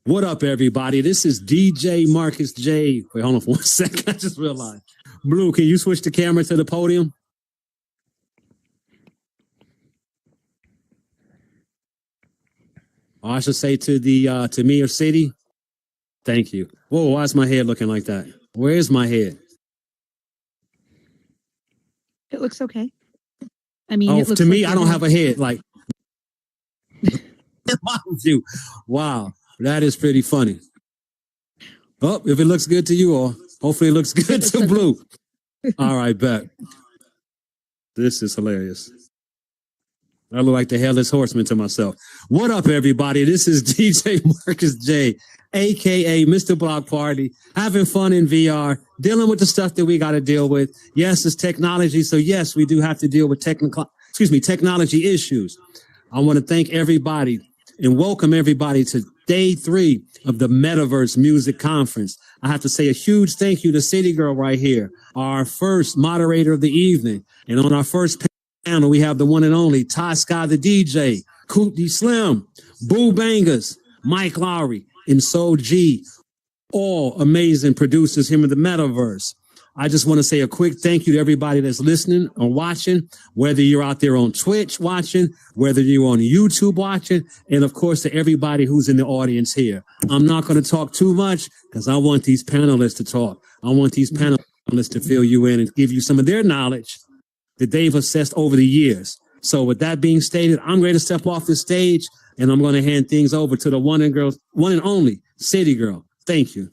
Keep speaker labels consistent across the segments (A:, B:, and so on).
A: What up, everybody? This is DJ Marcus J. Wait, hold on for 1 second. I just realized. Blue, can you switch the camera to the podium? Or I should say to the to me or city. Thank you. Whoa, why is my head looking like that? Where is my head?
B: It looks okay. I mean,
A: to me, I don't have a head. Like, wow, that is pretty funny. Oh, if it looks good to you all, hopefully it looks good to Blue. All right, bet. This is hilarious. I look like the Headless Horseman to myself. What up, everybody? This is DJ Marcus J, a.k.a. Mr. Block Party, having fun in VR, dealing with the stuff that we got to deal with. Yes, it's technology, so yes, we do have to deal with technology issues. I want to thank everybody and welcome everybody to day 3 of the Metaverse Music Conference. I have to say a huge thank you to City Girl right here, our first moderator of the evening. And on our first panel, we have the one and only Ty Sky the DJ, Coop D Slim, Boo Bangers, Mike Lowry, and Soul G, all amazing producers here in the Metaverse. I just want to say a quick thank you to everybody that's listening or watching, whether you're out there on Twitch watching, whether you're on YouTube watching, and of course to everybody who's in the audience here. I'm not going to talk too much because I want these panelists to talk. I want these panelists to fill you in and give you some of their knowledge that they've assessed over the years. So with that being stated, I'm ready to step off the stage and I'm going to hand things over to the one and only City Girl. Thank you.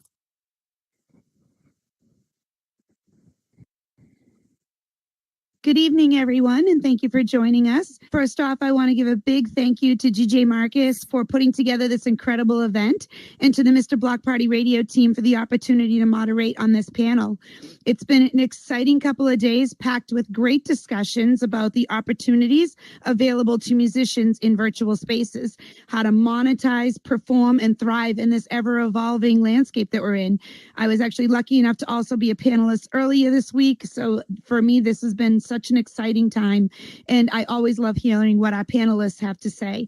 B: Good evening, everyone, and thank you for joining us. First off, I want to give a big thank you to DJ Marcus for putting together this incredible event and to the Mr. Block Party radio team for the opportunity to moderate on this panel. It's been an exciting couple of days packed with great discussions about the opportunities available to musicians in virtual spaces, how to monetize, perform, and thrive in this ever-evolving landscape that we're in. I was actually lucky enough to also be a panelist earlier this week, so for me, this has been such an exciting time, and I always love hearing what our panelists have to say.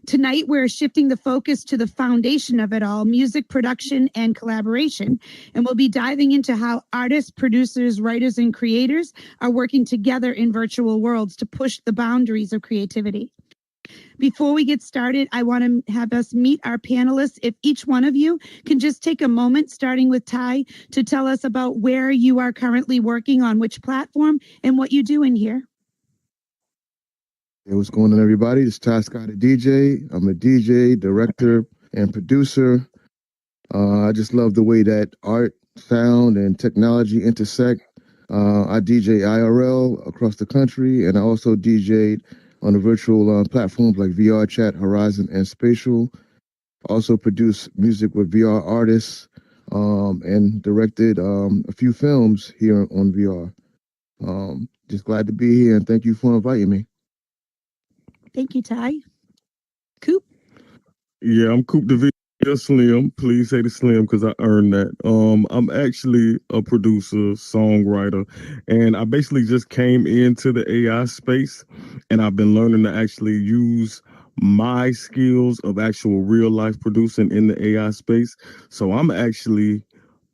B: Tonight, we're shifting the focus to the foundation of it all, music production and collaboration, and we'll be diving into how artists, producers, writers, and creators are working together in virtual worlds to push the boundaries of creativity. Before we get started, I want to have us meet our panelists. If each one of you can just take a moment, starting with Ty, to tell us about where you are currently working on which platform and what you do in here.
C: Hey, what's going on, everybody? It's Ty Scott, a DJ. I'm a DJ, director, and producer. I just love the way that art, sound, and technology intersect. I DJ IRL across the country, and I also DJ'd on the virtual platforms like VR Chat, Horizon, and Spatial. Also produce music with VR artists and directed a few films here on VR. Just glad to be here, and thank you for inviting me.
B: Thank you, Ty. Coop?
D: Yeah, I'm Coop the Video Slim. Please say the Slim because I earned that. I'm actually a producer, songwriter, and I basically just came into the AI space, and I've been learning to actually use my skills of actual real life producing in the AI space. So I'm actually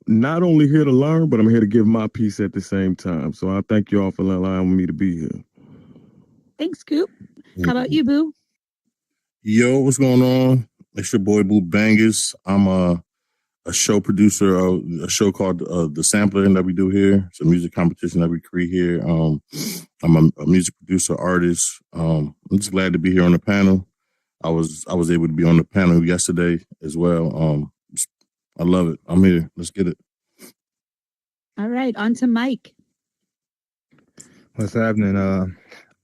D: not only here to learn, but I'm here to give my piece at the same time. So I thank you all for allowing me to be here.
B: Thanks, Coop. How about you, Boo?
E: Yo, what's going on? It's your boy Boo Bangers. I'm a show producer of a show called The Sampler that we do here. It's a music competition that we create here. I'm a music producer, artist. I'm just glad to be here on the panel. I was able to be on the panel yesterday as well. I love it. I'm here. Let's get it.
B: All right, on to Mike.
F: What's happening?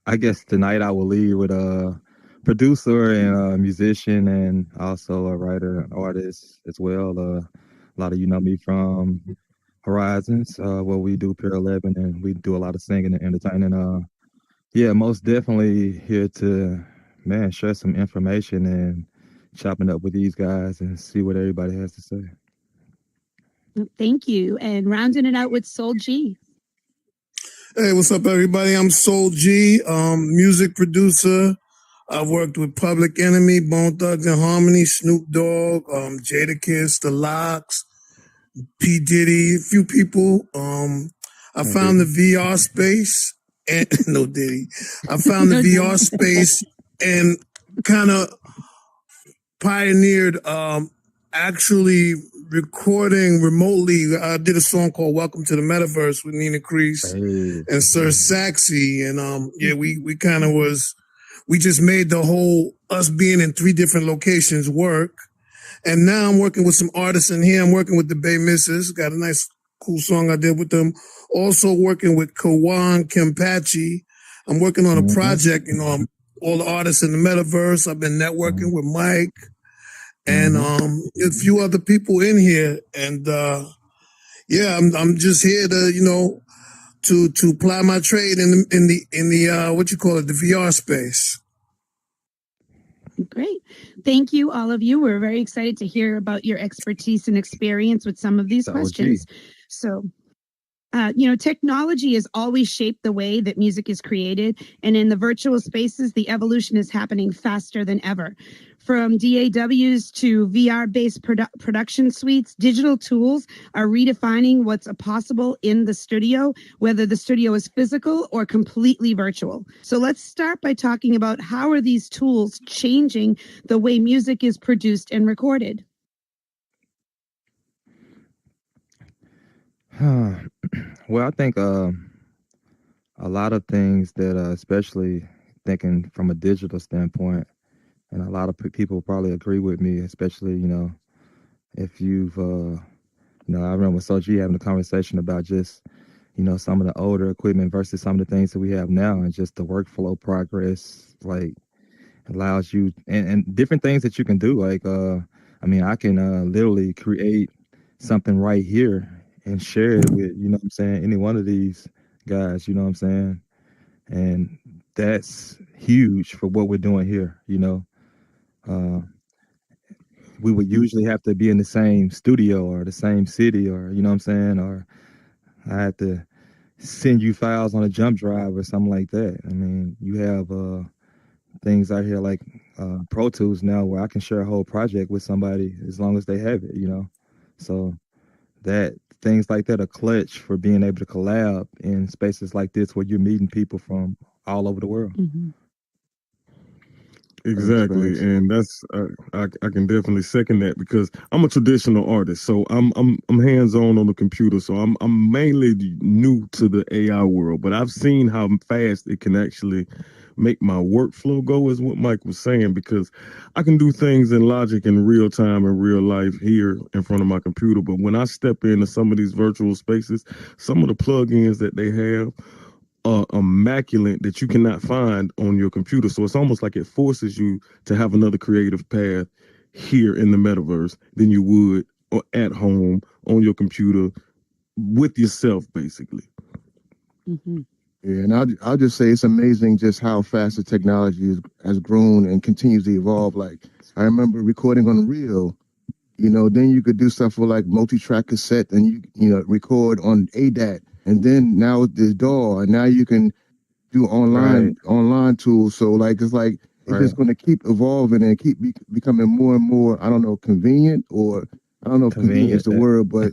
F: I guess tonight I will lead with a producer and a musician and also a writer and artist as well. A lot of you know me from Horizons, where we do Pier 11 and we do a lot of singing and entertaining. Yeah, most definitely here to, share some information and chopping up with these guys and see what everybody has to say.
B: Thank you. And rounding it out with Soul G.
G: Hey, what's up, everybody? I'm Soul G, music producer, I've worked with Public Enemy, Bone Thugs and Harmony, Snoop Dogg, Jadakiss, The Lox, P. Diddy, a few people. I found the VR space and no Diddy. I found the VR space and kind of pioneered actually recording remotely. I did a song called Welcome to the Metaverse with Nina Crease and Sir Saxy. And we kind of we just made the whole us being in 3 different locations work. And now I'm working with some artists in here. I'm working with the Bay Misses. Got a nice, cool song I did with them. Also working with Kawan Kempachi. I'm working on a project, all the artists in the Metaverse. I've been networking with Mike and a few other people in here. And I'm just here to, to ply my trade in the what you call it, the VR space.
B: Great. Thank you, all of you. We're very excited to hear about your expertise and experience with some of these questions. So, technology has always shaped the way that music is created. And in the virtual spaces, the evolution is happening faster than ever. From DAWs to VR-based production suites, digital tools are redefining what's possible in the studio, whether the studio is physical or completely virtual. So let's start by talking about how are these tools changing the way music is produced and recorded?
F: Well, I think a lot of things that, especially thinking from a digital standpoint, and a lot of people probably agree with me, especially, if you've, I remember with Soji having a conversation about just, some of the older equipment versus some of the things that we have now and just the workflow progress, like allows you and different things that you can do. Like, I can literally create something right here and share it with, any one of these guys, and that's huge for what we're doing here. We would usually have to be in the same studio or the same city or, or I had to send you files on a jump drive or something like that. You have things out here like Pro Tools now where I can share a whole project with somebody as long as they have it, so that things like that are clutch for being able to collab in spaces like this where you're meeting people from all over the world.
D: Exactly, and that's I can definitely second that because I'm a traditional artist, so I'm hands on the computer, so I'm mainly new to the AI world, but I've seen how fast it can actually make my workflow go, is what Mike was saying, because I can do things in Logic in real time in real life here in front of my computer, but when I step into some of these virtual spaces, some of the plugins that they have immaculate that you cannot find on your computer. So it's almost like it forces you to have another creative path here in the metaverse than you would or at home on your computer with yourself, basically.
C: Yeah, and I'll just say it's amazing just how fast the technology has grown and continues to evolve. Like I remember recording on reel, then you could do stuff for like multi-track cassette and you record on ADAT. And then now with this DAW, and now you can do online tools. So like it's just going to keep evolving and keep becoming more and more. I don't know, convenient, or I don't know if convenient is the word, but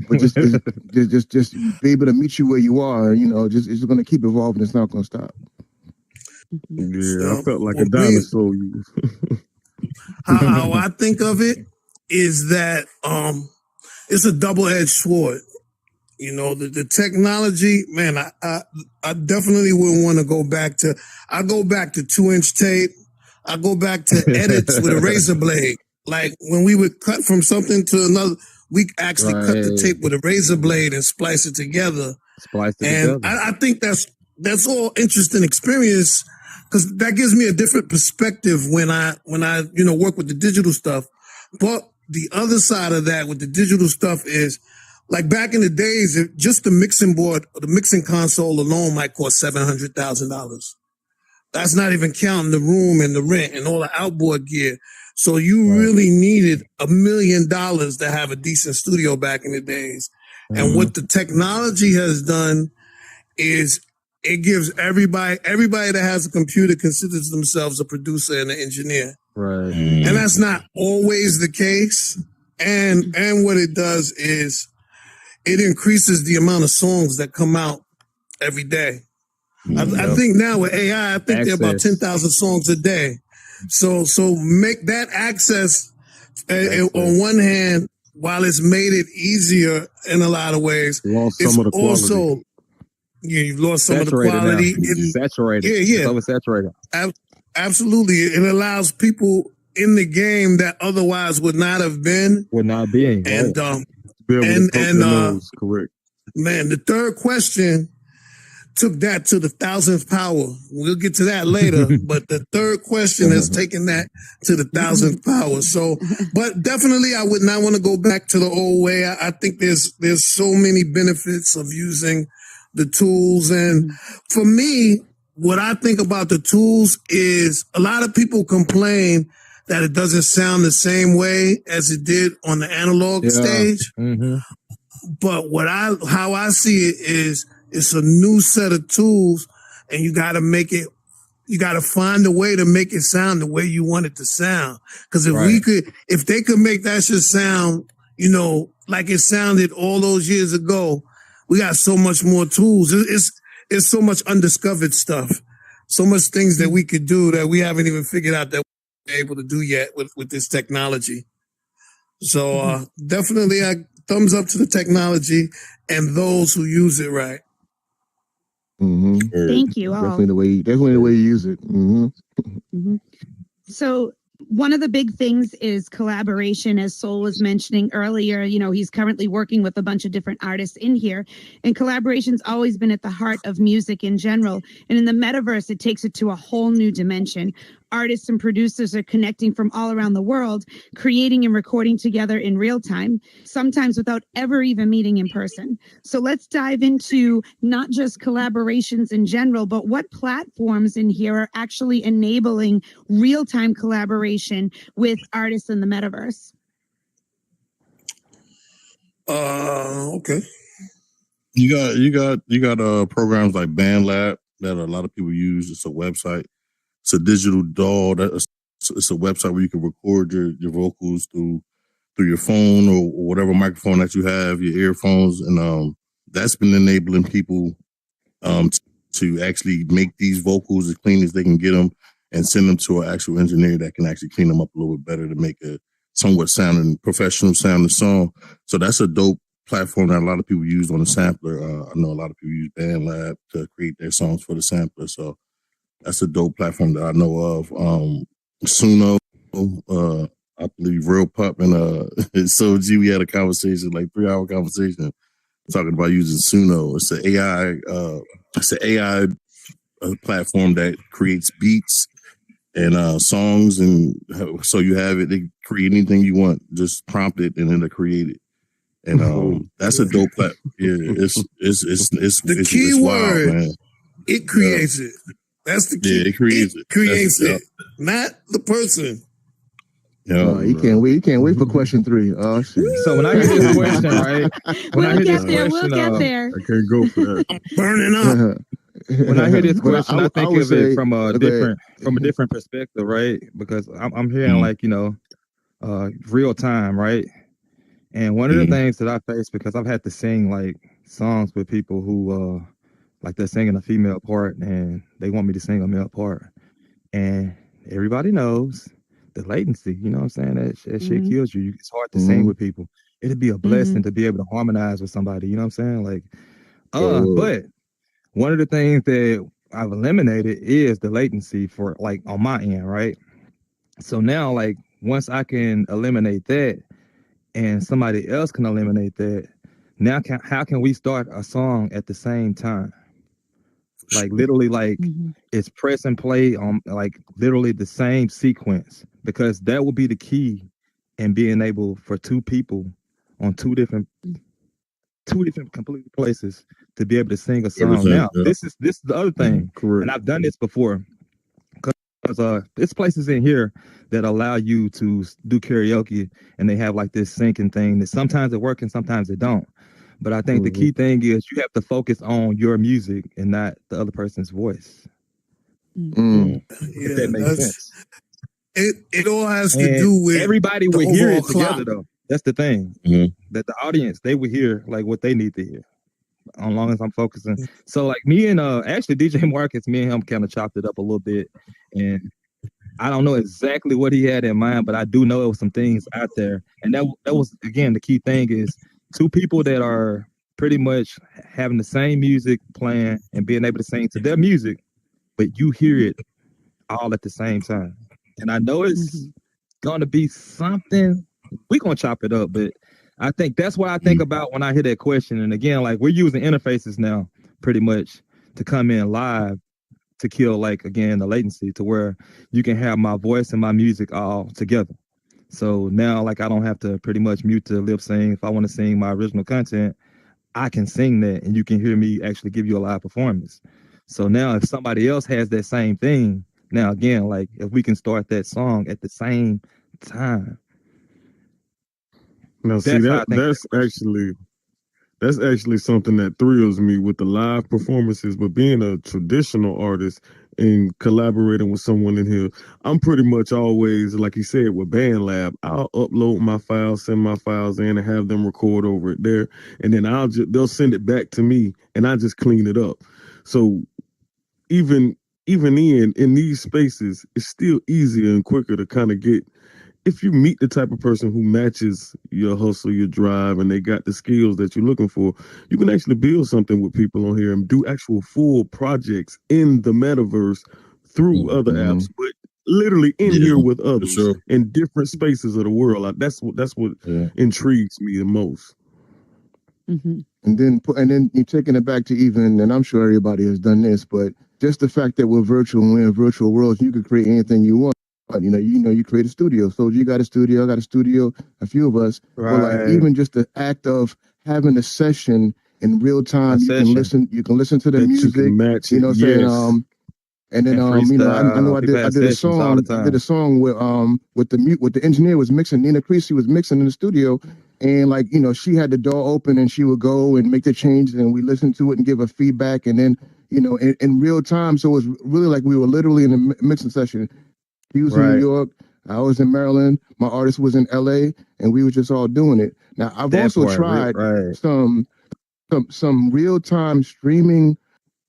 C: But just be able to meet you where you are. It's going to keep evolving. It's not going to stop.
D: Yeah, I felt like a dinosaur.
G: How I think of it is that it's a double-edged sword. The technology, man, I definitely wouldn't want to go back to, I go back to 2-inch tape. I go back to edits with a razor blade. Like when we would cut from something to another, we actually cut the tape with a razor blade and splice it together. I think that's all interesting experience because that gives me a different perspective when I work with the digital stuff. But the other side of that with the digital stuff is like back in the days, just the mixing board, the mixing console alone might cost $700,000. That's not even counting the room and the rent and all the outboard gear. So you really needed $1 million to have a decent studio back in the days. And what the technology has done is it gives everybody that has a computer considers themselves a producer and an engineer.
F: Right.
G: And that's not always the case. And what it does is it increases the amount of songs that come out every day. I think now with AI, I think there are about 10,000 songs a day. So make that access on one hand, while it's made it easier in a lot of ways,
D: Lost some of the quality.
G: Also, you've lost some of the quality.
F: It's saturated.
G: Yeah.
F: It's oversaturated.
G: Absolutely. It allows people in the game that otherwise would not have been.
F: And
D: correct.
G: Man, the third question took that to the 1,000th power. We'll get to that later, but the third question has taken that to the 1,000th power. So, but definitely I would not want to go back to the old way. I think there's so many benefits of using the tools. And for me, what I think about the tools is a lot of people complain that it doesn't sound the same way as it did on the analog stage. But how I see it is, it's a new set of tools, and you got to find a way to make it sound the way you want it to sound. Because if they could make that shit sound, like it sounded all those years ago, we got so much more tools. It's so much undiscovered stuff, so much things that we could do that we haven't even figured out that we're able to do yet with this technology. So definitely, thumbs up to the technology and those who use it right.
B: Thank you all.
C: Definitely the way you use it.
B: So one of the big things is collaboration, as Soul was mentioning earlier. He's currently working with a bunch of different artists in here, and collaboration's always been at the heart of music in general. And in the metaverse, it takes it to a whole new dimension. Artists and producers are connecting from all around the world, creating and recording together in real time, sometimes without ever even meeting in person. So let's dive into not just collaborations in general, but what platforms in here are actually enabling real-time collaboration with artists in the metaverse.
G: Okay.
E: You got programs like BandLab that a lot of people use. It's a website. It's a digital DAW. It's a website where you can record your vocals through your phone or whatever microphone that you have, your earphones, and that's been enabling people to actually make these vocals as clean as they can get them and send them to an actual engineer that can actually clean them up a little bit better to make a somewhat professional sounding song. So that's a dope platform that a lot of people use on the sampler. I know a lot of people use BandLab to create their songs for the sampler. So that's a dope platform that I know of. Suno, I believe Real Pup and So G, we had a conversation, like 3-hour conversation, talking about using Suno. It's an AI platform that creates beats and songs, and so you have it. They create anything you want, just prompt it, and then they create it. And that's a dope platform. Yeah, it's
G: the key word. Wild, man. It creates it. That's the key.
E: Yeah, it creates
G: it, not the person.
C: Yeah, you can't wait for question 3. Oh shit!
F: So when I hear this question, right?
B: We'll get there.
D: I can't go for that.
G: I'm burning up.
F: When I hear this question, I think of it from a different perspective, right? Because I'm hearing real time, right? And one of the things that I face, because I've had to sing like songs with people who like they're singing a female part and they want me to sing a male part, and everybody knows the latency. You know what I'm saying? That shit kills you. It's hard to sing with people. It'd be a blessing to be able to harmonize with somebody. You know what I'm saying? Like, but one of the things that I've eliminated is the latency for like on my end, right? So now, like, once I can eliminate that and somebody else can eliminate that, now how can we start a song at the same time? Like literally, like it's press and play on like literally the same sequence, because that will be the key in being able for two people on two different complete places to be able to sing a song. Now, this is the other thing, and I've done this before, because there's places in here that allow you to do karaoke, and they have like this syncing thing that sometimes it works and sometimes it don't. But I think the key thing is you have to focus on your music and not the other person's voice.
C: Mm.
F: If that makes sense.
G: It all has to
F: And
G: do with
F: everybody
G: the
F: would hear
G: overall
F: it together,
G: clock.
F: though. That's the thing. That the audience, they would hear like what they need to hear. As long as I'm focusing. So like me and actually DJ Marcus, me and him kind of chopped it up a little bit. And I don't know exactly what he had in mind, but I do know it was some things out there. And that was, again, the key thing is two people that are pretty much having the same music playing and being able to sing to their music, but you hear it all at the same time. And I know it's going to be something, we're going to chop it up, but I think that's what I think about when I hear that question. And again, like we're using interfaces now pretty much to come in live to kill, like, again, the latency to where you can have my voice and my music all together. So now, like, I don't have to pretty much mute to lip sing. If I want to sing my original content, I can sing that and you can hear me actually give you a live performance. So now if somebody else has that same thing, now again, like if we can start that song at the same time.
D: Now, see, that's actually something that thrills me with the live performances. But being a traditional artist and collaborating with someone in here, I'm pretty much always, like you said, with BandLab, I'll upload my files, send my files in, and have them record over it there, and then they'll send it back to me, and I just clean it up. So even in these spaces, it's still easier and quicker to kind of get. If you meet the type of person who matches your hustle, your drive, and they got the skills that you're looking for, you can actually build something with people on here and do actual full projects in the metaverse through other apps, but literally in here with others in different spaces of the world. That's what intrigues me the most.
C: And then you're taking it back to even, and I'm sure everybody has done this, but just the fact that we're in virtual worlds, you can create anything you want. You create a studio. So you got a studio, I got a studio, a few of us. Right. But like even just the act of having a session in real time, you can listen to the music. You know what I'm saying? And then I know I did a song. I did a song with the engineer was mixing. Nina Creasy was mixing in the studio, and like she had the door open and she would go and make the changes, and we listened to it and give her feedback, and then in real time. So it was really like we were literally in a mixing session. He was in New York, I was in Maryland, my artist was in LA, and we were just all doing it. Now I've also tried some real-time streaming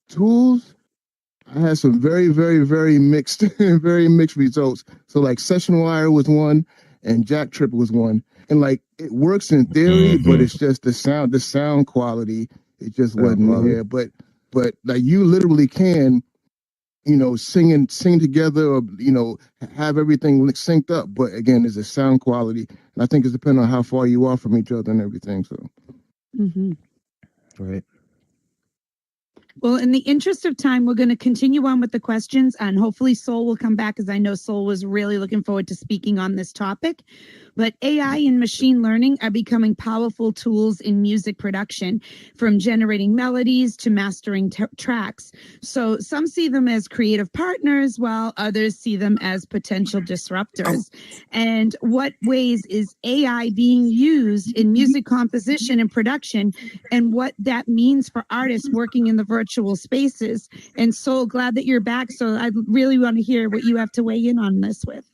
C: tools. I had some very, very, very mixed results. So like Session Wire was one and Jack Trip was one. And like it works in theory, but it's just the sound quality, it just wasn't there. But like you literally can sing together, or have everything synced up. But again, there's a sound quality, and I think it's depending on how far you are from each other and everything. So,
F: right.
B: Well, in the interest of time, we're going to continue on with the questions, and hopefully Soul will come back, because I know Soul was really looking forward to speaking on this topic. But AI and machine learning are becoming powerful tools in music production, from generating melodies to mastering tracks. So some see them as creative partners, while others see them as potential disruptors. And what ways is AI being used in music composition and production, and what that means for artists working in the virtual spaces? And so glad that you're back. So I really want to hear what you have to weigh in on this with.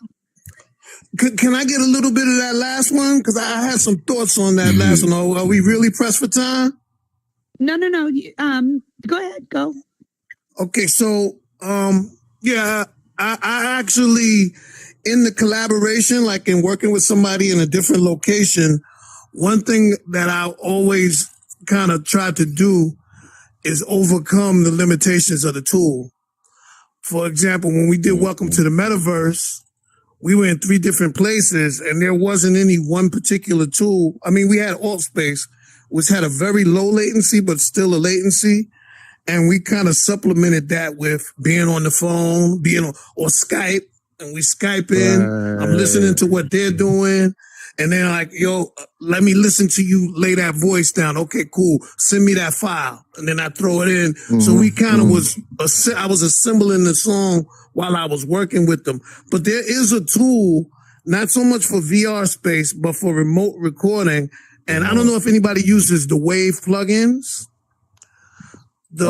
G: Can I get a little bit of that last one? Because I had some thoughts on that last one. Are we really pressed for time?
B: No. Go ahead. Go.
G: Okay. So, I actually, in the collaboration, like in working with somebody in a different location, one thing that I always kind of try to do is overcome the limitations of the tool. For example, when we did Welcome to the Metaverse, we were in 3 different places and there wasn't any one particular tool. I mean, we had AltSpace, which had a very low latency, but still a latency. And we kind of supplemented that with being on the phone, or Skype. And we Skype in. I'm listening to what they're doing. And they're like, yo, let me listen to you lay that voice down. Okay, cool. Send me that file. And then I throw it in. So we kind of I was assembling the song while I was working with them. But there is a tool, not so much for VR space, but for remote recording, And I don't know if anybody uses the Wave plugins. Yeah.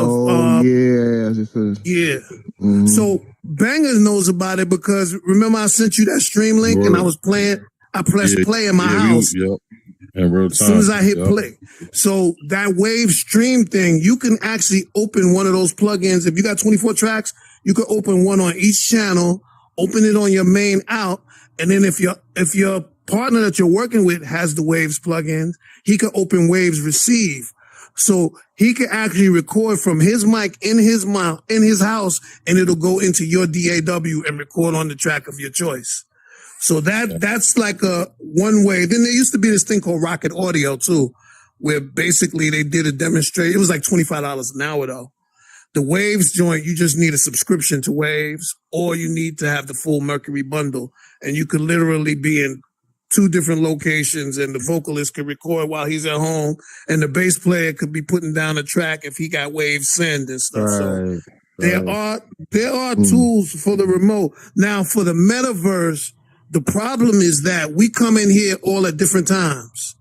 C: Mhm.
G: So Bangers knows about it because remember I sent you that stream link and I was playing. I pressed play in my house.
E: In real time.
G: As soon as I hit play. So that Wave stream thing, you can actually open one of those plugins. If you got 24 tracks, you can open one on each channel, open it on your main out, and then if your partner that you're working with has the Waves plugins, he can open Waves Receive. So he can actually record from his mic in his mouth, in his house, and it'll go into your DAW and record on the track of your choice. So that's like a one way. Then there used to be this thing called Rocket Audio too, where basically they did a demonstration. It was like $25 an hour though. The Waves joint, you just need a subscription to Waves, or you need to have the full Mercury bundle, and you could literally be in 2 different locations, and the vocalist could record while he's at home, and the bass player could be putting down a track if he got Wave Send and stuff. So there are tools for the remote. Now for the Metaverse, the problem is that we come in here all at different times.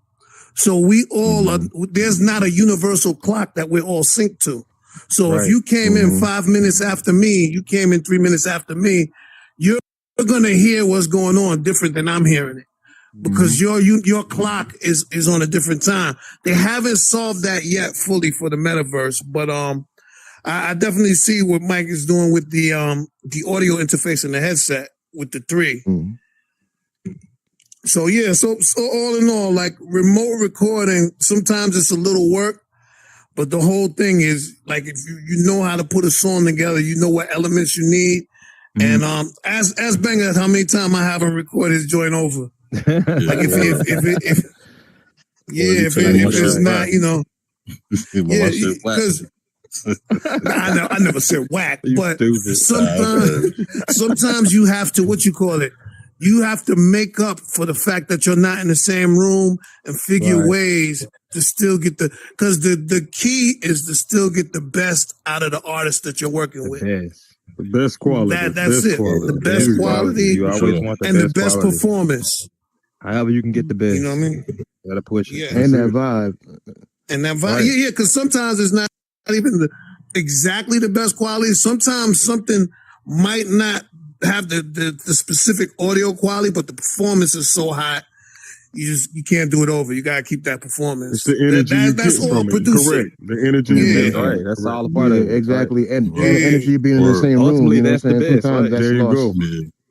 G: So we all are, there's not a universal clock that we're all synced to. So if you came in 5 minutes after me, you came in 3 minutes after me, you're going to hear what's going on different than I'm hearing it. Because your clock is on a different time. They haven't solved that yet fully for the Metaverse, but I definitely see what Mike is doing with the audio interface in the headset with the 3. So yeah, so all in all, like remote recording, sometimes it's a little work, but the whole thing is like if you know how to put a song together, you know what elements you need. And ask Banger how many times I haven't recorded his joint over. Like if it's not, you know, because I never said whack, but sometimes you have to, what you call it, you have to make up for the fact that you're not in the same room and figure ways to still get because the key is to still get the best out of the artist that you're working with.
D: The best quality.
G: That's it. The best quality
F: You always want
G: and the best performance.
F: However you can get the best.
G: You know what I mean?
F: You gotta push it.
G: Yeah.
C: And that vibe.
G: And that vibe. Yeah, because sometimes it's not even exactly the best quality. Sometimes something might not have the specific audio quality, but the performance is so hot, you can't do it over. You gotta keep that performance.
D: It's the energy
G: that's all
D: from
G: producing.
D: Correct. The energy.
F: Right. That's all a part of it.
C: Exactly. And the energy being in the same room.
F: Ultimately,
C: You know
F: that's
C: what I'm
F: the
C: saying?
F: best,
C: Sometimes
F: right?
C: that's
D: There you
C: lost.
D: go.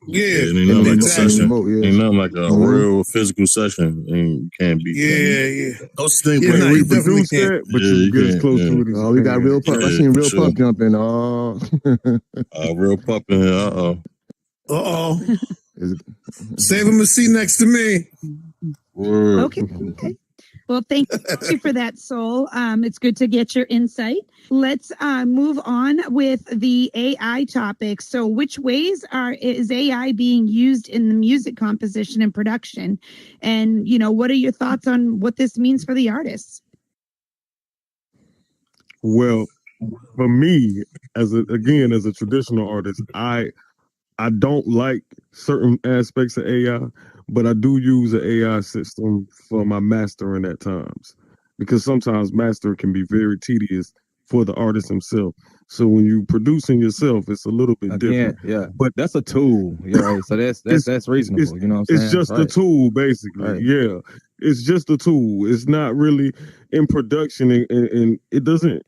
G: Yeah,
E: ain't nothing like a
G: exactly.
E: session.
C: Remote,
E: Ain't nothing like a real physical session. And you can't beat that.
G: Those
E: things
G: Yeah,
E: like
G: no, you
D: Reproduce
G: definitely
D: that, but you get as close to it as
C: Oh, we got real pup. I seen real
E: for
C: pup jumping. Oh,
E: real pup in here.
G: Save him a seat next to me.
E: Word.
B: Okay. Well, thank you for that, Soul. It's good to get your insight. Let's move on with the AI topic. So which ways is AI being used in the music composition and production? And, you know, what are your thoughts on what this means for the artists?
D: Well, for me, as a traditional artist, I don't like certain aspects of AI, but I do use an AI system for my mastering at times, because sometimes mastering can be very tedious for the artist himself. So when you producing yourself, it's a little bit different.
F: Yeah, but that's a tool. Yeah, right. So that's reasonable. You know what I'm saying?
D: It's just a tool, basically.
F: Right.
D: Yeah, it's just a tool. It's not really in production, and it doesn't.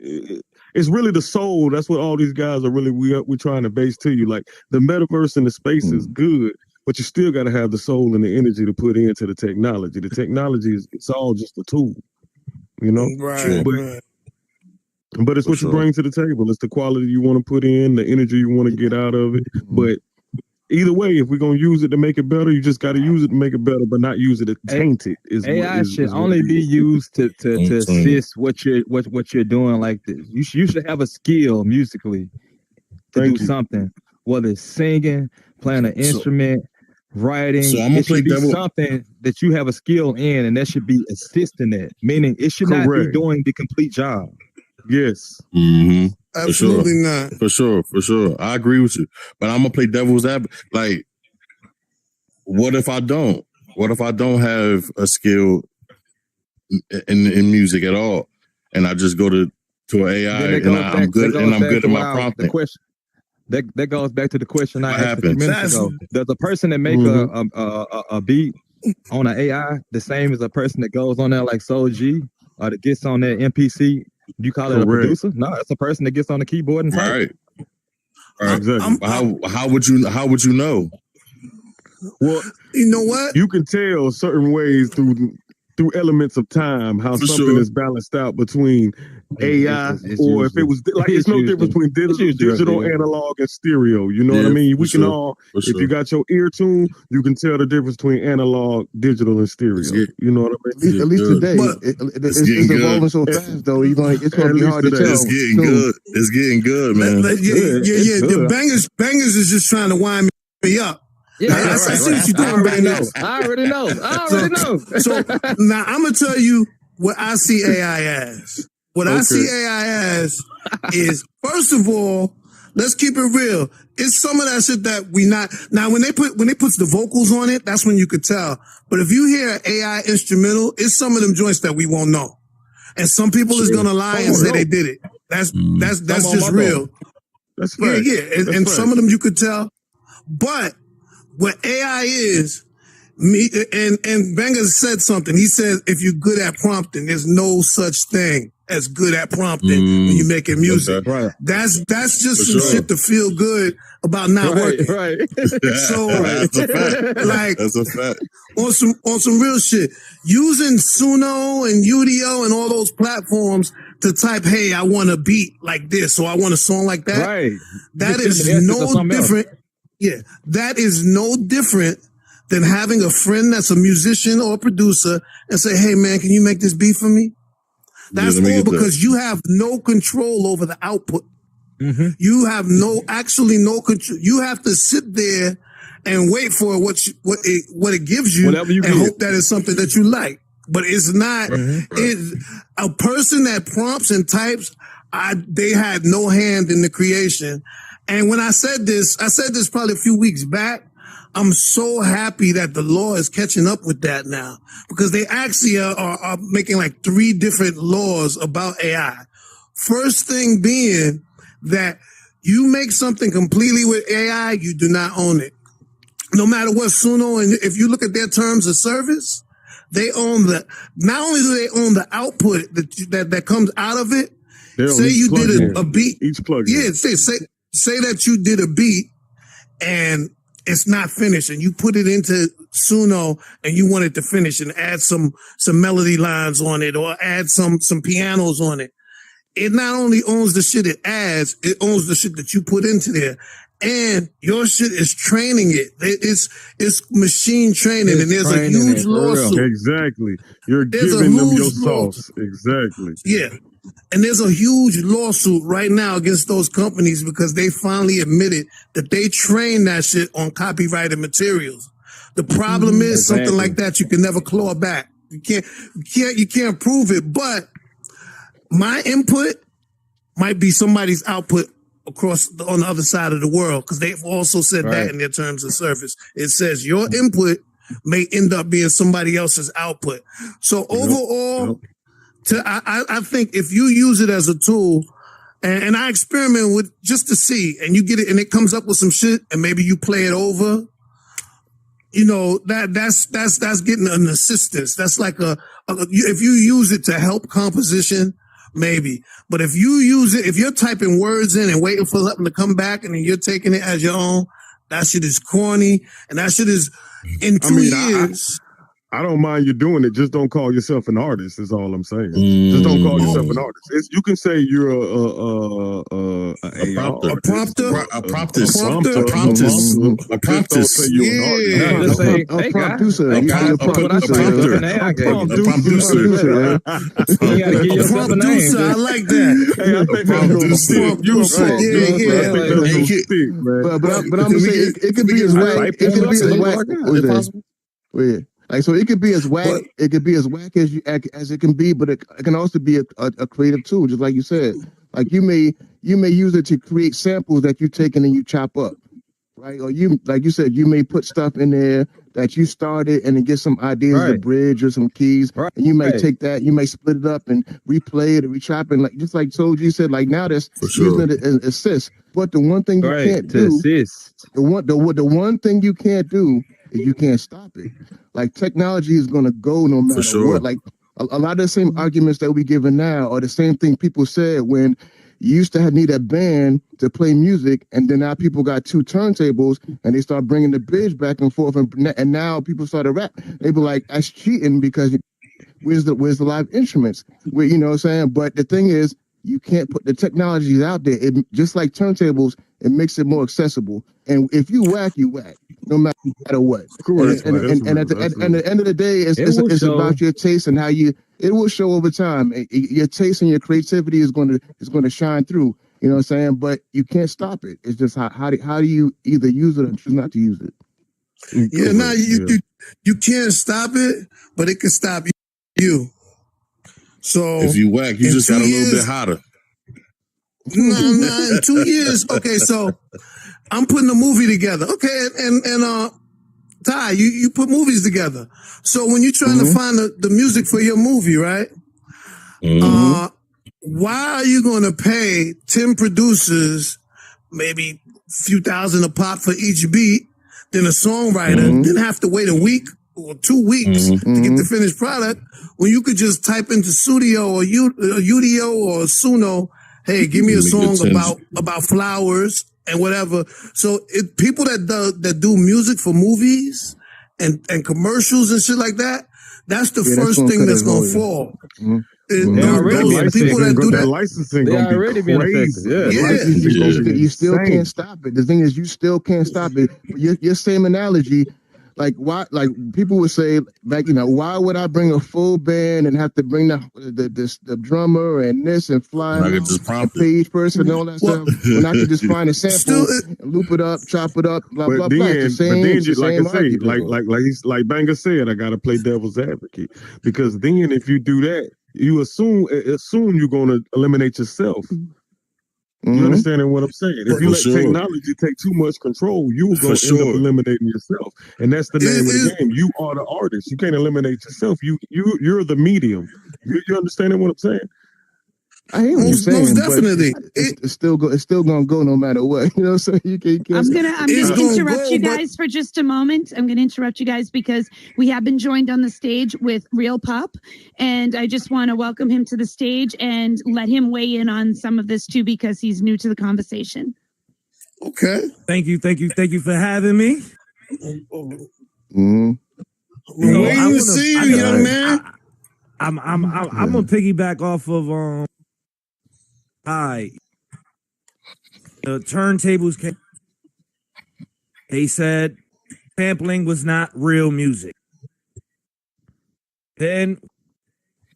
D: It's really the soul. That's what all these guys are really we're trying to base to you. Like the metaverse and the space is good, but you still got to have the soul and the energy to put into the technology. The technology it's all just a tool, you know.
G: Right.
D: But it's what you bring to the table. It's the quality you want to put in, the energy you want to get out of it. But either way, if we're gonna use it to make it better, you just got to use it to make it better, but not use it to taint it.
F: AI should only be used to assist what you're doing. Like this, you should have a skill musically to do something, whether it's singing, playing an instrument, writing.
E: So I'm gonna
F: it should
E: play
F: be something that you have a skill in, and that should be assisting it. Meaning, it should not be doing the complete job.
D: Yes.
E: Mm-hmm.
G: Absolutely not.
E: For sure. I agree with you. But I'm gonna play devil's advocate. Like, what if I don't? What if I don't have a skill in music at all, and I just go to an AI and I'm good at my prompting.
F: The question that goes back to the question I asked a few
E: happens?
F: minutes ago. Does a person that make a beat on an AI the same as a person that goes on there like Soul G or that gets on that MPC? You call it a producer? No, it's a person that gets on the keyboard and type.
E: Right. Exactly. How would you know?
D: Well,
G: you know what?
D: You can tell certain ways through elements of time how something is balanced out between AI or if it was like it's no difference between digital, analog, and stereo. You know what I mean? We can all, if you got your ear tuned, you can tell the difference between analog, digital, and stereo. You know what I mean?
C: At least today, it's evolving so fast though. It's gonna be hard to tell.
E: It's getting good. It's getting good, man.
G: The bangers is just trying to wind me up.
F: Yeah, I see what you're doing. I already know.
G: So now I'm gonna tell you what I see AI as. What I see AI as is, first of all, let's keep it real. It's some of that shit that we not now when they puts the vocals on it, that's when you could tell. But if you hear an AI instrumental, it's some of them joints that we won't know. And some people is gonna lie and say they did it. That's just real.
D: That's right.
G: Yeah. And some of them you could tell. But what AI is, and Banger said something. He said, if you're good at prompting, there's no such thing as good at prompting when you're making music.
D: Right.
G: That's just some shit to feel good about not working.
D: Right.
G: So
E: That's a fact.
G: like
E: That's a fact.
G: on some real shit. Using Suno and UDO and all those platforms to type, hey, I want a beat like this, or I want a song like that.
D: Right.
G: That is no different. Yeah, that is no different than having a friend that's a musician or a producer and say, hey, man, can you make this beat for me? That's all because you have no control over the output. Mm-hmm. You have no control. You have to sit there and wait for what it gives you and hope that it's something that you like. But it's not. A person that prompts and types, they had no hand in the creation. And when I said this probably a few weeks back. I'm so happy that the law is catching up with that now, because they actually are making like 3 different laws about AI. First thing being that you make something completely with AI, you do not own it. No matter what Suno, and if you look at their terms of service, they own not only do they own the output that comes out of it. Say you did a beat.
D: Each plugin.
G: Yeah, say that you did a beat and it's not finished, and you put it into Suno and you want it to finish and add some melody lines on it or add some pianos on it. It not only owns the shit it adds, it owns the shit that you put into there. And your shit is training it. It's machine training, and there's a huge lawsuit.
D: Exactly. You're giving them your sauce. Exactly.
G: Yeah. And there's a huge lawsuit right now against those companies because they finally admitted that they train that shit on copyrighted materials. The problem is something like that you can never claw back. You can't prove it, but my input might be somebody's output on the other side of the world, because they've also said that in their terms of service. It says your input may end up being somebody else's output. So overall, I think if you use it as a tool, and I experiment with just to see, and you get it, and it comes up with some shit, and maybe you play it over, that's getting an assistance. That's like if you use it to help composition, maybe. But if you use it, if you're typing words in and waiting for something to come back, and then you're taking it as your own, that shit is corny, and that shit is in 2 years.
D: I don't mind you doing it. Just don't call yourself an artist. Is all I'm saying. Just don't call yourself an artist. You can say you're a prompter.
E: A promptist. A promptist.
F: Yeah. Just say, hey, producer.
E: A prompter.
F: You gotta give yourself a name.
G: I like that.
D: Hey, I think
C: But I'm gonna say it could be as whack. It could be as whack. Like, so it could be as whack. It could be as whack as it can be, but it can also be a creative tool, just like you said. Like you may use it to create samples that you take and then you chop up, right? Or like you said, you may put stuff in there that you started and then get some ideas of the
F: Right.
C: bridge or some keys.
F: Right.
C: And you may take that, you may split it up and replay it or retrap it. Like, just like Soul G said, like now that's
E: For sure.
C: using it as assist. But the one thing you
F: Right.
C: can't
F: To
C: do,
F: assist.
C: the one thing you can't do is you can't stop it. Like technology is gonna go no matter
E: sure.
C: what. Like a lot of the same arguments that we giving now are the same thing people said when you used to need a band to play music, and then now people got 2 turntables and they start bringing the bridge back and forth, and now people start to rap. They be like, that's cheating because where's the live instruments? Where, you know what I'm saying? But the thing is, you can't put the technologies out there. It just like turntables, it makes it more accessible. And if you whack, no matter what.
D: Of course,
C: And at the end of the day, it's about your taste and how it will show over time. Your taste and your creativity is going to shine through. You know what I'm saying? But you can't stop it. It's just how do you either use it or choose not to use it?
G: Yeah, no, you can't stop it, but it can stop you. So
E: If you whack, you just got a little bit hotter.
G: No, in 2 years. Okay, so I'm putting a movie together. Okay, and Ty, you put movies together. So when you're trying to find the music for your movie, right? Why are you going to pay 10 producers maybe a few thousand a pop for each beat, then a songwriter, then have to wait a week or 2 weeks to get the finished product when you could just type into Studio or Udio or Suno, hey, give me a song about flowers and whatever. So people that do music for movies and commercials and shit like that, that's the first thing that's going to fall.
D: That licensing gonna be
F: already been affected.
D: crazy.
C: You still can't stop it. The thing is, you still can't stop it. But your same analogy, like why? Like people would say, like, you know, why would I bring a full band and have to bring the drummer and this and fly
E: I could just prompt
C: and pay each person and all that stuff when I could just find a sample, and loop it up, chop it up, blah blah blah.
D: But then, like Banger said, I gotta play devil's advocate, because then if you do that, you assume you're gonna eliminate yourself. You understanding what I'm saying? If you let technology take too much control, you're going to end up eliminating yourself. And that's the name of the game. You are the artist. You can't eliminate yourself. You're the medium. You understanding what I'm saying?
C: I hear what you're saying,
G: most definitely.
C: It's still gonna go no matter what. You know what I'm saying? You can't
B: I'm gonna interrupt you guys for just a moment. I'm gonna interrupt you guys because we have been joined on the stage with Real Pup, and I just want to welcome him to the stage and let him weigh in on some of this too, because he's new to the conversation.
G: Okay.
H: Thank you for having me.
G: Waiting to see you, young man.
H: I'm gonna piggyback off of the turntables came. They said sampling was not real music. Then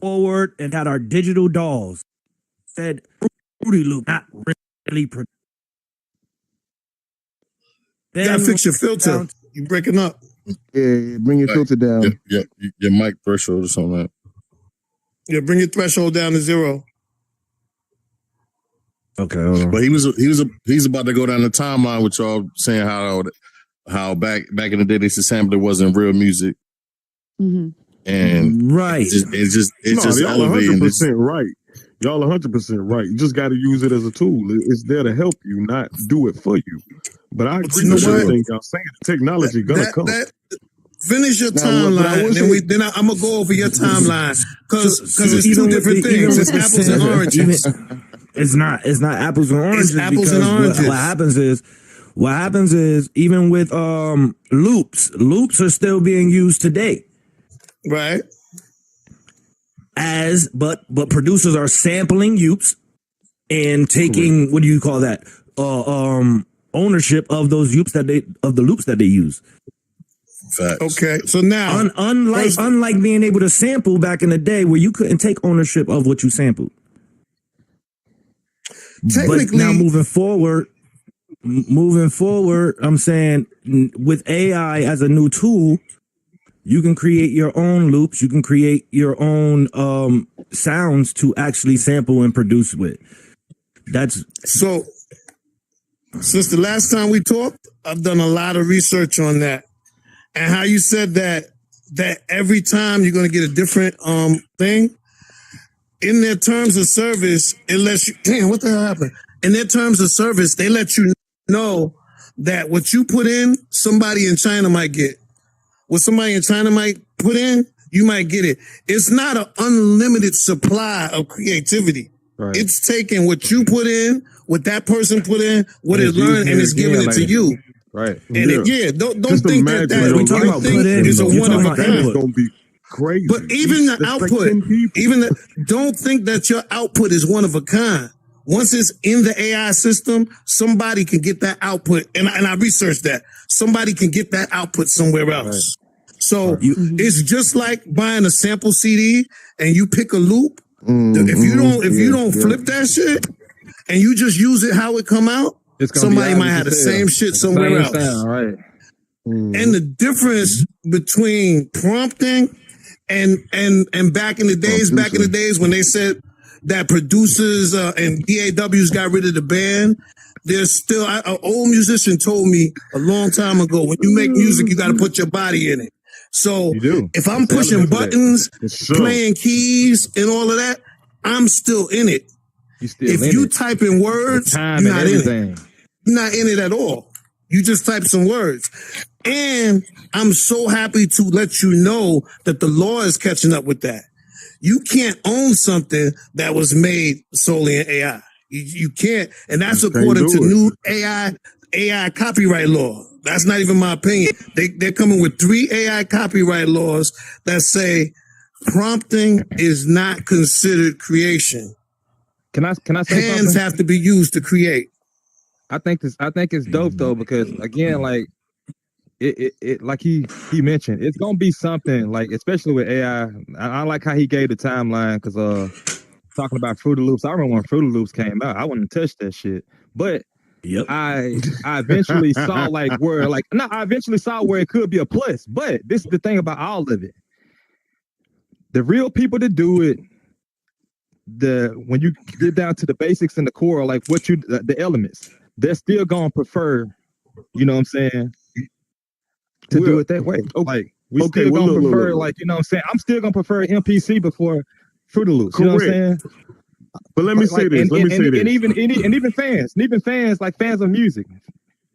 H: forward and had our digital dolls. Said Fruity Loop not really produced.
G: You gotta fix your filter. You breaking up.
C: Yeah, bring your filter down.
E: Yeah, your mic threshold or something like that.
G: Yeah, bring your threshold down to 0.
H: Okay,
E: but he's about to go down the timeline with y'all saying how back in the day they said sampling wasn't real music, and it's just
D: y'all
E: elevating.
D: 100% right. Y'all 100% right. You just got to use it as a tool. It's there to help you, not do it for you. But I agree with everything y'all saying. The technology gonna come.
G: Finish your timeline, then I'm gonna go over your timeline because it's two different things. It's apples and oranges.
H: It's not apples and oranges.
G: It's apples and oranges.
H: What happens is even with loops are still being used today.
G: Right.
H: But producers are sampling loops and taking what do you call that? Ownership of those loops that they use.
E: Facts.
G: Okay, so now
H: unlike being able to sample back in the day where you couldn't take ownership of what you sampled. But now moving forward, I'm saying with AI as a new tool, you can create your own loops, you can create your own sounds to actually sample and produce with. That's
G: so. Since the last time we talked, I've done a lot of research on that. and how you said that every time you're going to get a different thing. In their terms of service, it lets you. Damn, what the hell happened? In their terms of service, they let you know that what you put in, somebody in China might get. What somebody in China might put in, you might get it. It's not an unlimited supply of creativity. Right. It's taking what you put in, what that person put in, what it learned, and it's giving it to you.
D: Right.
G: And don't think that
H: we talking about put in.
G: is a one of a kind.
D: It's gonna be crazy.
G: But even the output, don't think that your output is one of a kind. Once it's in the AI system, somebody can get that output. And I researched that. Somebody can get that output somewhere else. Right. So it's just like buying a sample CD and you pick a loop. If you don't flip that shit and you just use it how it come out, somebody might have the same shit somewhere else.
F: Right.
G: And the difference between prompting and back in the days when they said that producers and DAWs got rid of the band, there's still an old musician told me a long time ago, when you make music, you got to put your body in it. So if I'm pushing buttons, playing keys and all of that, I'm still in it. If you type in words, you're not in it. You're not in it at all. You just type some words. And I'm so happy to let you know that the law is catching up with that. You can't own something that was made solely in AI. You can't. And that's according to new AI copyright law. That's not even my opinion. They're coming with 3 AI copyright laws that say prompting is not considered creation.
F: Can I say
G: Hands
F: something?
G: have to be used to create.
F: I think it's dope though, because again, like it like he mentioned, it's gonna be something like, especially with AI. I like how he gave the timeline, because talking about Fruity Loops, I remember when Fruity Loops came out, I wouldn't touch that shit. But I eventually saw I eventually saw where it could be a plus. But this is the thing about all of it. The real people that do it, when you get down to the basics and the core, like the elements, they're still gonna prefer, you know what I'm saying, to do it that way. Like we still gonna prefer, like, you know what I'm saying, I'm still gonna prefer MPC before Fruity Loops. Correct. You know what I'm saying?
D: But let me say this.
F: And even fans, like fans of music,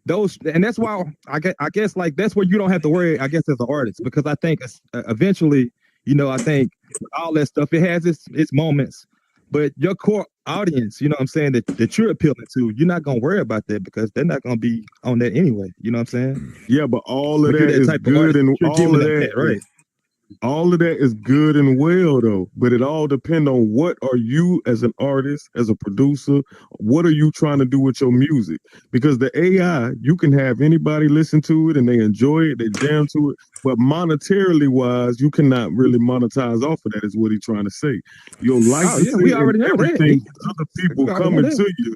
F: and that's why I guess like that's where you don't have to worry, I guess, as an artist, because I think eventually, you know, I think all that stuff, it has its moments, but your core audience, you know what I'm saying, that you're appealing to, you're not gonna worry about that, because they're not gonna be on that anyway. You know what I'm saying?
D: Yeah, but all of that is good, and all of that, right? All of that is good and well, though, but it all depends on what are you as an artist, as a producer, what are you trying to do with your music? Because the AI, you can have anybody listen to it and they enjoy it, they jam to it, but monetarily wise, you cannot really monetize off of that, is what he's trying to say. Your licensing,
F: we already know
D: everything, other people coming to you.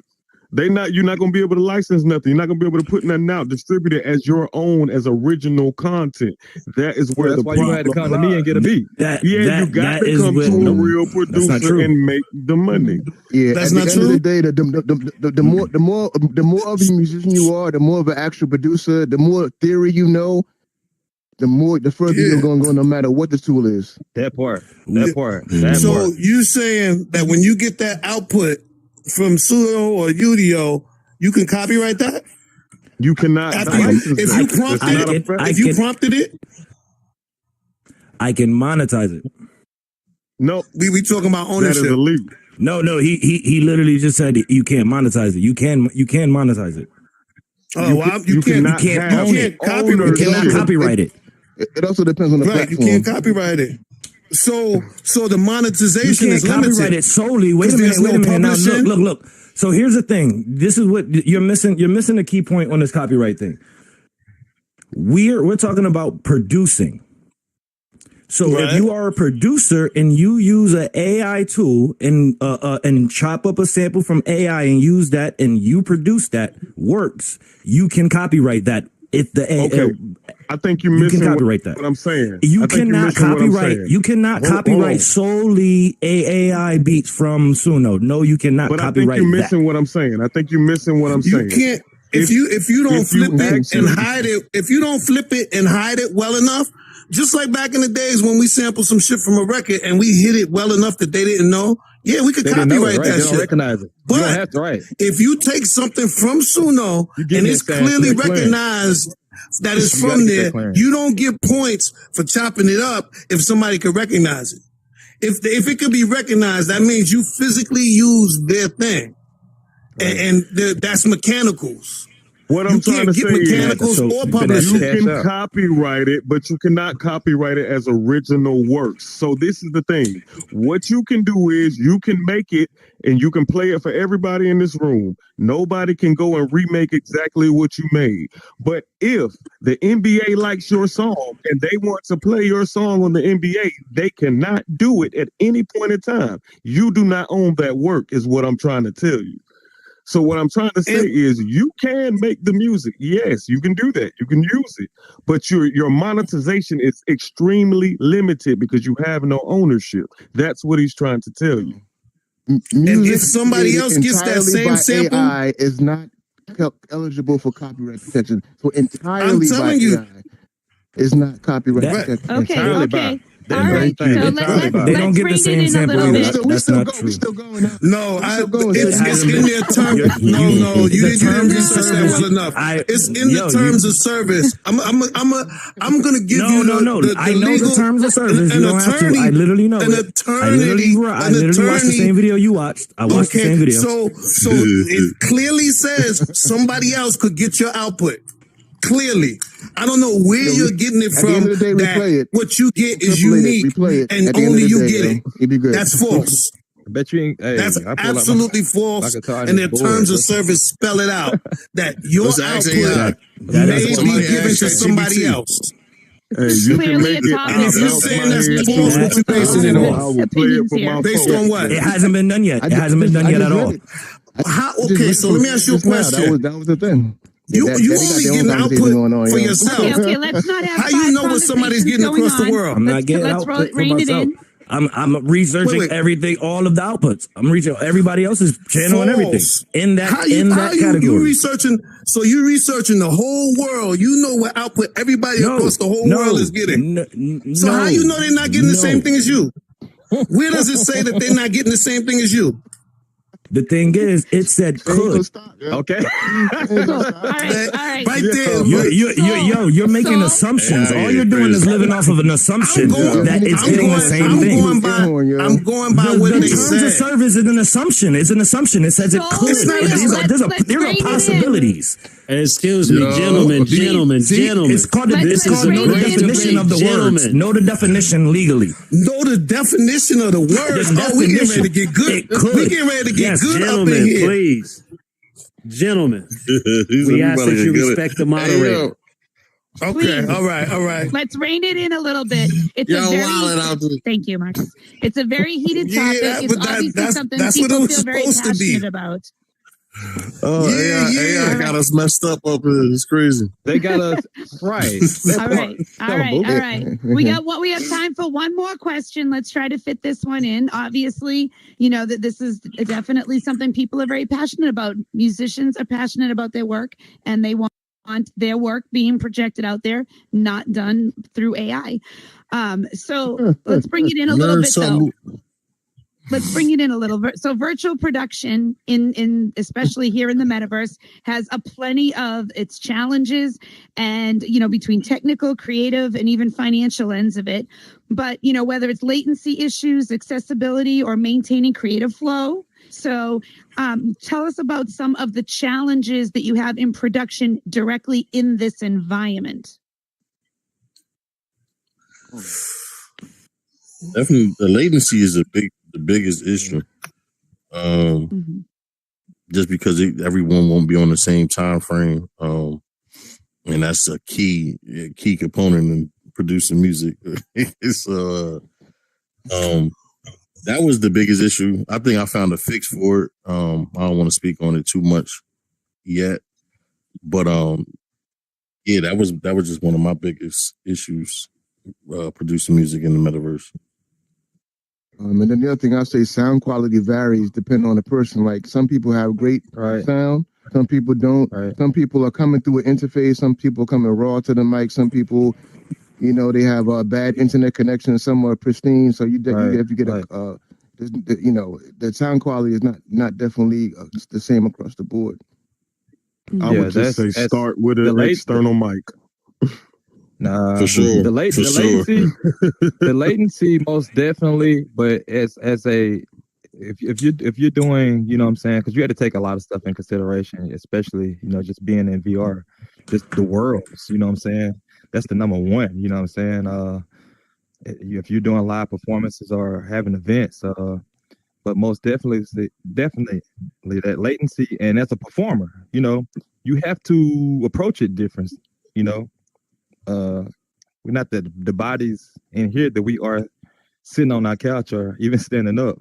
D: You're not going to be able to license nothing. You're not going to be able to put nothing out, distribute it as your own, as original content. That is where
F: that's why you had to come to me and get a beat.
D: You got to come to a real producer and make the money.
C: Yeah,
G: that's
C: at
G: not
C: the
G: true.
C: end of the day, the more of a musician you are, the more of an actual producer, the more theory you know, the further you're going to go, no matter what the tool is.
F: That part.
G: So you saying that when you get that output from Pseudo or Udio, you can copyright that?
D: You cannot.
G: If you prompted it,
H: I can monetize it.
D: No,
G: we talking about ownership.
D: That is illegal.
H: No. He literally just said you can't monetize it. You can monetize it.
G: Oh, well, you can't
H: copyright it.
C: It also depends on the platform.
G: You can't copyright it. So the monetization is limited.
H: You can't copyright it solely. Wait a minute. Now look. So here's the thing. This is what you're missing. You're missing a key point on this copyright thing. We're talking about producing. So if you are a producer and you use an AI tool and chop up a sample from AI and use that and you produce that works, you can copyright that. If the
D: I think you're missing what I'm saying.
H: You cannot copyright. You cannot copyright solely AI beats from Suno. No, you cannot
D: but
H: copyright.
D: I think you're missing what I'm saying. I think you're missing what I'm saying.
G: if you don't flip it
D: actually-
G: and hide it, if you don't flip it and hide it well enough, just like back in the days when we sampled some shit from a record and we hit it well enough that they didn't know, yeah, we could
F: They didn't know
G: copyright
F: it, right?
G: that
F: They don't
G: shit.
F: recognize it.
G: But
F: you don't have to, right?
G: if you take something from Suno
F: You get
G: and
F: that
G: it's
F: clearance,
G: clearly
F: that clearance.
G: recognized that it's
F: You gotta
G: from
F: get that
G: there,
F: clearance.
G: you don't get points for chopping it up if somebody could recognize it. If it could be recognized, that means you physically use their thing, and that's mechanicals.
D: What
G: You
D: I'm trying
G: can't
D: to
G: get
D: say is
G: mechanicals
H: so
G: or
H: you can
G: publish
D: you
G: it.
F: Cash
D: can
F: out.
D: copyright it, but you cannot copyright it as original works. So this is the thing. What you can do is you can make it and you can play it for everybody in this room. Nobody can go and remake exactly what you made. But if the NBA likes your song and they want to play your song on the NBA, they cannot do it at any point in time. You do not own that work, is what I'm trying to tell you. So what I'm trying to say is you can make the music. Yes, you can do that. You can use it. But your monetization is extremely limited because you have no ownership. That's what he's trying to tell you.
C: Music
G: if somebody
C: created
G: else gets that
C: entirely
G: same
C: by
G: sample-
C: AI is not eligible for copyright protection. So entirely by
G: telling you.
C: AI is not copyright
H: That-
C: protection.
B: Okay,
F: Entirely
B: okay.
F: That
B: All
F: very
B: right,
F: thing.
B: so
F: Entirely by.
H: They don't get the
B: let's
H: same
B: rein it in a
H: sample
B: little
H: either.
B: bit.
H: That's not
C: We
H: true.
C: still going up.
G: No,
C: We still going.
H: It
G: it's
H: hasn't
G: in
H: been-
G: their terms.
H: You're-
G: No, you
H: the
G: didn't
H: terms of
G: research that
H: service-
G: well enough. It's in the
H: yo,
G: terms of service. I'm gonna give
H: No,
G: you
H: no.
G: the
H: I know
G: legal,
H: the terms of service.
G: an
H: You don't have to. I literally know
G: an
H: it.
G: attorney,
H: I literally watched the same video you watched. I watched the same video.
G: So it clearly says somebody else could get your output. Clearly, I don't know where you're getting it
C: At the
G: from.
C: end of the day, we
G: that
C: play it.
G: what you get is
C: Triple it,
G: unique,
C: we play it.
G: and
C: At the end
G: only
C: of the
G: you
C: day,
G: get
C: yo,
G: it.
C: it'd be good.
G: That's false.
F: I bet you ain't. Hey,
G: That's
F: I pull out my-
G: absolutely false.
F: my guitar
G: And their
F: board.
G: terms of service spell it out that your
E: Let's ask
G: output
E: AI.
H: That
G: may
H: is
G: be
E: somebody
G: given
E: ask
G: to somebody
E: ChatGPT.
G: else.
D: Hey, you
B: Clearly
D: can make
B: a
D: it.
B: topic.
G: And if you're
D: I'll
G: saying
D: bounce
G: that's
D: my head
G: false,
D: to
G: what you
D: it.
G: basing it
D: I
G: on?
D: will play it
B: Opinions
D: for
B: here.
D: my
G: Based
D: folks.
G: on what?
H: It hasn't been done yet. It hasn't been done yet at all.
G: How?
C: I just
G: Okay,
C: read
G: so
C: it
G: let me ask you a
C: just now.
G: question.
C: That was the thing.
G: You
C: That-
G: you
C: that- they got
G: only
C: their own
G: getting
C: conversation
G: output
C: going on,
G: for
C: yo.
G: yourself.
B: Okay, let's not have
G: How you
B: five
G: know what somebody's
B: conversations
G: getting
B: going
G: across the
B: on.
G: world?
H: I'm not
B: Let's
H: getting output for
B: rein it
H: myself.
B: in.
H: I'm researching
G: Wait.
H: everything, all of the outputs. I'm reaching everybody else's channel and everything
G: False.
H: in that
G: How you
H: category.
G: researching? So you researching the whole world. You know what output everybody across the whole world is getting. So how you know they're not getting the same thing as you? Where does it say that they're not getting the same thing as you?
H: The thing is, it said
C: Ain't gonna
H: could.
C: stop, yo.
F: Okay.
C: Ain't gonna stop.
B: All right.
G: Right there.
H: You're making
B: So-
H: assumptions.
E: Yeah,
H: All you're doing is living off of an assumption that it's hitting the same thing.
G: I'm going by
H: The
G: what they
H: terms of
G: said.
H: service is an assumption. It's an assumption. It says it
B: So,
H: could.
G: It's not-
H: There
B: let's
H: are
B: rein it in.
H: possibilities.
A: Excuse me,
E: Yo.
A: gentlemen.
H: See, it's called
B: Let's-
H: this
B: let's
H: is know the
B: rein it in.
H: definition of the words.
A: Gentlemen.
H: Know the definition legally.
G: Know the definition of the words.
H: The
G: Oh, we getting
H: definition.
G: ready to get good.
H: It could.
G: We getting ready to get
H: Yes,
G: good up in
A: Gentlemen,
G: here.
A: please. Gentlemen,
E: He's
A: we ask that
E: everybody
A: you
E: good at-
A: respect the
E: Hey,
A: moderator.
E: yo,
G: Okay,
B: Please.
G: all right.
B: Let's rein it in a little bit. It's
E: y'all
B: a very
E: wilding out there.
B: thank you, Marcus. It's a very heated
G: Yeah,
B: topic.
G: but
B: It's
G: that-
B: obviously
G: that's-
B: something
G: that's what
B: people
G: it was
B: feel very
G: supposed to be.
B: passionate about.
E: Oh, AI got us messed up here. It's crazy.
F: They got us right.
B: All right. We have time for one more question. Let's try to fit this one in. Obviously, you know that this is definitely something people are very passionate about. Musicians are passionate about their work, and they want their work being projected out there, not done through AI. So let's bring it in a little
E: Learn
B: bit, though.
E: something.
B: Let's bring it in a little bit. So virtual production in especially here in the metaverse has a plenty of its challenges and, you know, between technical, creative, and even financial ends of it. But, you know, whether it's latency issues, accessibility, or maintaining creative flow. So tell us about some of the challenges that you have in production directly in this environment.
E: Definitely, the latency is the biggest issue. Just because everyone won't be on the same time frame, and that's a key component in producing music. So, that was the biggest issue. I think I found a fix for it. I don't want to speak on it too much yet, but yeah, that was just one of my biggest issues producing music in the metaverse.
C: And then the other thing I say, sound quality varies depending on the person. Like some people have great sound, Some people don't.
F: Right.
C: Some people are coming through an interface. Some people coming raw to the mic. Some people, you know, they have a bad internet connection. Some are pristine. So you if you get a, you know, the sound quality is not definitely the same across the board.
D: I would just say start with an external mic.
F: Nah,
E: For sure.
F: The latency, the latency, most definitely. But if you're doing, you know what I'm saying, because you had to take a lot of stuff in consideration, especially, you know, just being in VR, just the worlds, you know what I'm saying. That's the number one, you know what I'm saying. If you're doing live performances or having events, but most definitely that latency, and as a performer, you know, you have to approach it different, you know. We're not the bodies in here that we are sitting on our couch or even standing up.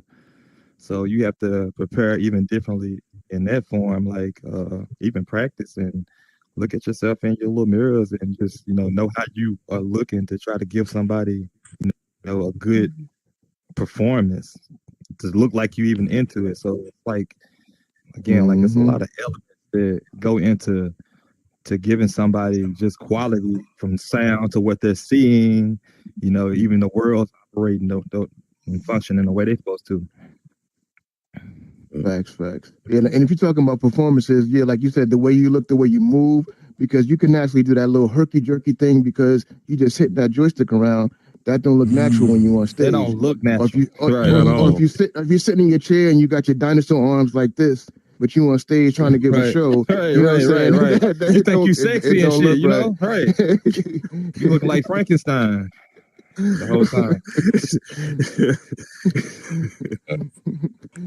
F: So you have to prepare even differently in that form, like even practice and look at yourself in your little mirrors and just, you know how you are looking to try to give somebody, you know, a good performance to look like you even into it. So it's like, again, like it's a lot of elements that go into giving somebody just quality from sound to what they're seeing, you know, even the world's operating and functioning the way they're supposed to.
C: Facts. Yeah, and if you're talking about performances, yeah, like you said, the way you look, the way you move, because you can actually do that little herky-jerky thing because you just hit that joystick around. That don't look natural when you on stage.
F: They don't look natural.
C: Or if you're sitting in your chair and you got your dinosaur arms like this, but you on stage trying to give a show.
F: Right.
C: That,
F: You think you sexy and shit, you know?
C: Right.
F: You look like Frankenstein the whole time.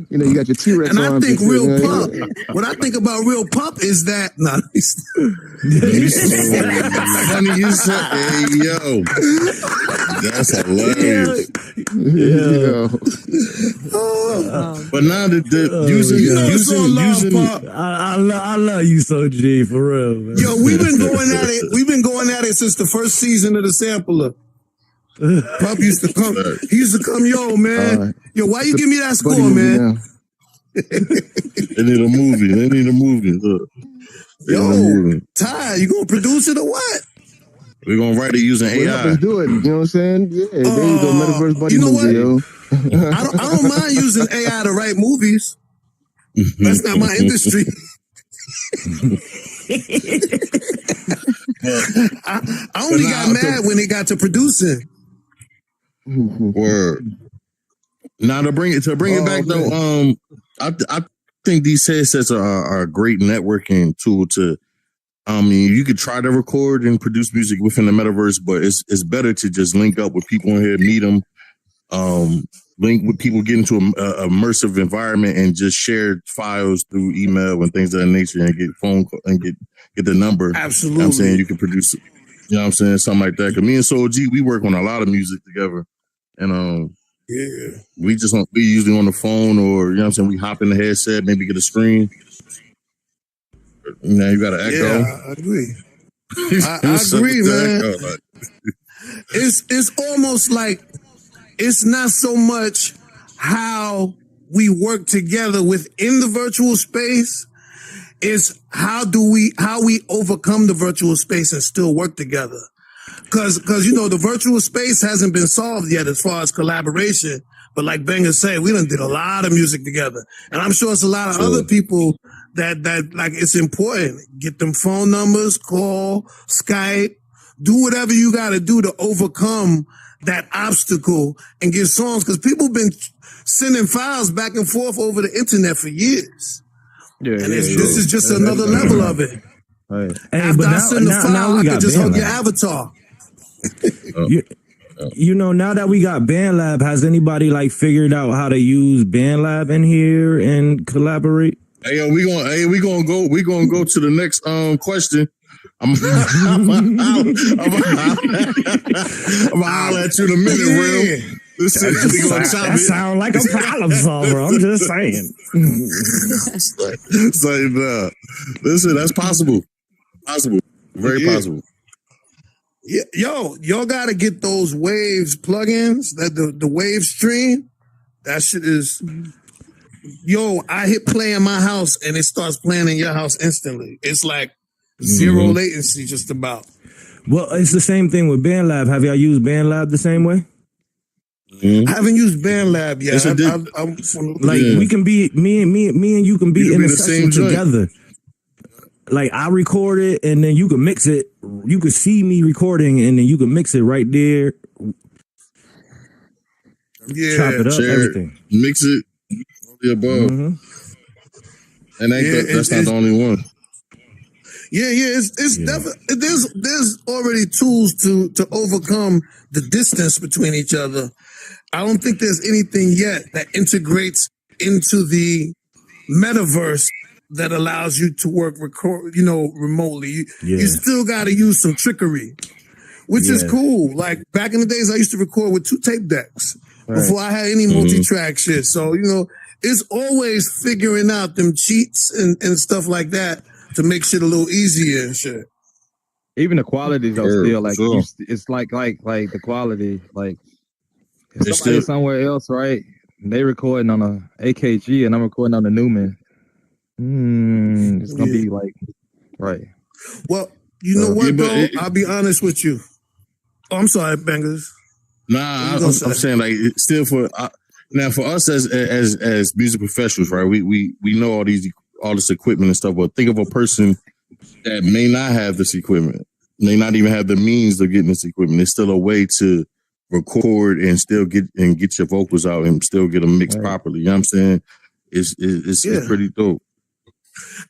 C: You know, you got your T-Rex
G: and
C: arms.
G: I think Real Pump, what I think about Real Pump is that,
E: Funny you said, hey, yo. That's hilarious. But now using
H: I love you so, G, for real, man.
G: Yo, we've been going at it since the first season of the Sampler. Pump used to come. He used to come, yo, man. Yo, why you give me that score, man?
E: They need a movie. Look.
G: Yo, Ty, you gonna produce it or what?
E: We're gonna write it using AI.
C: Let's do it. You know what I'm saying? Yeah, there you go, Metaverse buddy movie, yo.
G: I don't mind using AI to write movies. That's not my industry. I only got mad when it got to producing.
E: Word. Now to bring it back though, I think these headsets are a great networking tool to. You could try to record and produce music within the metaverse, but it's better to just link up with people in here, meet them, link with people, get into a immersive environment, and just share files through email and things of that nature, and get phone call and get the number.
G: Absolutely,
E: you know what I'm saying you can produce it. You know what I'm saying, something like that. Cause me and Soul G, we work on a lot of music together, and we usually on the phone, or you know what I'm saying, we hop in the headset, maybe get a screen. Now you got an echo.
G: Yeah, I agree. I agree, man. It's almost like it's not so much how we work together within the virtual space. It's how we overcome the virtual space and still work together. Cause you know, the virtual space hasn't been solved yet as far as collaboration. But like Banger said, we done did a lot of music together. And I'm sure it's a lot of other people that like it's important. Get them phone numbers, call, Skype, do whatever you gotta do to overcome that obstacle and get songs. Cause people been sending files back and forth over the internet for years. This is just another level of it.
H: Right.
G: After I send the file, I can just hug your avatar.
H: You know, now that we got BandLab, has anybody like figured out how to use BandLab in here and collaborate?
E: Hey, yo, we gonna go to the next question. I'm gonna holler at you in a minute, real.
H: That sound like a problem solver. I'm just saying.
E: Listen, that's possible. Very possible.
G: Yeah, yo, y'all gotta get those Waves plugins, that the Wave stream. That shit is yo, I hit play in my house and it starts playing in your house instantly. It's like zero latency, just about.
H: Well, it's the same thing with BandLab. Have y'all used BandLab the same way?
G: I haven't used BandLab yet.
H: We can be me and you can be in a session together. Like I record it and then you can mix it. You can see me recording and then you can mix it right there.
G: Yeah,
H: chop it up, everything.
E: Mix it, all the above. And that's not the only one.
G: Yeah, it's definitely there's already tools to overcome the distance between each other. I don't think there's anything yet that integrates into the metaverse that allows you to record remotely. You still got to use some trickery, which is cool. Like back in the days, I used to record with 2 tape decks before I had any multi-track shit. So, it's always figuring out them cheats and stuff like that to make shit a little easier and shit.
F: Even the quality though, still like it's like the quality, like if somebody somewhere else, right? And they recording on a AKG and I'm recording on a Newman. It's gonna be like right.
G: Well, you know what though? I'll be honest with you. Oh, I'm sorry, Bangers.
E: Nah, I'm saying like still for us as music professionals, right? We know all this equipment and stuff, but think of a person that may not have this equipment, may not even have the means of getting this equipment. There's still a way to record and still get your vocals out and still get them mixed properly. You know what I'm saying? It's pretty dope.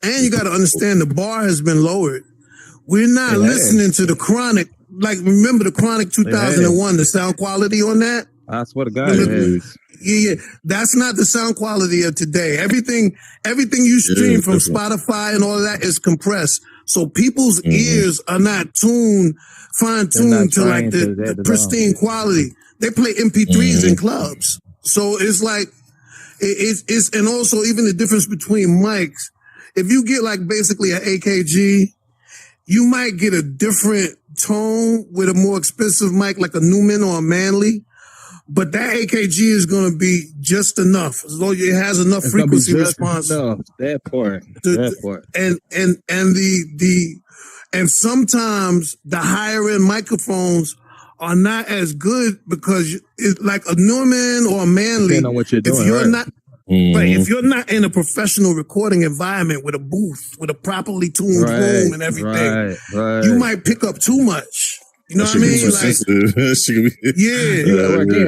G: And you got to understand the bar has been lowered. We're not listening to the Chronic. Like, remember the Chronic 2001, the sound quality on that?
F: I swear to God, it is.
G: Yeah. That's not the sound quality of today. Everything you stream from Spotify and all of that is compressed. So people's ears are not fine-tuned to like the pristine quality. They play MP3s in clubs. So it's like, it's and also even the difference between mics. If you get like basically an AKG, you might get a different tone with a more expensive mic like a Newman or a Manley. But that AKG is going to be just enough, as long as it has enough frequency response.
F: That part.
G: And sometimes the higher end microphones are not as good because it's like a Newman or a Manley.
F: Depending on what you're doing,
G: if you're not in a professional recording environment with a booth, with a properly tuned room and everything, you might pick up too much. You know what I mean?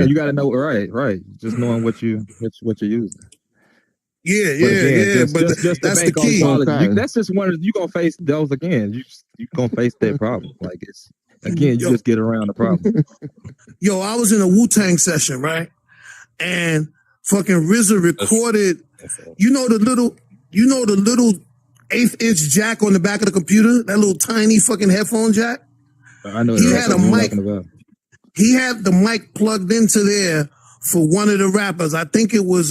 F: You got to know, right. Just knowing what you're using.
G: But that's the key.
F: That's just one. You gonna face those again. You gonna face that problem. Like you just get around the problem.
G: Yo, I was in a Wu-Tang session, right? And fucking RZA recorded. You know the little 1/8 inch jack on the back of the computer. That little tiny fucking headphone jack.
F: I know
G: he had a mic. He had the mic plugged into there for one of the rappers. I think it was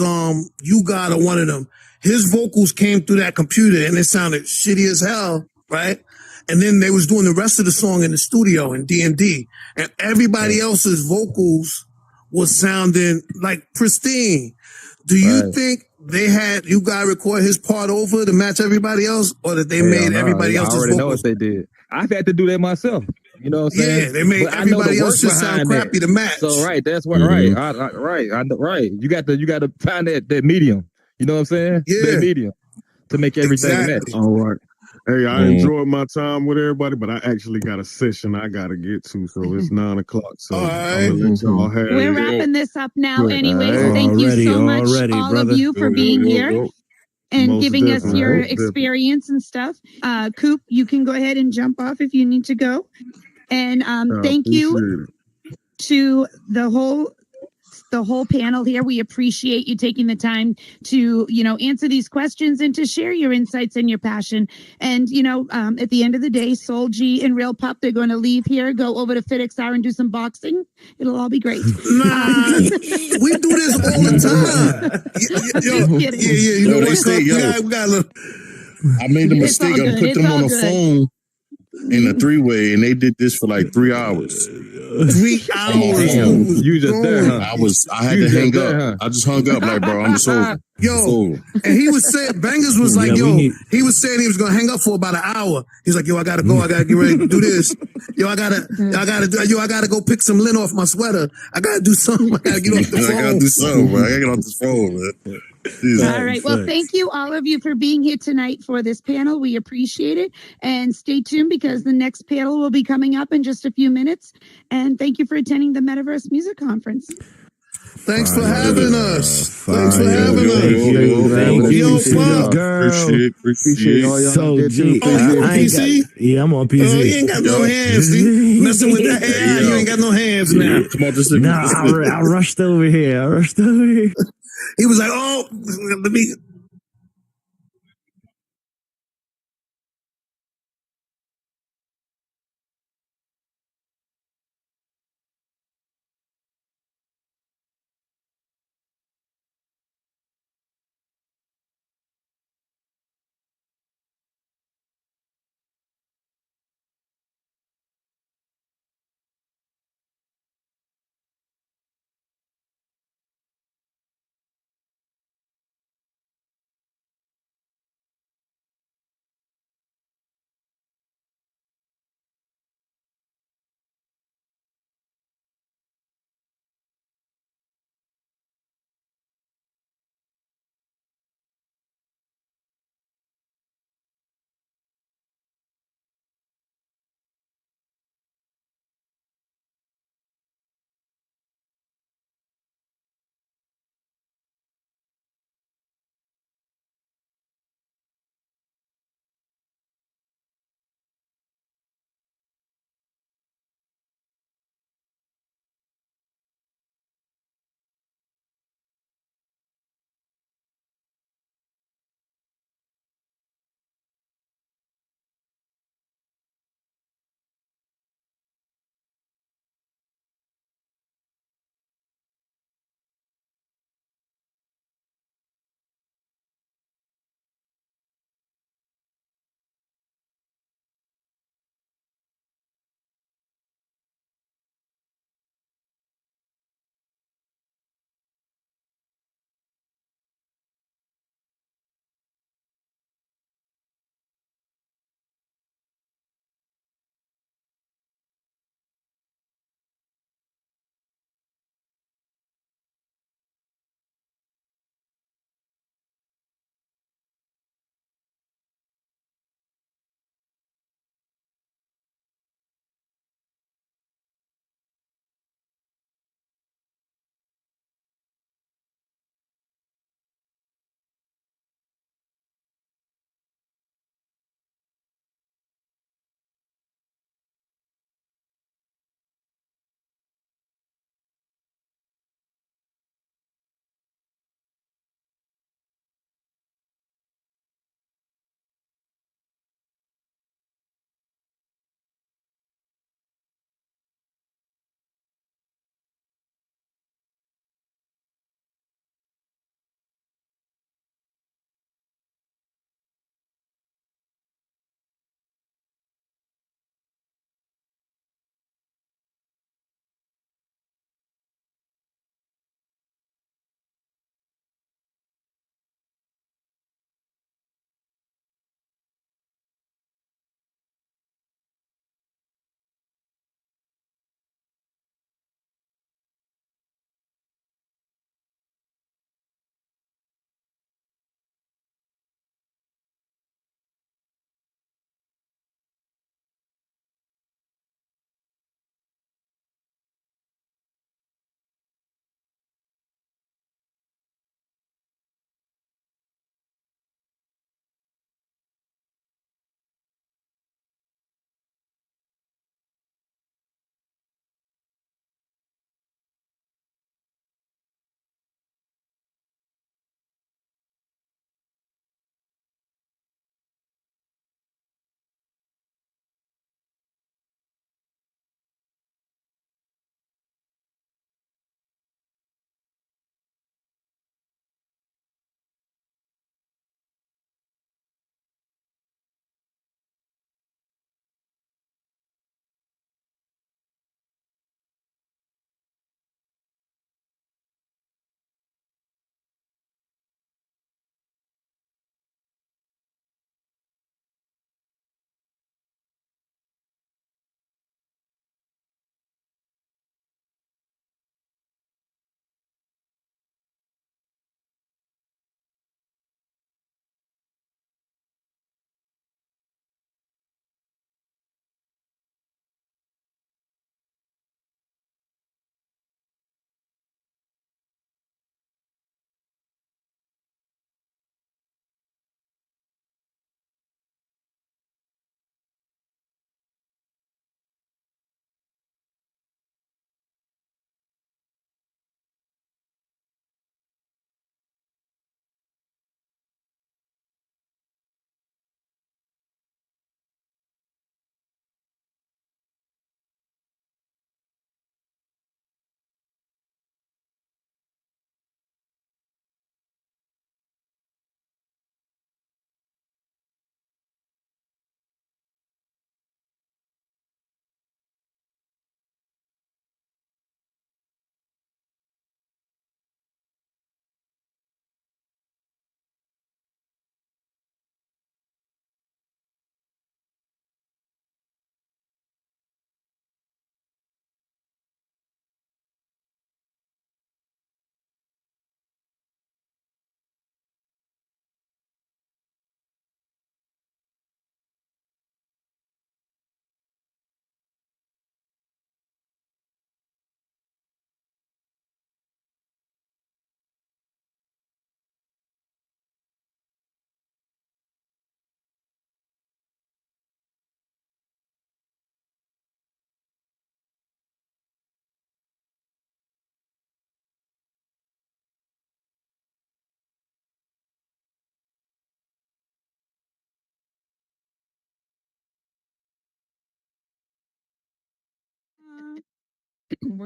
G: You God or one of them. His vocals came through that computer and it sounded shitty as hell, right? And then they was doing the rest of the song in the studio in D&D, and everybody else's vocals was sounding like pristine. Do you think they had You God record his part over to match everybody else, or that they made everybody else's vocals?
F: I already know what they did. I've had to do that myself. You know what I'm saying?
G: Yeah, they made everybody else just sound crappy to match.
F: So that's what right. You got to find that medium. You know what I'm saying?
G: Yeah.
F: That medium to make everything match.
D: All right. Hey, I enjoyed my time with everybody, but I actually got a session I got to get to, so it's 9:00. So I'm gonna let y'all have
B: We're wrapping this up now anyway. So thank you so much, all of you, for being here and giving us your experience and stuff. Coop, you can go ahead and jump off if you need to go. And thank you to the whole panel here. We appreciate you taking the time to, answer these questions and to share your insights and your passion. And, at the end of the day, Soul G and Real Pop, they're going to leave here, go over to FitXR and do some boxing. It'll all be great.
G: Nah, we do this all the time. You know what?
E: I made the mistake. I put them on the phone in a 3-way, and they did this for like 3 hours.
G: 3 hours.
D: Damn,
G: We was
D: you just there,
G: going.
D: huh?
E: I had
D: You
E: to
D: just
E: hang
D: there,
E: up.
D: huh?
E: I just hung up like, bro, I'm just over. It's
G: Yo,
E: over.
G: and he was saying, Bangers was like,
H: Yeah, we
G: yo,
H: need-
G: he was saying he was gonna hang up for about an hour. He's like, yo, I gotta go. I gotta get ready to do this. Yo, I gotta go pick some lint off my sweater. I gotta do something. I gotta get off the
E: I gotta
G: phone.
E: do something, bro. I gotta get off this phone, man. Jesus.
B: All right. Well,
H: Thanks.
B: thank you, all of you, for being here tonight for this panel. We appreciate it. And stay tuned because the next panel will be coming up in just a few minutes. And thank you for attending the Metaverse Music Conference.
G: Thanks for
H: Fire.
G: having us. Thanks for
H: Fire.
G: having
E: Yo,
G: us.
H: Thank you.
E: yo,
H: Thank
C: yo,
H: you,
G: yo,
H: City
G: Pop.
H: Girl.
E: Appreciate
C: Appreciate all y'all
H: So
C: did too.
H: G,
G: Oh, you on
H: I ain't got,
G: PC?
H: yeah, I'm on
G: Oh,
H: PC.
G: you ain't got no
E: Yo.
G: hands. See? Messing with that AI,
E: Yo.
G: you ain't got no hands now.
E: Come on, this
H: Nah, I rushed over here.
G: He was like, oh, let me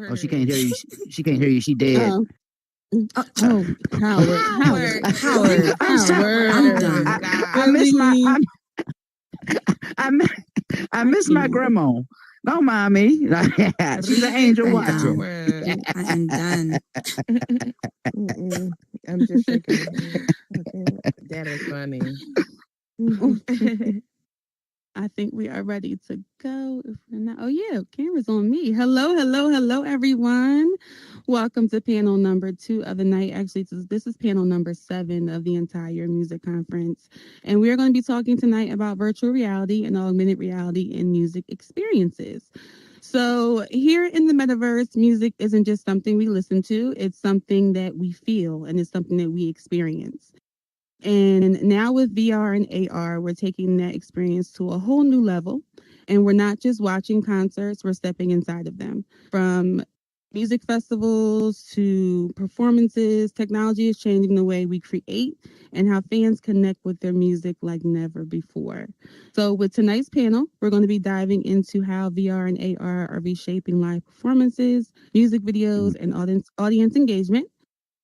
I: Oh, she can't hear you. She can't hear you. She dead.
B: Oh, Howard.
I: I'm sorry. I miss my. I miss my grandma. Don't mind me. She's an angel watching.
J: I am done.
K: I'm just shaking my head. Okay. That is funny.
B: I think we are ready to go. If we're not, oh yeah, camera's on me. Hello, everyone. Welcome to panel number 2 of the night. Actually, this is panel number 7 of the entire music conference. And we're going to be talking tonight about virtual reality and augmented reality in music experiences. So here in the metaverse, music isn't just something we listen to, it's something that we feel and it's something that we experience. And now with VR and AR, we're taking that experience to a whole new level. And we're not just watching concerts, we're stepping inside of them. From music festivals to performances, technology is changing the way we create and how fans connect with their music like never before. So with tonight's panel, we're going to be diving into how VR and AR are reshaping live performances, music videos, and audience engagement.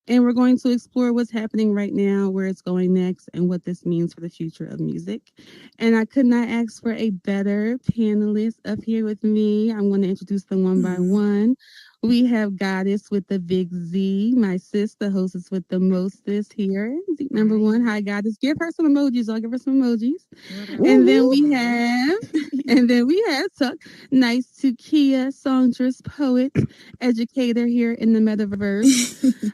B: And we're going to explore what's happening right now, where it's going next, and what this means for the future of music. And I could not ask for a better panelist up here with me. I'm going to introduce them one by one. We have Goddess with the big Z, my sis, the hostess with the mostest here. Number 1, hi Goddess. Give her some emojis. I'll give her some emojis. And then we have Tuck, nice to Kia, songstress, poet, educator here in the metaverse.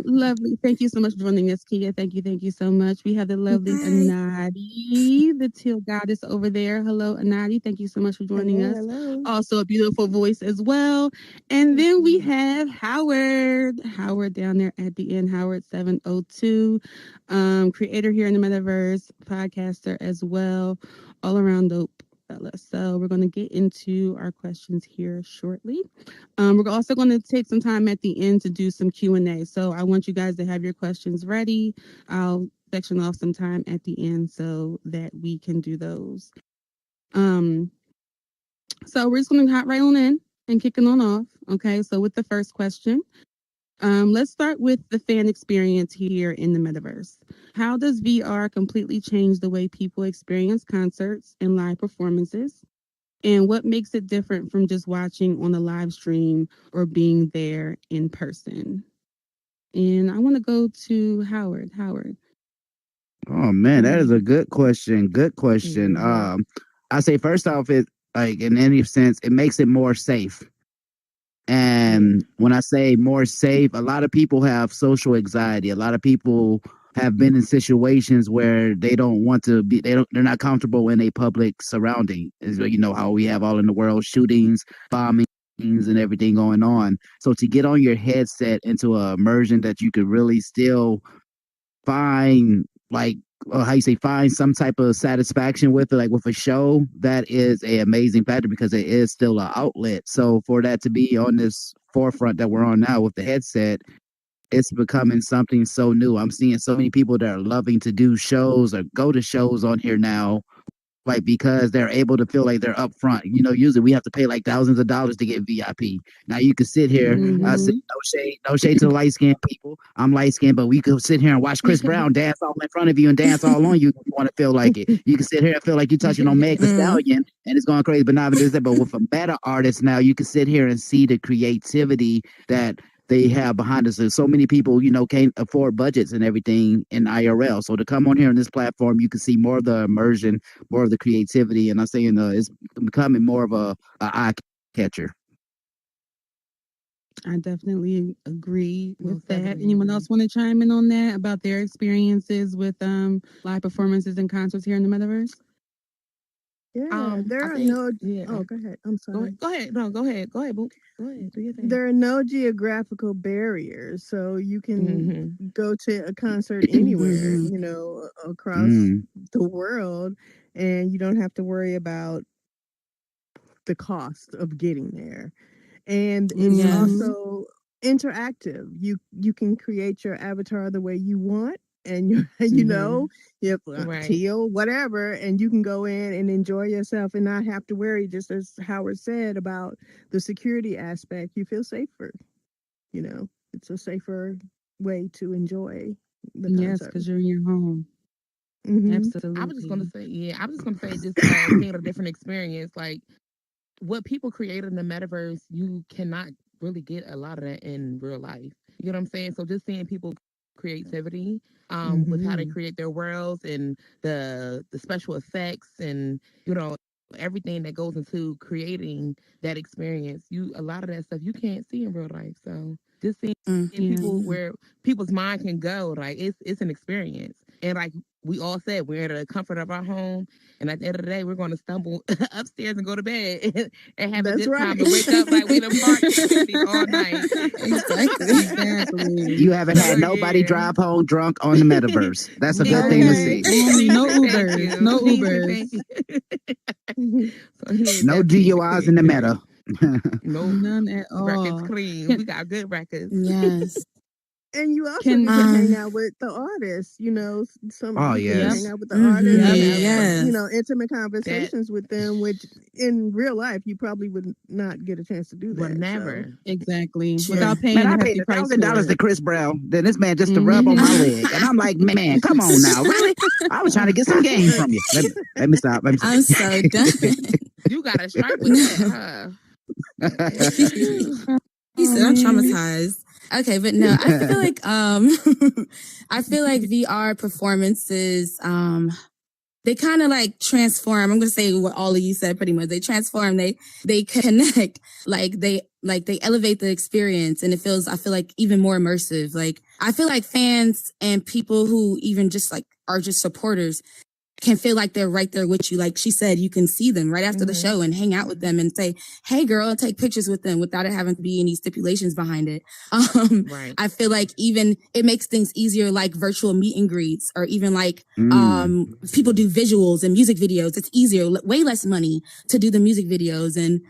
B: Lovely. Thank you so much for joining us, Kia. Thank you so much. We have the lovely Anadi, the teal goddess over there. Hello, Anadi. Thank you so much for joining us.
K: Hello.
B: Also a beautiful voice as well. And then we have Howard down there at the end, Howard 702, creator here in the metaverse, podcaster as well, all around dope fella. So we're going to get into our questions here shortly. We're also going to take some time at the end to do some Q&A. So I want you guys to have your questions ready. I'll section off some time at the end so that we can do those. So we're just going to hop right on in and kicking on off. Okay, so with the first question, let's start with the fan experience here in the metaverse. How does VR completely change the way people experience concerts and live performances? And what makes it different from just watching on a live stream or being there in person? And I want to go to Howard.
I: Oh man, that is a good question. Good question. I say first off, it like in any sense, it makes it more safe. And when I say more safe, a lot of people have social anxiety. A lot of people have been in situations where they don't want to be, they're not comfortable in a public surrounding. You know how we have all in the world shootings, bombings, and everything going on. So to get on your headset into a immersion that you could really still find like how you say find some type of satisfaction with it, like with a show, that is a amazing factor because it is still an outlet. So for that to be on this forefront that we're on now with the headset, it's becoming something so new. I'm seeing so many people that are loving to do shows or go to shows on here now, like because they're able to feel like they're up front. You know, usually we have to pay like thousands of dollars to get VIP. Now you can sit here. I said no shade to the light skinned people. I'm light skinned, but we could sit here and watch Chris Brown dance all in front of you and dance all on you if you want to feel like it. You can sit here and feel like you're touching on Meg Thee Stallion and it's going crazy, but not even that. But with a meta artist now, you can sit here and see the creativity that they have behind us. There's so many people, you know, can't afford budgets and everything in IRL. So to come on here on this platform, you can see more of the immersion, more of the creativity. And I'm saying it's becoming more of a eye catcher.
B: I definitely agree with that. Anyone else want to chime in on that about their experiences with live performances and concerts here in the metaverse?
K: Yeah, there are no. Oh, go ahead. I'm sorry.
B: Go ahead. No, go ahead. Go ahead, Boo. Go ahead. Do your thing.
K: There are no geographical barriers, so you can go to a concert anywhere, you know, across the world, and you don't have to worry about the cost of getting there. And it's also interactive. You can create your avatar the way you want, and you you know, if
L: Right.
K: teal, whatever, and you can go in and enjoy yourself and not have to worry, just as Howard said, about the security aspect. You feel safer. You know, it's a safer way to enjoy the
B: Yes,
K: concert.
B: because you're in your home.
L: I was just gonna
B: Absolutely.
L: say, I was just gonna say, just seeing a different experience, like what people create in the metaverse, you cannot really get a lot of that in real life. You know what I'm saying? So just seeing people creativity with how they create their worlds and the special effects and everything that goes into creating that experience. A lot of that stuff you can't see in real life. So just seeing people where people's mind can go, like it's an experience. And like we all said, we're in the comfort of our home, and at the end of the day, we're going to stumble upstairs and go to bed and have a
K: That's
L: good
K: right.
L: time and wake up like we done party all night.
B: Exactly.
I: You haven't had
L: So,
I: nobody
L: yeah.
I: drive home drunk on the metaverse. That's a good thing to see.
B: No
L: Thank
B: Ubers.
L: you.
B: No
L: Thank you,
B: Ubers.
L: thank you. So yeah,
I: No
L: definitely
I: DUIs in the meta.
L: Nope.
B: None at
L: Records
B: all.
L: clean. We got good records.
J: Yes.
K: And you also
B: Can
K: get to hang out with the artists, you know.
I: Oh,
K: You get to
I: yes.
K: hang out with the artists and have
J: Yes.
K: you know, intimate
L: That
K: conversations with them, which in real life you probably would not get a chance to do
L: will
K: that. So
L: never.
B: Exactly.
J: True.
B: Without paying
I: Man,
B: a
I: I paid
B: hefty price for
I: $1,000 to
B: it.
I: Chris Brown. Then this man just to rub on my leg, and I'm like, man, come on now, really? I was trying to get some game from you. Let me stop. Let me
J: I'm so done.
L: You got a strike with that, huh?
J: He said
B: Oh
J: I'm
B: man.
J: traumatized. Okay, but no, I feel like I feel like VR performances they kind of like transform. I'm gonna say what all of you said pretty much. They transform, they connect, they elevate the experience and I feel like even more immersive. Like I feel like fans and people who even just like are just supporters can feel like they're right there with you. Like she said, you can see them right after the show and hang out with them and say, hey girl, and take pictures with them without it having to be any stipulations behind it.
L: Right.
J: I feel like even it makes things easier, like virtual meet and greets, or even like people do visuals and music videos. It's easier, way less money to do the music videos. And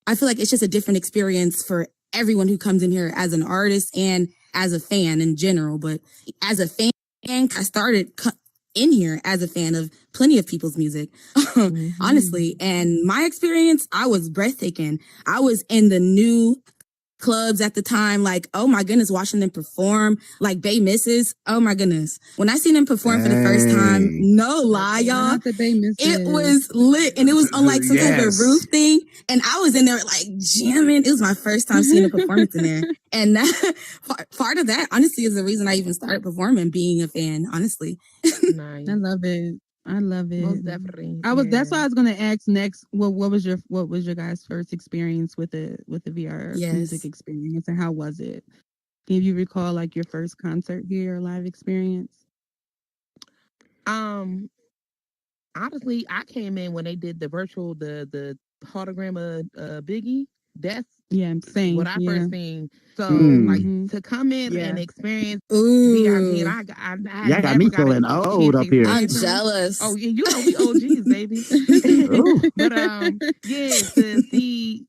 J: I feel like it's just a different experience for everyone who comes in here as an artist and as a fan in general. But as a fan, I started in here as a fan of plenty of people's music, honestly. And my experience, I was breathtaking. I was in the new clubs at the time, like, oh my goodness, watching them perform, like Bay Misses. Oh my goodness. When I seen them perform for the first time, no lie, y'all,
B: Not the Bay Misses.
J: it was lit. And it was on like some type of roof thing. And I was in there like jamming. It was my first time seeing a performance in there. And that part of that, honestly, is the reason I even started performing, being a fan, honestly.
L: Nice.
B: I love it. I love it.
L: Most definitely.
B: That's what I was gonna ask next. What was your guys' first experience with the VR music experience, and how was it? Can you recall like your first concert here or live experience?
L: Honestly, I came in when they did the virtual the hologram of Biggie. That's
B: same.
L: what I first seen. So like to come in and experience VRG, and I
I: Y'all got me feeling old up here.
J: I'm jealous.
L: Oh, yeah, you know we OGs, baby. But yeah, to see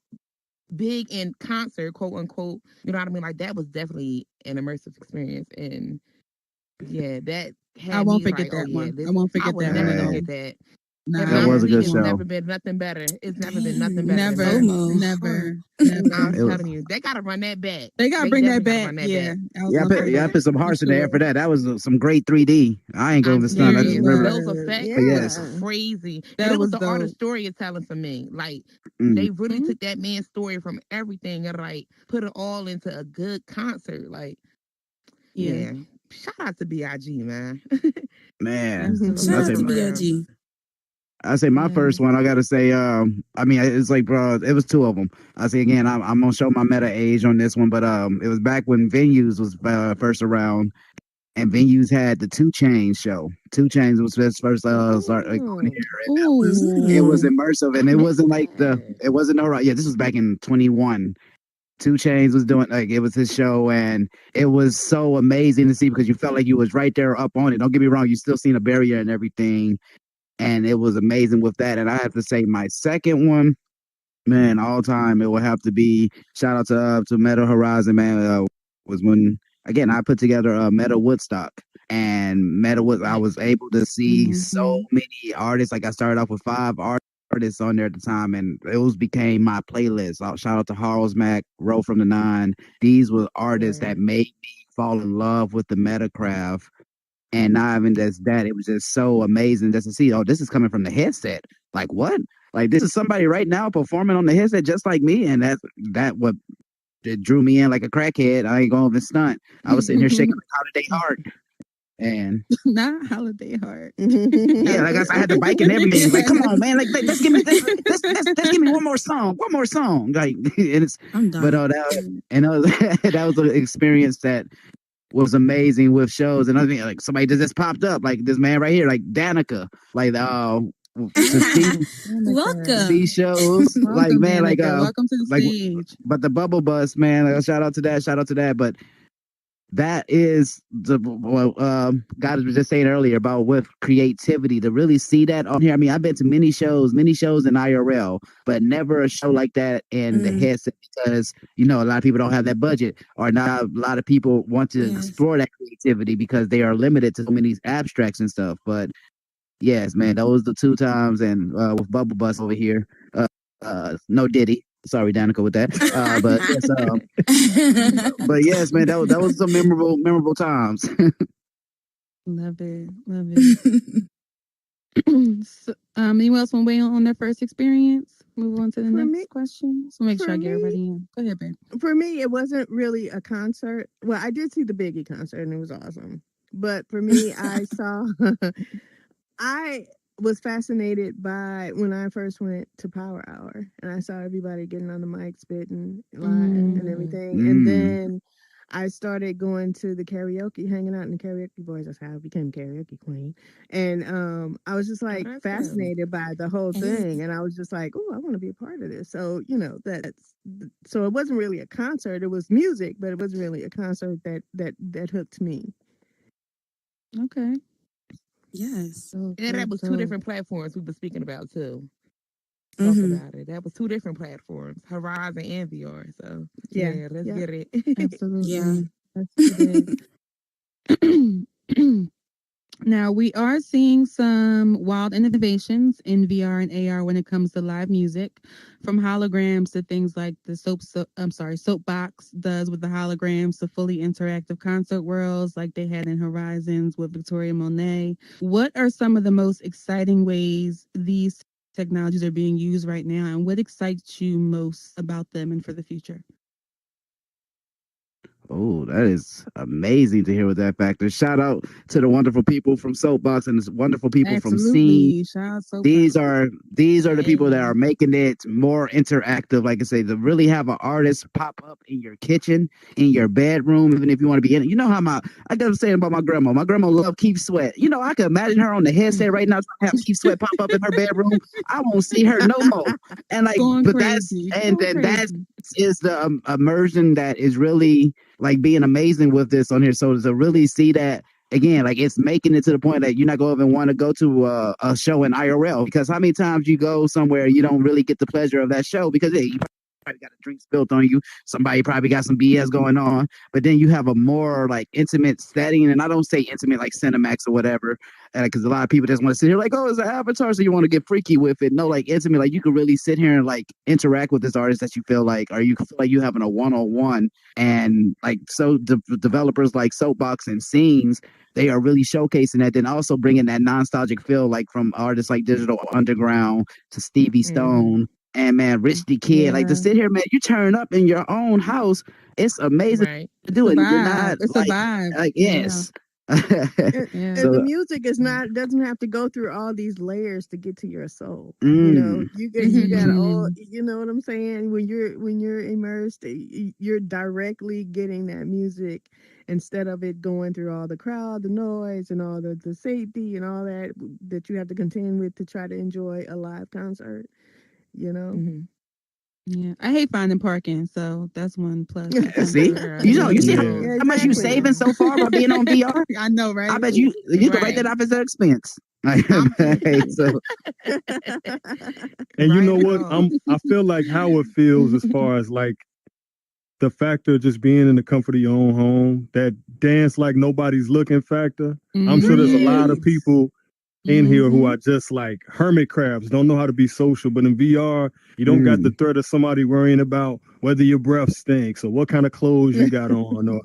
L: Big in concert, quote unquote, you know what I mean? Like that was definitely an immersive experience, and yeah, that had
B: I won't
L: me
B: forget
L: like,
B: that
L: oh
B: one.
L: yeah,
B: I won't
L: I
B: forget
L: would
B: that
L: never
B: one at all.
L: forget that.
B: Nah,
L: And
I: That was a
L: honestly,
I: good
L: it's
I: show.
L: never been nothing better. It's never been nothing better.
B: Never,
L: than
J: FOMO.
B: never,
L: I'm
B: never.
L: telling you, they gotta run that back.
B: They gotta bring that
L: definitely gotta
B: back.
L: run that
B: Yeah,
L: back.
B: I was gonna say
I: I
B: that.
I: put some hearts in there for that. That was some great 3D. I ain't going
L: I'm
I: to stun. I just
L: serious.
I: remember.
L: Those effects
I: But yes.
L: was crazy.
B: That
L: And it was
B: was
L: the art of
B: dope.
L: storytelling for me. Like
I: Mm.
L: they really took that man's story from everything and like put it all into a good concert. Like, yeah. Shout out to BIG, man.
I: Man,
J: Shout
I: I
J: out
I: say,
J: to BLG.
I: I say my first one. I gotta say, I mean, it's like, bro, it was two of them. I say again, I'm gonna show my meta age on this one, but it was back when venues was first around, and venues had the 2 Chainz show. 2 Chainz was his first start like, on here. It was immersive, and it wasn't like it wasn't no right. Yeah, this was back in 21. 2 Chainz was doing like it was his show, and it was so amazing to see because you felt like you was right there up on it. Don't get me wrong, you still seen a barrier and everything, and it was amazing with that. And I have to say, my second one, man, all time, it will have to be shout out to Meta Horizon, man. Was when again, I put together a Meta Woodstock, and I was able to see so many artists. Like I started off with 5 artists on there at the time, and those became my playlist. Shout out to Harles Mack, Row from the Nine. These were artists that made me fall in love with the Metacraft. And not even just that, it was just so amazing just to see, oh, this is coming from the headset. Like what? Like this is somebody right now performing on the headset just like me, and that what it drew me in like a crackhead. I ain't going to stunt. I was sitting here shaking like Holiday Heart, and
B: not Holiday Heart.
I: Yeah, like I had the bike and everything. Like, come on, man! Like, let's give me one more song, Like, and it's but that was an experience that was amazing with shows. And I think like somebody just popped up, like this man right here, like Danica, like to see shows, like man, like
B: welcome to the
I: like,
B: stage.
I: But the Bubble Bus, man, like, shout out to that. But that is the God was just saying earlier about with creativity to really see that on here. I mean, I've been to many shows in IRL, but never a show like that in the headset, because a lot of people don't have that budget, or not a lot of people want to explore that creativity because they are limited to so many abstracts and stuff. But yes, man, those the 2 times, and with Bubble Bus over here, no Diddy. Sorry, Danica, with that. But yes, but yes, man, that was some memorable times.
B: Love it. So, anyone else want to weigh on their first experience? Move on to the next question. So make sure I get everybody in. Go ahead, babe.
K: For me, it wasn't really a concert. Well, I did see the Biggie concert, and it was awesome. But for me, I was fascinated by when I first went to Power Hour, and I saw everybody getting on the mic, spitting live and everything. And then I started going to the karaoke, hanging out in the karaoke boys. That's how I became karaoke queen. And I was just like fascinated by the whole thing. And I was just like, oh, I want to be a part of this. So, so it wasn't really a concert. It was music, but it wasn't really a concert that hooked me.
B: Okay.
J: Yes.
L: And that was 2 different platforms we were speaking about too. Talk about it. That was 2 different platforms, Horizon and VR. So let's get it.
B: Absolutely. Yeah. Now we are seeing some wild innovations in VR and AR when it comes to live music, from holograms to things like the Soapbox does with the holograms, to fully interactive concert worlds like they had in Horizons with Victoria Monet. What are some of the most exciting ways these technologies are being used right now, and what excites you most about them and for the future?
I: Oh, that is amazing to hear with that factor. Shout out to the wonderful people from Soapbox and the wonderful people from Scene. These are the people that are making it more interactive. Like I say, to really have an artist pop up in your kitchen, in your bedroom, even if you want to be in it. You know how I gotta say about my grandma. My grandma loved Keith Sweat. I could imagine her on the headset right now, trying to have Keith Sweat pop up in her bedroom. I won't see her no more. And like, but that's the immersion that is really like being amazing with this on here. So to really see that again, like it's making it to the point that you're not going to even want to go to a show in IRL, because how many times you go somewhere you don't really get the pleasure of that show because you probably got a drink spilled on you, somebody probably got some BS going on, but then you have a more like intimate setting. And I don't say intimate like Cinemax or whatever, because a lot of people just want to sit here like, oh, it's an avatar, so you want to get freaky with it. No, like intimate, like you can really sit here and like interact with this artist that you feel like, or you feel like you having a one-on-one. And like, so developers like Soapbox and Scenes, they are really showcasing that, then also bringing that nostalgic feel, like from artists like Digital Underground to Stevie Stone. And man, Rich the Kid, like to sit here, man, you turn up in your own house. It's amazing to do it. You're not
B: it's
I: like,
B: a vibe.
I: like yes.
K: And the music is doesn't have to go through all these layers to get to your soul. You got all, you know what I'm saying? When you're immersed, you're directly getting that music instead of it going through all the crowd, the noise, and all the safety and all that you have to contend with to try to enjoy a live concert.
B: Yeah, I hate finding parking, so that's one plus.
I: See, you see how much you saving so far by being on VR.
B: I know, right?
I: I bet you can write that off as an expense. So,
D: and you know what? I feel like how it feels as far as like the factor of just being in the comfort of your own home, that dance like nobody's looking factor. I'm sure there's a lot of people in here who are just like hermit crabs, don't know how to be social. But in VR, you don't got the threat of somebody worrying about whether your breath stinks or what kind of clothes you got on or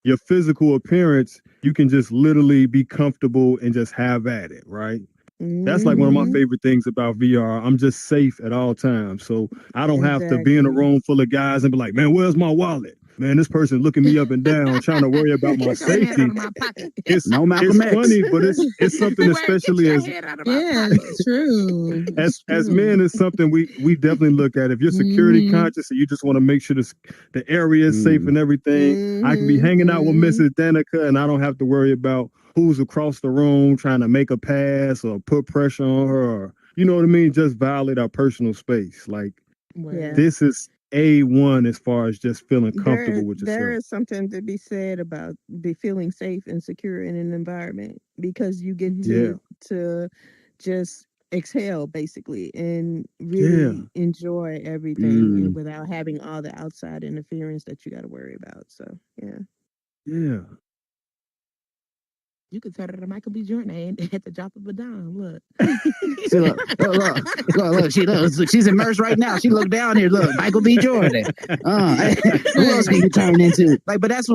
D: your physical appearance. You can just literally be comfortable and just have at it, right? That's like one of my favorite things about VR. I'm just safe at all times. So I don't have to be in a room full of guys and be like, man, where's my wallet? Man, this person looking me up and down, trying to worry about my
L: Get your hand
D: safety.
L: out of my pocket.
D: It's
I: No Malcolm X.
D: funny, but it's something especially
L: Get
D: as
L: your hand out of my
K: Yeah,
L: pocket.
K: it's true.
D: as
K: It's
D: men,
K: true.
D: it's something we definitely look at. If you're security conscious and you just want to make sure the area is safe and everything, I can be hanging out with Mrs. Danica and I don't have to worry about who's across the room trying to make a pass or put pressure on her or, you know what I mean, just violate our personal space. Like
K: Yeah.
D: this is A1 as far as just feeling comfortable with
K: There
D: yourself.
K: is something to be said about be feeling safe and secure in an environment because you get to just exhale basically and really enjoy everything and without having all the outside interference that you got to worry about. So
D: Yeah.
L: You could turn it to Michael B. Jordan at the drop of a dime. Look.
I: See, look, she's immersed right now. She looked down here. Look, Michael B. Jordan. Who else can you turn into? Like, but just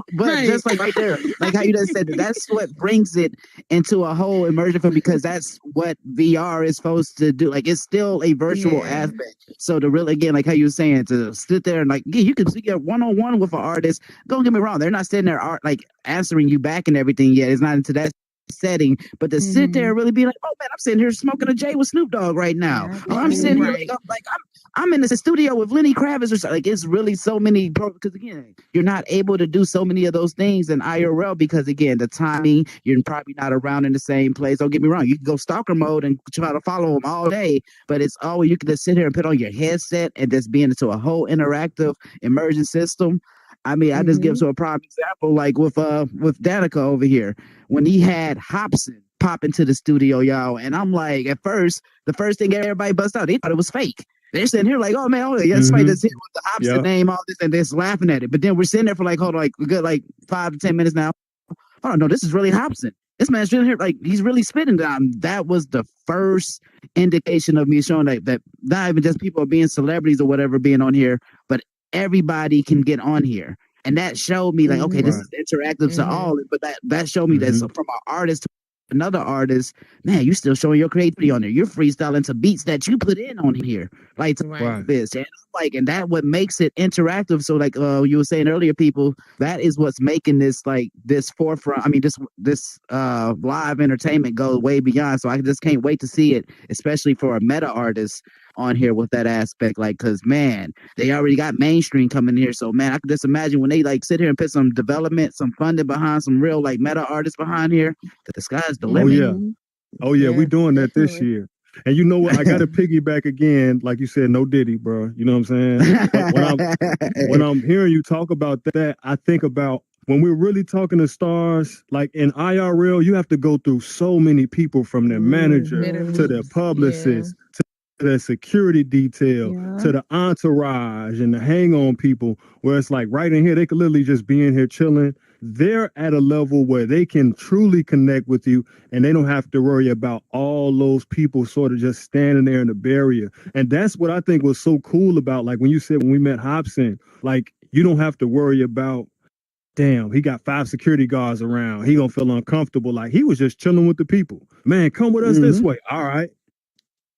I: like right there, like how you just said, that's what brings it into a whole immersion film because that's what VR is supposed to do. Like, it's still a virtual aspect. So to really, again, like how you were saying, to sit there and like, yeah, you can see a one-on-one with an artist. Don't get me wrong, they're not sitting there like answering you back and everything yet. It's not into that setting, but to sit there and really be like, oh man, I'm sitting here smoking a J with Snoop Dogg right now. Oh, I'm sitting here like I'm in the studio with Lenny Kravitz or something. Like it's really so many because again, you're not able to do so many of those things in IRL because again, the timing, you're probably not around in the same place. Don't get me wrong, you can go stalker mode and try to follow them all day, but it's always you can just sit here and put on your headset and just be into a whole interactive immersion system. I mean, I just give to a prime example, like with Danica over here, when he had Hobson pop into the studio, y'all, and I'm like, at first, the first thing everybody bust out, they thought it was fake. They're sitting here like, oh man, somebody that's here with the Hobson name, all this, and they're just laughing at it. But then we're sitting there for like, hold on, like a good like 5 to 10 minutes now. Oh no, this is really Hobson. This man's sitting here like he's really spitting down. That was the first indication of me showing that not even just people being celebrities or whatever being on here, but everybody can get on here. And that showed me like, okay, this is interactive to all, but that showed me that from an artist to another artist, man, you still showing your creativity on there. You're freestyling to beats that you put in on here. Like this. And I'm like, and that what makes it interactive. So like you were saying earlier, people, that is what's making this like this forefront. I mean, this live entertainment go way beyond. So I just can't wait to see it, especially for a meta artist on here with that aspect, like, because man, they already got mainstream coming here, so man, I could just imagine when they like sit here and put some development, some funding behind some real like meta artists behind here, that the sky's the limit.
D: Oh yeah, we doing that this year. And you know what? I got to piggyback again, like you said, no Diddy, bro. You know what I'm saying? When I'm hearing you talk about that, I think about when we're really talking to stars, like in IRL, you have to go through so many people from their manager to their publicist to the security detail to the entourage and the hang on people, where it's like right in here, they could literally just be in here chilling. They're at a level where they can truly connect with you and they don't have to worry about all those people sort of just standing there in the barrier. And that's what I think was so cool about, like when you said when we met Hobson, like you don't have to worry about, damn, he got 5 security guards around, he gonna feel uncomfortable. Like he was just chilling with the people. Man, come with us this way. All right.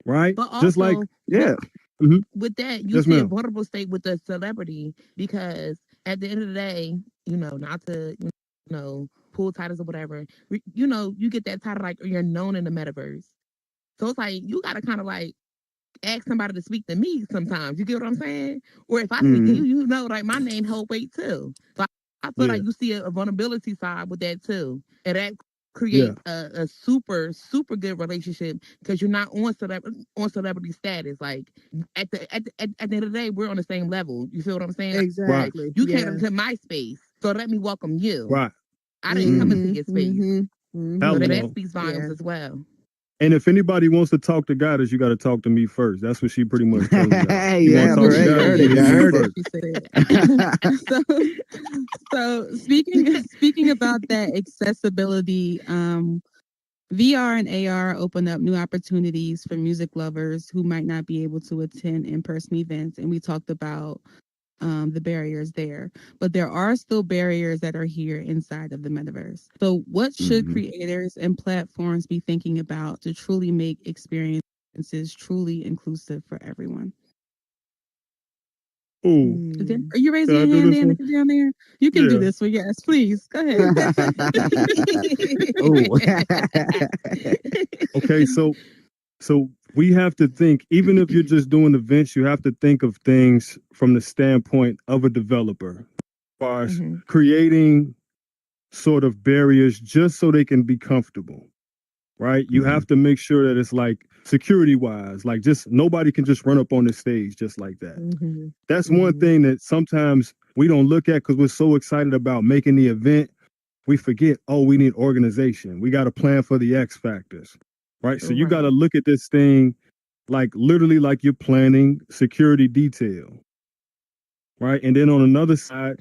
D: Right?
L: But
D: Just
L: also,
D: like,
L: with that, you see a vulnerable state with the celebrity because at the end of the day, you know, not to, you know, pull titles or whatever, you know, you get that title like you're known in the metaverse. So it's like, you got to kind of like ask somebody to speak to me sometimes. You get what I'm saying? Or if I speak to you, you know, like my name hold weight too. So I feel like you see a vulnerability side with that too. And that create a super good relationship because you're not on celebrity status. Like at the end of the day, we're on the same level. You feel what I'm saying?
K: Exactly.
L: Like, you came into my space, so let me welcome you.
D: Right.
L: I didn't come into your space. So
D: Hello.
L: that speaks volumes as well.
D: And if anybody wants to talk to Goddess, you got to talk to me first. That's what she pretty much told me.
I: Yeah,
D: want to
I: I heard it. I heard it.
M: So speaking about that accessibility, VR and AR open up new opportunities for music lovers who might not be able to attend in-person events, and we talked about the barriers there, but there are still barriers that are here inside of the metaverse. So what should creators and platforms be thinking about to truly make experiences truly inclusive for everyone?
D: Ooh.
M: Are you raising your hand, Danica, down there? You can do this one. Yes, please. Go ahead.
D: Okay, so we have to think, even if you're just doing events, you have to think of things from the standpoint of a developer, as far as creating sort of barriers just so they can be comfortable, right? You have to make sure that it's like security wise, like just nobody can just run up on the stage just like that. That's one thing that sometimes we don't look at because we're so excited about making the event. We forget, oh, we need organization. We got to plan for the X factors, right? So you got to look at this thing like literally like you're planning security detail, right? And then on another side,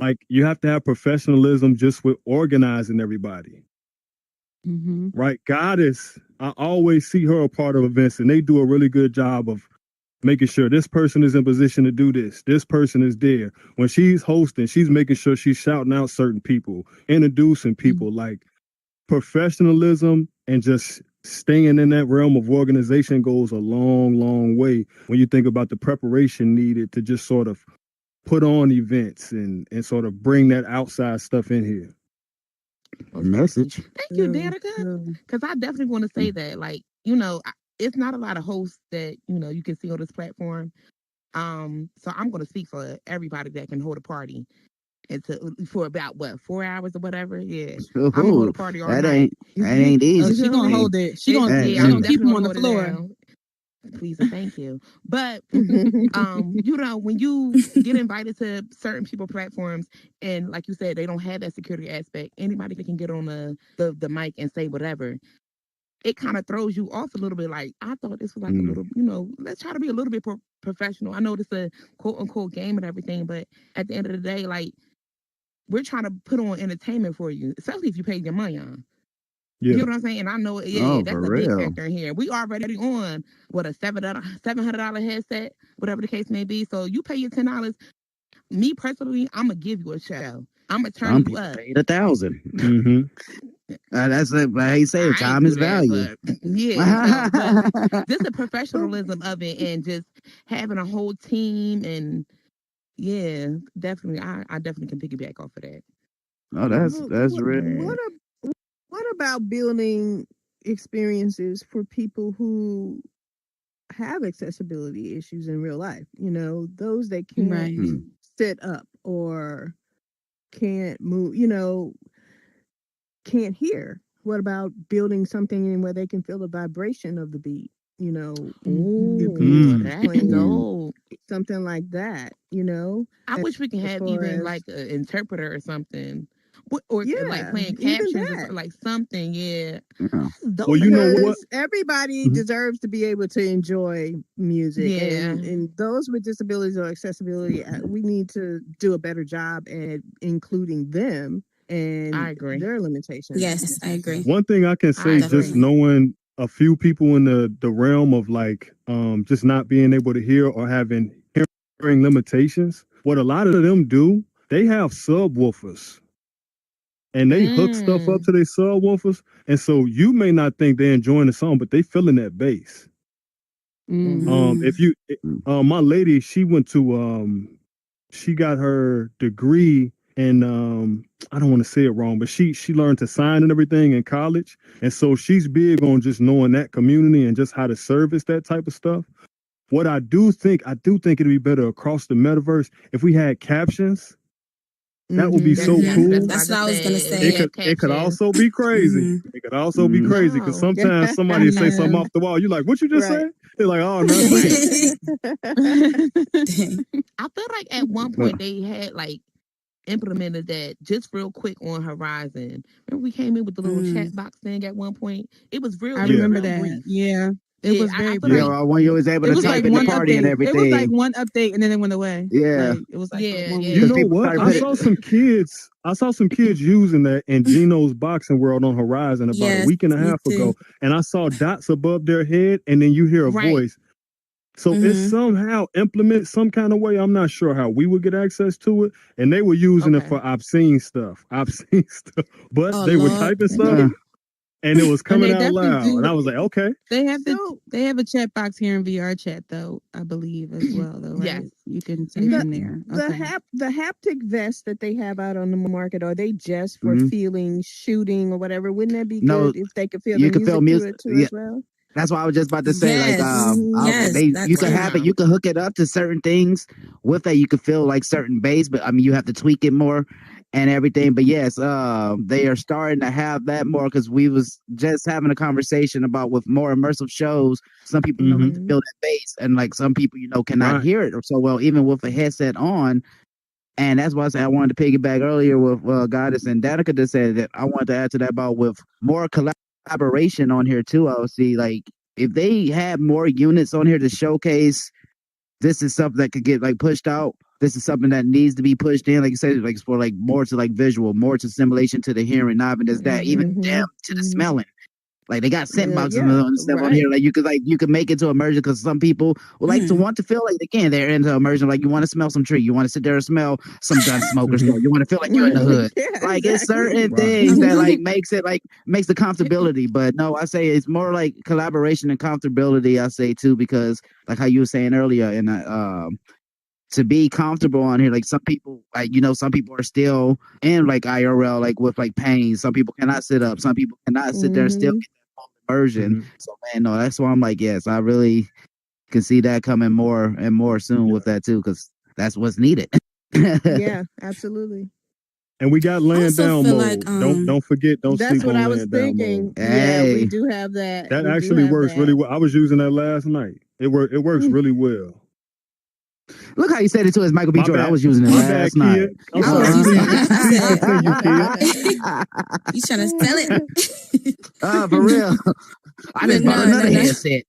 D: like you have to have professionalism just with organizing everybody, right? Goddess, I always see her a part of events and they do a really good job of making sure this person is in position to do this. This person is there. When she's hosting, she's making sure she's shouting out certain people, introducing people, like professionalism and just staying in that realm of organization goes a long, long way when you think about the preparation needed to just sort of put on events and sort of bring that outside stuff in here.
I: Message.
L: Thank you, Danica. Because I definitely want to say that, like, it's not a lot of hosts that, you can see on this platform. So I'm going to speak for everybody that can hold a party. And for about 4 hours or whatever. Yeah. I'm gonna hold a party all night.
I: That ain't easy.
M: She gonna hold it. She gonna keep them on the floor.
L: Please and thank you. But when you get invited to certain people platforms and like you said, they don't have that security aspect, anybody can get on the mic and say whatever. It kind of throws you off a little bit. Like, I thought this was like a little, let's try to be a little bit professional. I know this is a quote unquote game and everything, but at the end of the day, like, we're trying to put on entertainment for you, especially if you paid your money on. You know what I'm saying? And I know, that's a big factor in here. We already on a $700 headset, whatever the case may be. So you pay your $10. Me personally, I'm gonna give you a show. I'm gonna turn you up.
I: Paid $1,000. That's like he said, time is value.
L: But just the professionalism of it and just having a whole team and definitely, I definitely can piggyback off of that.
I: Oh, that's really.
K: What about building experiences for people who have accessibility issues in real life? Those that can't sit up or can't move, can't hear. What about building something in where they can feel the vibration of the beat? Something like that.
L: I wish we can have even like an interpreter or something. Or like playing captions or like something,
D: Well, you know what?
K: Everybody deserves to be able to enjoy music, and those with disabilities or accessibility, we need to do a better job at including them and
L: I agree.
K: Their limitations.
J: Yes, I agree.
D: One thing I can say, just knowing a few people in the realm of like just not being able to hear or having hearing limitations, what a lot of them do, they have subwoofers. And they hook stuff up to their subwoofers. And so you may not think they're enjoying the song, but they feeling that bass. If you my lady, she went to she got her degree in I don't want to say it wrong, but she learned to sign and everything in college. And so she's big on just knowing that community and just how to service that type of stuff. What I do think it'd be better across the metaverse if we had captions. That would be so cool.
J: That's what I was gonna say.
D: It could also be crazy. It could also be crazy because sometimes somebody say something off the wall. You're like, "What you just say?" They're like, "Oh no."
L: I feel like at one point they had like implemented that just real quick on Horizon. Remember we came in with the little chat box thing at one point? It was real.
M: I
L: It was
M: remember
L: real
M: that.
L: brief.
M: Yeah. It was very
L: I feel
M: brief.
I: Yeah,
L: like
I: when you was able
M: It
I: to
M: was
I: type
M: like
I: in the
M: one
I: party and
M: update. It was like
I: everything.
M: one update and then it went away.
I: Yeah.
M: Like it was like for 1 week.
D: You know
I: people
D: what?
I: started
D: I
I: putting
D: saw some kids. I saw some kids using that in Gino's Boxing World on Horizon about a
J: Yes,
D: week and a
J: me
D: half
J: too.
D: ago, and I saw dots above their head, and then you hear a
L: Right.
D: voice. So it's somehow implement some kind of way. I'm not sure how we would get access to it, and they were using it for obscene stuff. Obscene stuff, but
J: Oh
D: they were
J: Lord.
D: typing stuff, and it was
M: And
D: coming
M: they
D: out
M: definitely
D: loud, and
M: do.
D: I was like, okay.
M: They have a chat box here in VR chat though, I believe as well though, right?
L: Yes.
M: You can type in there. Okay.
K: The haptic vest that they have out on the market, are they just for
I: Mhm.
K: feeling, shooting, or whatever? Wouldn't that be
I: No,
K: good if they could feel
I: you
K: the
I: can feel
K: music
I: music.
K: through it too
I: Yeah,
K: as well?
I: that's why I was just about to say, like,
J: Yes. Yes.
I: you
J: That's
I: can have it,
L: Wow.
I: you can hook it up to certain things with that. You can feel like certain bass, but I mean, you have to tweak it more and everything. But yes, they are starting to have that more because we was just having a conversation about with more immersive shows. Some people like to feel that bass, and like some people, cannot
D: Right.
I: hear it so well, even with a headset on. And that's why I said I wanted to piggyback earlier with Goddess and Danica just said that I wanted to add to that about with more collaboration on here too. I would see like if they had more units on here to showcase this is something that could get like pushed out. This is something that needs to be pushed in, like you said, like for like more to like visual, more to simulation to the hearing, not even just that, even down to the smelling. Like they got scent boxes and stuff on here. Like you could make it to immersion because some people would like to want to feel like again they're into immersion. Like you want to smell some tree, you want to sit there and smell some gun smoke or so. You want to feel like you're in the hood. Like it's certain things that like makes the comfortability. But no, I say it's more like collaboration and comfortability. I say too because like how you were saying earlier, and to be comfortable on here, like some people, like some people are still in like IRL, like with like pain. Some people cannot sit up. Some people cannot sit there and still get that immersion. So man, no, that's why I'm like, yes, I really can see that coming more and more soon with that too, because that's what's needed.
K: Yeah, absolutely.
D: And we got laying down
J: feel
D: mode.
J: like,
D: Don't forget. Don't
K: That's
D: sleep
K: what
D: on
K: I was
D: laying down
K: thinking.
D: mode.
K: Yeah, we
I: Hey,
K: do have that.
D: That
K: We do
D: actually
K: have
D: works
K: that.
D: really well. I was using that last night. It works really well.
I: look how you said it to us, Michael B.
D: My
I: Jordan. I
D: bad.
I: was using it
D: My bad,
I: last night.
D: kid. I'm
J: I
D: sorry.
J: was using it.
D: Please
J: I
D: continue,
J: said,
D: kid.
J: you trying to sell it?
I: For real. I just bought another headset.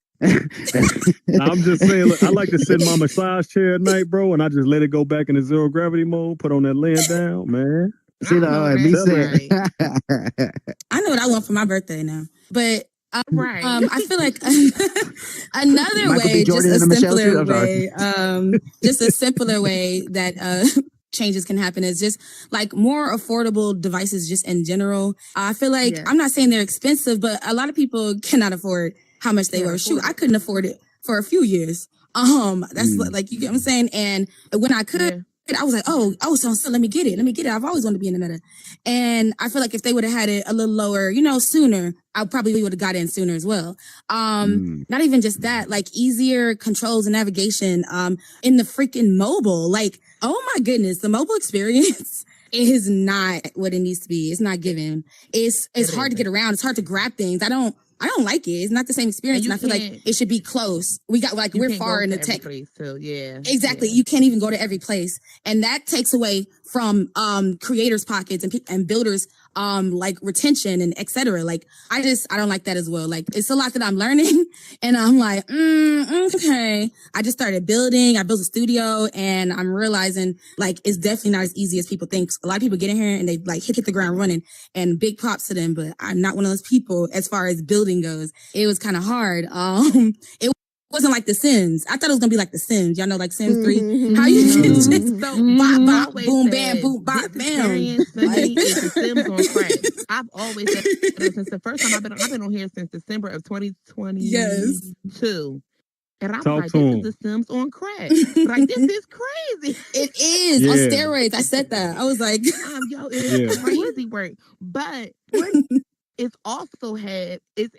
D: I'm just saying, look, I like to sit in my massage chair at night, bro, and I just let it go back into zero gravity mode, put on that laying down, man.
I: See the me said.
J: I know what I want for my birthday now. But
L: Right.
J: I feel like another
I: Michael B.
J: way, just
I: Jordan
J: a
I: and Michelle
J: simpler
I: too? I'm sorry.
J: way, just a simpler way that changes can happen is just like more affordable devices just in general. I feel like I'm not saying they're expensive, but a lot of people cannot afford how much they were. Shoot, I couldn't afford it for a few years. That's like, you get what I'm saying? And when I could, I was like, so let me get it. I've always wanted to be in the meta. And I feel like if they would have had it a little lower, sooner, I probably would have got in sooner as well. Not even just that, like easier controls and navigation, in the freaking mobile. Like, oh my goodness, the mobile experience is not what it needs to be. It's not given. It's hard to get around. It's hard to grab things. I don't like it. It's not the same experience. And I feel like it should be close. We got like, we're far in the tech.
L: So yeah.
J: Exactly. You can't even go to every place. And that takes away from creators' pockets and builders like retention and etc. Like I don't like that as well. Like it's a lot that I'm learning and I'm like, okay. I just started building. I built a studio and I'm realizing like it's definitely not as easy as people think. A lot of people get in here and they like hit the ground running, and big props to them, but I'm not one of those people as far as building goes. It was kind of hard. It wasn't like The Sims. I thought it was gonna be like The Sims. Y'all know, like Sims 3. How you can just bop, bop, boom, bam, boom, bop, bam.
L: Experience for me is The Sims on crack. I've always said that since the first time I've been on here since December of 2022.
J: Yes.
L: And I'm
D: Talk
L: like,
D: to
L: this
D: 'em.
L: is The Sims on crack. Like, this is crazy.
J: It is on steroids. I said that. I was like,
L: yo, it's crazy work. But it's also had it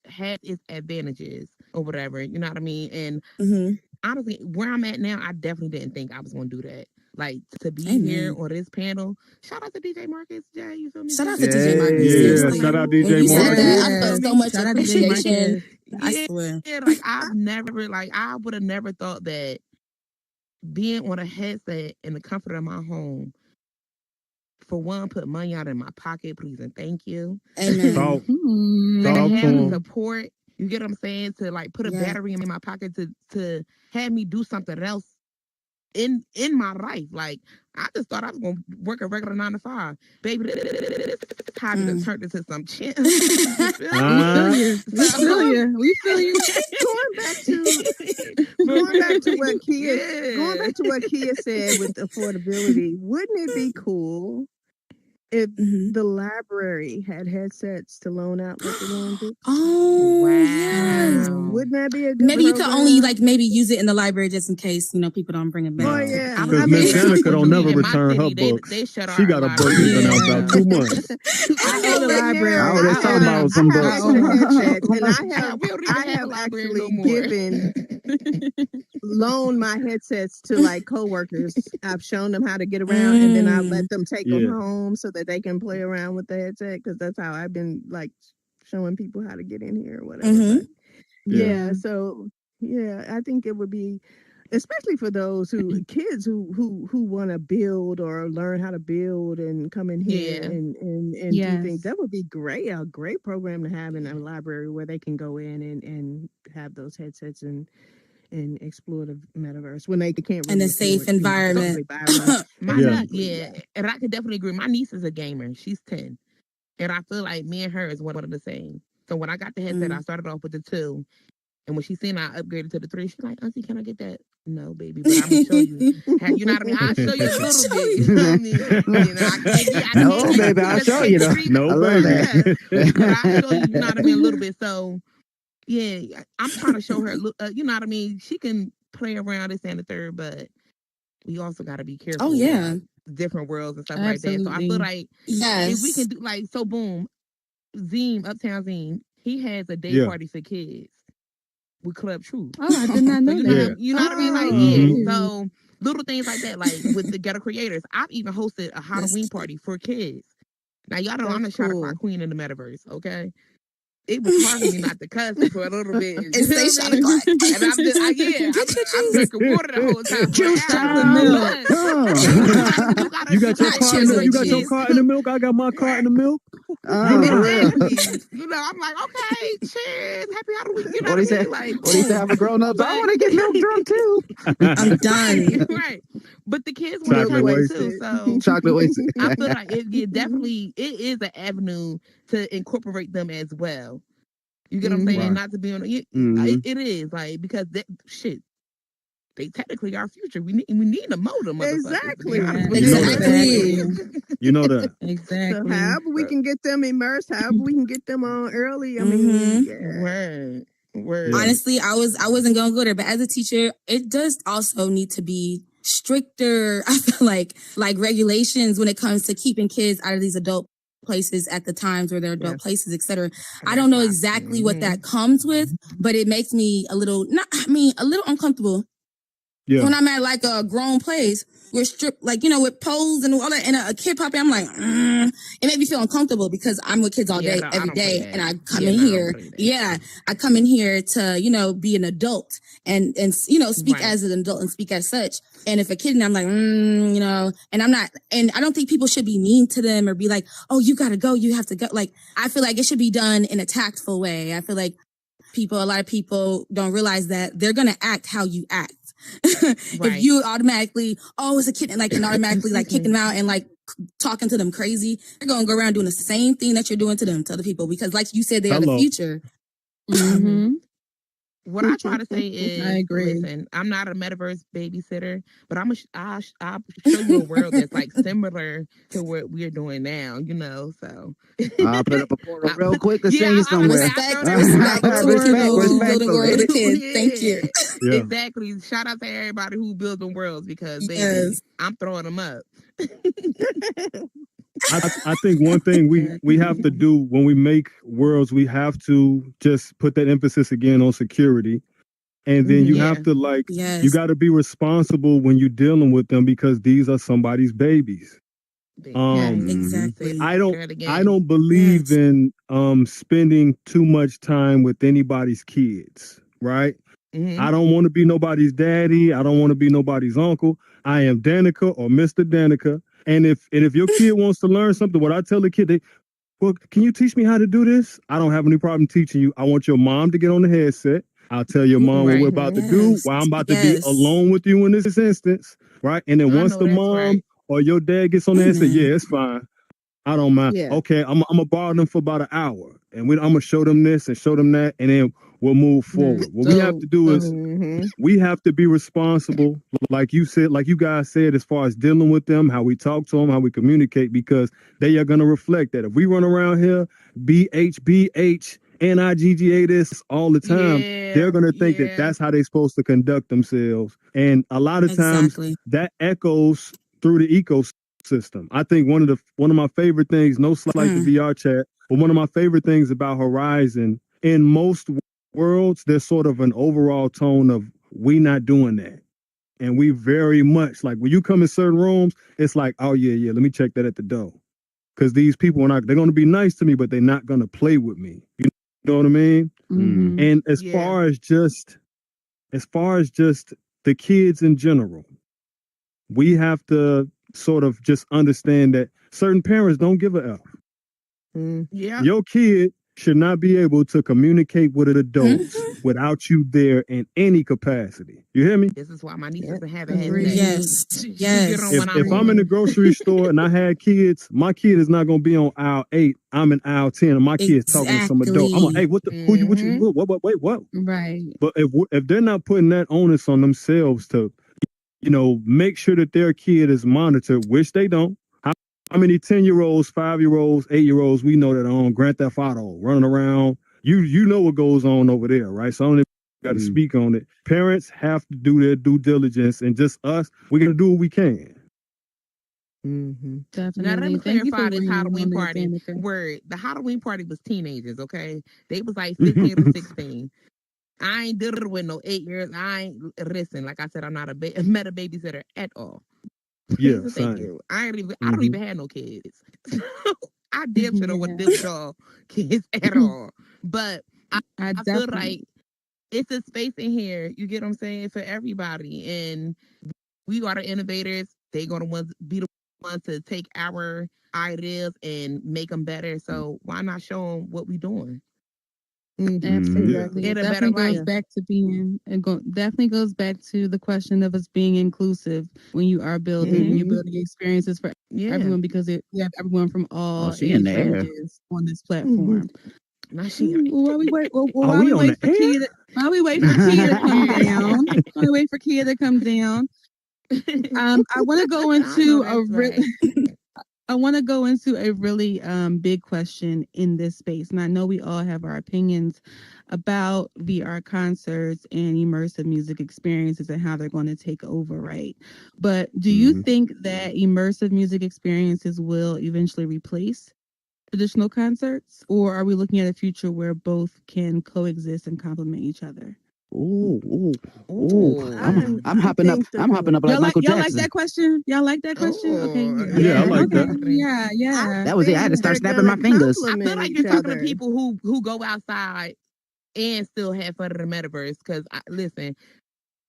L: has its advantages or whatever. You know what I mean? And honestly, where I'm at now, I definitely didn't think I was gonna do that. Like to be here on this panel. Shout out to DJ Marcus. Jay, you feel me?
J: Shout out to DJ Marcus.
D: Yeah, shout out
J: When
D: DJ
J: you said
D: Marcus.
J: that, I felt so much
M: Shout out to DJ
J: appreciation.
M: Marcus.
J: I swear.
L: Yeah, like I would have never thought that being on a headset in the comfort of my home, for one, put money out in my pocket, please and thank you.
J: Amen.
D: Talk,
L: To
D: talk to
L: have the
D: 'em.
L: support, you get what I'm saying? To like put a battery in my pocket to have me do something else in my life. Like, I just thought I was gonna work a regular 9 to 5. Baby, this hobby done turned into some shit. You feel me?
K: We feel you. We feel you. Going back to what Kia said with affordability, wouldn't it be cool if the library had headsets to loan out like they loan books?
J: Oh, yes.
K: Wouldn't that be a good
J: Maybe you
K: program?
J: could only like maybe use it in the library just in case, you know, people don't bring it back.
K: Oh, yeah.
D: Because Miss Danica don't never return her books. She got a book that's been out about 2 months.
K: I know the library.
I: I was just talking about some books.
K: And I have actually loaned my headsets to like coworkers. I've shown them how to get around, and then I let them take them home so that they can play around with the headset, because that's how I've been like showing people how to get in here or whatever. But, yeah, so yeah, I think it would be, especially for those kids who want to build or learn how to build and come in here and do things. That would be a great program to have in a library where they can go in and have those headsets and explore the metaverse when they can't really
J: in a safe environment.
L: And I could definitely agree. My niece is a gamer. She's 10. And I feel like me and her is one of the same. So when I got the headset, I started off with the 2. And when she seen I upgraded to the 3, she's like, Auntie, can I get that? No, baby, but I'm gonna show you. You know what I mean? I'll show you a little bit. You know what I mean? You know, I can't
I: No, baby, I'll show you.
D: No, baby.
L: But I'll show you, you know what I mean, a little bit. So yeah, I'm trying to show her, you know what I mean? She can play around this and the third, but we also got to be careful.
J: Oh, yeah.
L: Different worlds and stuff like that. So I feel like if we can do like, so boom, Uptown Zine, he has a day party for kids with Club Truth.
M: Oh, I did not know that.
L: You know what I mean? Like, so little things like that, like with the Ghetto Creators. I've even hosted a Halloween party for kids. Now, y'all know I'm the shot o'clock queen in the metaverse, okay? It was hard for me not to cuss for a little bit.
J: And say shot o'clock.
L: And I'm just, I'm drinking water the whole time.
I: Juice time.
D: You got your cart in the milk. I got my cart in the milk.
L: You know, I'm like, okay, cheers, happy Halloween. You know
I: what he said?
L: Like,
I: what he said? Have a grown up. I want to get milk drunk too.
J: I'm done.
L: Right. But the kids want to try it too. So
I: chocolate wasted.
L: I feel like it is an avenue to incorporate them as well. You get what I'm saying?
I: Right.
L: Not to be on it is like, because they technically our future. We need to mold them.
K: Exactly.
D: You know that.
M: Exactly.
K: So however we can get them immersed, however we can get them on early. I mean,
L: Word.
J: Honestly, I wasn't gonna go there, but as a teacher, it does also need to be stricter. I feel like regulations when it comes to keeping kids out of these adult places at the times where they're adult places, etc. I don't know exactly what that comes with, but it makes me a little uncomfortable.
D: Yeah.
J: When I'm at like a grown place, we're stripped, like, you know, with poles and all that, and a kid popping, I'm like, it made me feel uncomfortable because I'm with kids all day, every day, and I come in here. I come in here to, you know, be an adult and you know, speak as an adult and speak as such. And if a kid, and I'm like, you know, and I don't think people should be mean to them or be like, oh, you gotta go, you have to go. Like, I feel like it should be done in a tactful way. I feel like a lot of people don't realize that they're gonna act how you act. If you automatically, it's a kid, and automatically kicking them out and talking to them crazy, they're gonna go around doing the same thing that you're doing to them, to other people, because like you said, they are the future.
L: What I try to say is,
M: I agree.
L: Listen, I'm not a metaverse babysitter, but I'll show you a world that's similar to what we're doing now, you know, so.
I: I'll put up a portal real quick to send you somewhere.
J: Respect building worlds with kids. Thank you.
L: Yeah. Exactly. Shout out to everybody who building worlds, because baby, I'm throwing them up.
D: I think one thing we have to do when we make worlds, we have to just put that emphasis again on security. And then you have to you got to be responsible when you're dealing with them, because these are somebody's babies.
J: Exactly.
D: I don't believe in spending too much time with anybody's kids, right? I don't want to be nobody's daddy. I don't want to be nobody's uncle. I am Danica or Mr. Danica. And if your kid wants to learn something, what I tell the kid, well, can you teach me how to do this? I don't have any problem teaching you. I want your mom to get on the headset. I'll tell your mom what we're about to do while I'm about to be alone with you in this instance, right? And then once the mom or your dad gets on the headset, yeah, it's fine. I don't mind.
K: Yeah.
D: Okay, I'm gonna borrow them for about an hour, and I'm gonna show them this and show them that, and then we'll move forward. What we have to do is we have to be responsible, like you said, like you guys said, as far as dealing with them, how we talk to them, how we communicate, because they are gonna reflect that. If we run around here, BHBH, NIGGA this all the time, they're gonna think that that's how they're supposed to conduct themselves, and a lot of times that echoes through the ecosystem. I think one of my favorite things, no slight to VR chat, but one of my favorite things about Horizon, in most worlds, there's sort of an overall tone of we not doing that. And we very much like when you come in certain rooms, it's like, oh yeah, let me check that at the door. Because these people they're gonna be nice to me, but they're not gonna play with me. You know what I mean? And as far as just the kids in general, we have to sort of just understand that certain parents don't give a F. Your kid should not be able to communicate with adults without you there in any capacity. You hear me?
L: This is why my nieces been having headsets.
D: If I'm in the grocery store and I had kids, my kid is not gonna be on aisle 8. I'm in aisle 10, and my kid's talking to some adult. I'm like, hey, what? What?
M: Right.
D: But if they're not putting that onus on themselves to, make sure that their kid is monitored, which they don't. How many 10-year-olds, 5-year-olds, 8-year-olds we know that are on Grand Theft Auto running around? You know what goes on over there, right? So I don't got to speak on it. Parents have to do their due diligence, and just us, we're gonna do what we can.
M: Definitely.
L: Now let me
M: Thank you for
L: clarify this
M: bringing
L: Halloween
M: on that,
L: party.
M: Danica.
L: Where the Halloween party was teenagers, okay? They was like 15 to 16. I ain't did it with no 8 years. I ain't listen. Like I said, I'm not a meta babysitter at all.
D: Yeah,
L: Thank you. I don't even have no kids. I damn sure don't want to deal with y'all kids at all. But I feel like it's a space in here. You get what I'm saying, for everybody, and we are the innovators. They gonna be the ones to take our ideas and make them better. So why not show them what we doing?
M: Absolutely.
L: In
M: It
L: a better
M: definitely goes
L: life.
M: back to definitely goes back to the question of us being inclusive when you are building, when you're building experiences for everyone, because you have everyone from all
I: she in
M: age
I: the air.
M: ranges on this platform.
L: While
M: we wait,
D: Are we on the air?
M: while we wait for Kia to come down, while we wait for Kia to come down, I want to go into I want to go into a really big question in this space. And I know we all have our opinions about VR concerts and immersive music experiences and how they're going to take over, right? But do you think that immersive music experiences will eventually replace traditional concerts? Or are we looking at a future where both can coexist and complement each other?
I: I'm hopping up. I'm hopping up like Michael
M: y'all
I: Jackson.
M: like that question? Y'all like that question? Okay.
D: Yeah, I like
M: okay.
D: that.
M: Yeah.
I: That was it. I had to start snapping my fingers.
L: I feel like you're talking to people who go outside and still have fun in the metaverse. Because listen,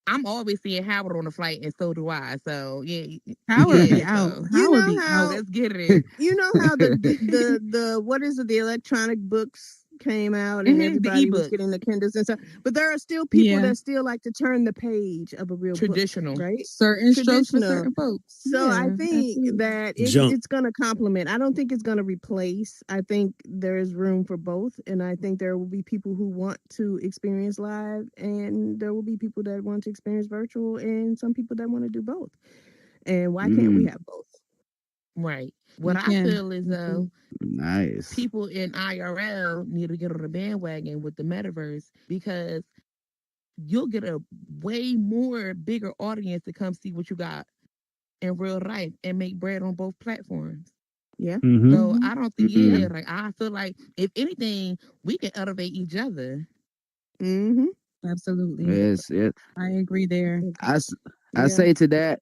L: I'm always seeing Howard on the flight, and so do I. So yeah,
M: Howard be out. Howard be out.
L: Let's get it.
K: You know how the what is it? The electronic books came out and everybody was getting the Kindles and stuff. But there are still people that still like to turn the page of a real
L: traditional
K: book, right?
M: Certain strokes for certain folks.
K: So I think that it's going to complement. I don't think it's going to replace. I think there is room for both, and I think there will be people who want to experience live, and there will be people that want to experience virtual, and some people that want to do both. And why can't we have both?
L: Right. What I feel is
I: nice
L: people in IRL need to get on the bandwagon with the metaverse, because you'll get a way more bigger audience to come see what you got in real life and make bread on both platforms.
K: Yeah.
L: So I don't think like I feel like if anything, we can elevate each other.
M: Absolutely.
I: Yes,
M: I agree there.
I: I say to that,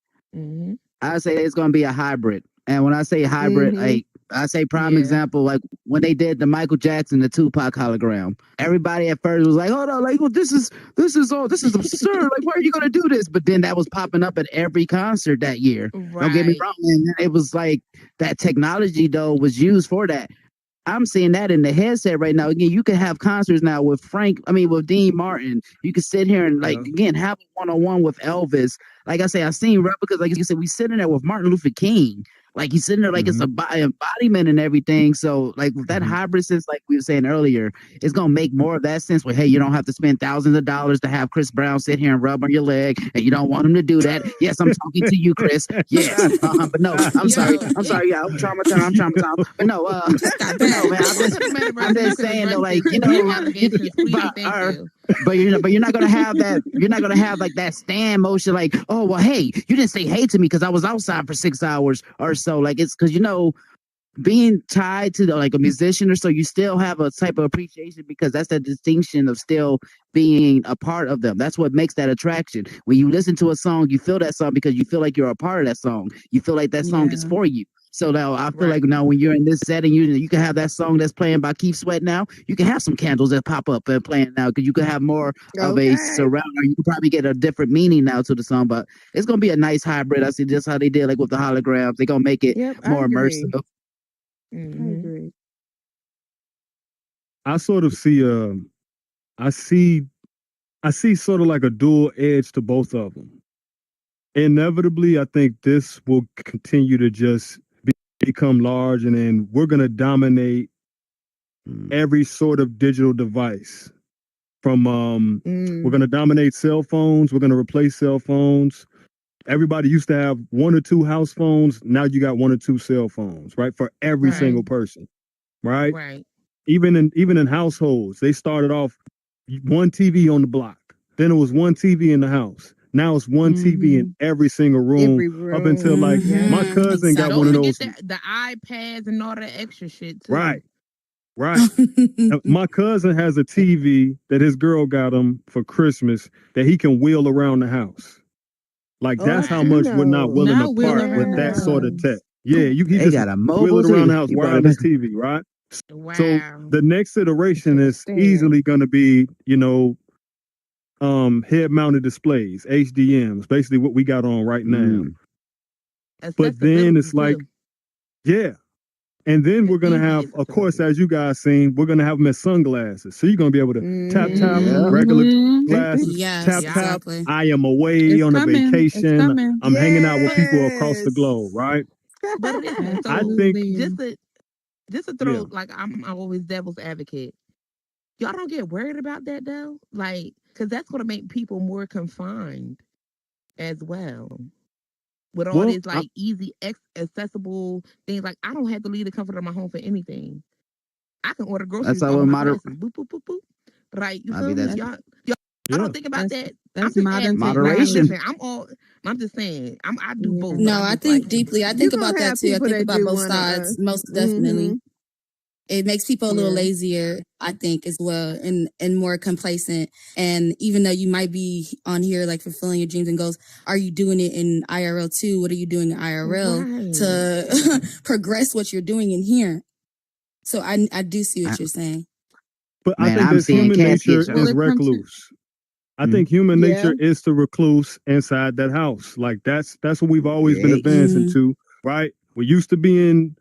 I: I say it's going to be a hybrid. And when I say hybrid, like I say prime example, like when they did the Michael Jackson, the Tupac hologram. Everybody at first was like, "Hold on, like, well, this is absurd. Like, why are you gonna do this?" But then that was popping up at every concert that year. Don't get me wrong, and it was like that technology though was used for that. I'm seeing that in the headset right now. Again, you can have concerts now with with Dean Martin. You can sit here and again have a one-on-one with Elvis. Like I say, I've seen replicas. Like you said, we sitting there with Martin Luther King. Like he's sitting there like it's a embodiment and everything. So like with that hybrid sense, like we were saying earlier, it's gonna make more of that sense where hey, you don't have to spend thousands of dollars to have Chris Brown sit here and rub on your leg, and you don't want him to do that. Yes, I'm talking to you, Chris. Yes, but no, I'm sorry. Yeah, I'm traumatized. But no, no, man, I'm just saying though, like but you're not gonna have that. You're not gonna have like that stand motion, like, oh well, hey, you didn't say hey to me because I was outside for 6 hours or so. Like it's because being tied to like a musician or so, you still have a type of appreciation because that's the distinction of still being a part of them. That's what makes that attraction. When you listen to a song, you feel that song because you feel like you're a part of that song. You feel like that song is for you. So now I feel like now when you're in this setting, you can have that song that's playing by Keith Sweat now. You can have some candles that pop up and playing now because you can have more of a surround, or you can probably get a different meaning now to the song. But it's gonna be a nice hybrid. I see just how they did like with the holograms. They're gonna make it more immersive.
K: I agree.
D: I sort of see I see sort of like a dual edge to both of them. Inevitably, I think this will continue to just become large, and then we're going to dominate every sort of digital device. From we're going to dominate cell phones. We're going to replace cell phones. Everybody used to have 1 or 2 house phones. Now you got 1 or 2 cell phones, right? For every single person, right?
L: Right.
D: Even in households, they started off 1 TV on the block. Then it was 1 TV in the house. Now it's 1 TV in every single room. Up until like my cousin got one of those.
L: The iPads and all that extra shit too.
D: Right. My cousin has a TV that his girl got him for Christmas that he can wheel around the house. Like that's how much we're not willing to part with that sort of tech. Yeah, he just got a wheel it around the house, wireless TV, right?
L: Wow.
D: So the next iteration is easily going to be, head-mounted displays, HDMs, basically what we got on right now. But then it's like, and then we're going to have, of course, as you guys seen, we're going to have them as sunglasses. So you're going to be able to tap, regular glasses, tap. I am away on a vacation. I'm hanging out with people across the globe, right?
L: But it is. So
D: I think
L: just to throw, like, I'm always devil's advocate. Y'all don't get worried about that though? Like, because that's going to make people more confined as well. With all these like easy, accessible things, like I don't have to leave the comfort of my home for anything. I can order groceries on my devices. Boop, boop, boop, boop. Right? You feel me? Y'all don't think about that.
M: That's modern
I: moderation.
L: I'm just saying. I do both.
J: No, I think deeply. I think about that too. I think about both sides, most definitely. It makes people a little lazier, I think, as well, and more complacent. And even though you might be on here, like, fulfilling your dreams and goals, are you doing it in IRL too? What are you doing in IRL to progress what you're doing in here? So I do see what you're saying.
D: But I think that human nature is recluse. I think human nature is to recluse inside that house. Like, that's what we've always been advancing to, right? We used to be in...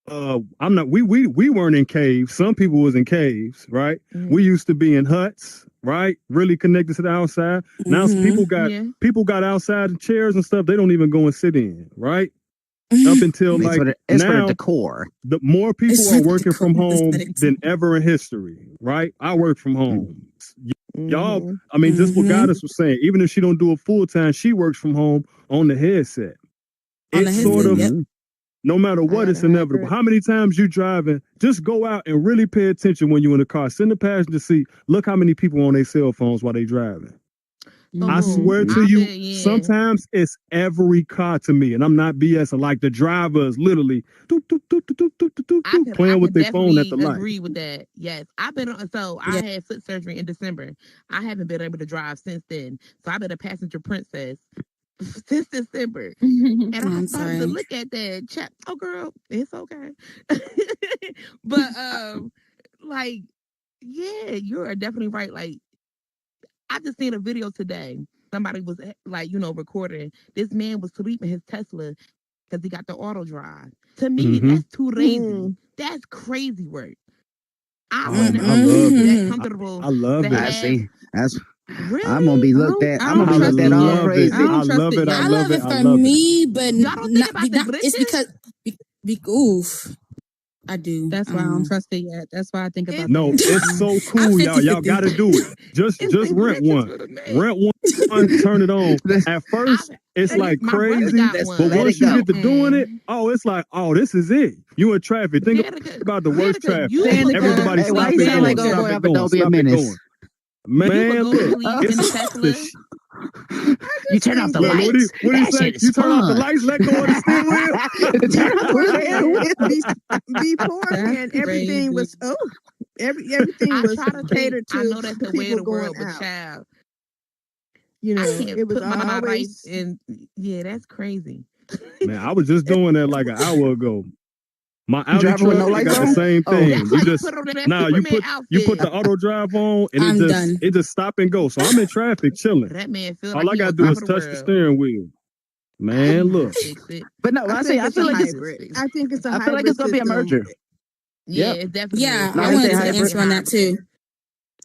D: we weren't in caves. Some people was in caves, right? We used to be in huts, right? Really connected to the outside. Now people got outside chairs and stuff they don't even go and sit in, right? Up until like
I: it's
D: now,
I: for the decor.
D: The more people are working from home than ever in history, right? I work from home. Y'all, I mean, just what Goddess was saying, even if she don't do it full time, she works from home on the headset. It's sort of no matter what, it's inevitable. How many times you driving, just go out and really pay attention when you're in the car. Sit in the passenger seat. Look how many people on their cell phones while they driving. I swear to you, sometimes it's every car to me. And I'm not BSing. Like the drivers literally playing with their phone at the light. I
L: agree with that. Yes. I had foot surgery in December. I haven't been able to drive since then. So I've been a passenger princess. since December. And I
J: I'm
L: started
J: sorry.
L: to look at that chat. Oh, girl, it's okay. But like, yeah, you are definitely right. Like, I just seen a video today. Somebody was like, recording. This man was sleeping his Tesla because he got the auto drive. To me, that's too lazy. That's crazy work. I would never
H: I love
L: be that
H: it.
L: comfortable
H: I love
L: to
H: it.
I: I
L: have.
I: see. That's
L: Really?
I: I'm gonna be looked at.
M: I
I: I'm gonna
M: don't
I: be looked
M: trust
I: at
M: it
I: all
M: yet.
I: crazy.
M: I don't trust it
J: I
M: yet.
J: love it
H: I
J: for
H: love it.
J: me, but
L: Y'all don't think about the
J: it's
L: glitches?
J: because oof. I do.
M: That's why I don't trust it yet. That's why I think about
D: No,
M: that.
D: it's so
J: I'm
D: cool, y'all.
J: 50
D: Y'all
J: 50.
D: got to do it. Just
L: It's the
D: rent
L: glitches
D: one.
L: for the man.
D: Rent one, turn it on. At first, it's like
L: My brother
D: crazy,
L: got
I: Let's
D: but
L: one.
I: let
D: once
I: it
D: you
I: go.
D: get to doing it, oh, it's like, oh, this is it. You in traffic. Think about the worst traffic.
L: You
M: Danica.
D: Everybody
I: Hey, why
D: stop
I: you
D: and
I: sound like
D: going,
I: old
D: stop
I: boy
D: and
I: up and
D: going,
I: don't be a
D: stop and
I: menace?
D: going.
L: You could
D: Man,
L: go
D: look,
L: sleep in the
D: it's
L: Tesla.
D: the sh-
I: You turn off the
D: look, what
I: lights.
D: do you
I: That
D: say?
I: shit is
D: You turn off the
I: fun.
D: lights, let go of the steering wheel.
I: Turn off the steering wheel.
K: Beforehand,
M: That's
K: everything was
M: crazy.
K: everything
L: I
K: was
L: try to think.
K: catered
L: I
K: to
L: know that's the way
K: people
L: of the
K: going
L: world, but
K: out.
L: child,
K: You
L: I
K: know,
L: can't
K: it was
L: put my life
K: always
L: in. Yeah, that's crazy.
D: Man, I was just doing that like an hour ago. My
I: You
D: Audi
I: driving with
D: truck,
I: no
D: it
I: lights
D: got the
I: on?
D: same
I: Oh,
D: thing.
L: That's why you put on that
D: you
L: Superman
D: put
L: outfit.
D: the auto drive on and
J: I'm done.
D: it just stop and go. So I'm in traffic chilling.
L: That man feel
D: All
L: like
D: I
L: he
D: gotta
L: on
D: do
L: top
D: is
L: of the
D: touch the
L: world.
D: steering wheel. Man, look.
L: Jesus fix it.
I: but no, I
K: think
I: feel
K: it's a
I: like
K: hybrid. I think it's a
I: I feel like
K: hybrid
I: it's gonna be a
K: system
I: merger.
L: Yeah,
I: Yep.
L: it's definitely.
J: Yeah,
I: No,
J: I
I: he
J: wanted
I: say
J: to
I: hybrid.
J: answer on that too.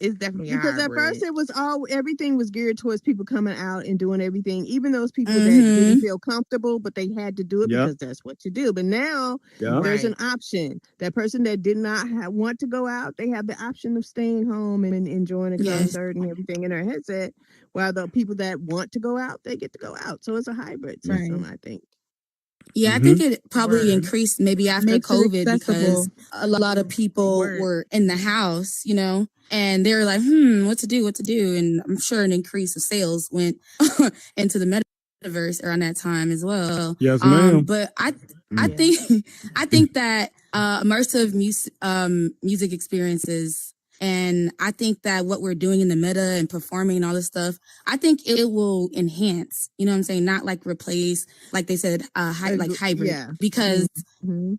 L: It's definitely a
K: because at
L: hybrid.
K: first it was all everything was geared towards people coming out and doing everything, even those people that
J: Mm-hmm.
K: didn't feel comfortable, but they had to do it
D: Yep.
K: because that's what you do. But now
D: Yeah.
K: there's
L: Right.
K: an option. That person that did not want to go out, they have the option of staying home and enjoying a
J: Yes.
K: concert and everything in their headset. While the people that want to go out, they get to go out. So it's a hybrid system,
M: Right.
K: I think.
J: Yeah, I think it probably
L: Word.
J: increased maybe after
M: Makes it
J: COVID because
M: accessible.
J: a lot of people
L: Word.
J: were in the house, and they were like, what to do. And I'm sure an increase of sales went into the metaverse around that time as well.
D: Yes, ma'am.
J: But I
L: Yeah.
J: think that immersive music experiences, and I think that what we're doing in the meta and performing and all this stuff, I think it will enhance, you know what I'm saying? Not like replace, like they said, like hybrid.
K: Yeah.
J: Because
K: Mhm.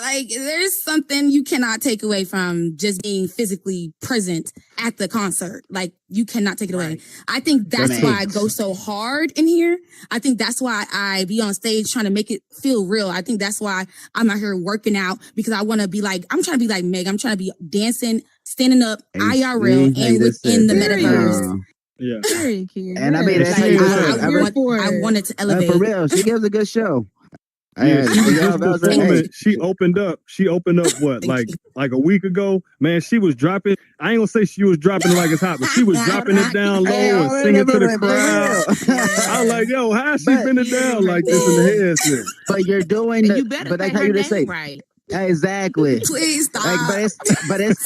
J: like there's something you cannot take away from just being physically present at the concert. Like you cannot take it away.
L: Right.
J: I think that's
I: Man.
J: why I go so hard in here. I think that's why I be on stage trying to make it feel real. I think that's why I'm out here working out, because I want to be like, I'm trying to be like Meg. I'm trying to be dancing, standing up, IRL, and within the metaverse.
D: Yeah.
M: Very cute.
I: And I mean,
M: Yes.
I: that's how you do it.
J: I wanted to elevate.
I: For real, she gives a good show.
D: Yeah, she was just
I: that
D: performing.
I: hey.
D: She opened up what, like a week ago? Man, she was dropping. I ain't gonna say she was dropping it like it's hot, but she was dropping it down low and singing to the crowd. I was like, yo, how she been it down like this in the headset?
I: But you're doing
L: And you better
I: but
L: say
I: like how
L: her
I: you
L: name
I: just say
L: right.
I: exactly.
J: Please stop.
I: Like, but that's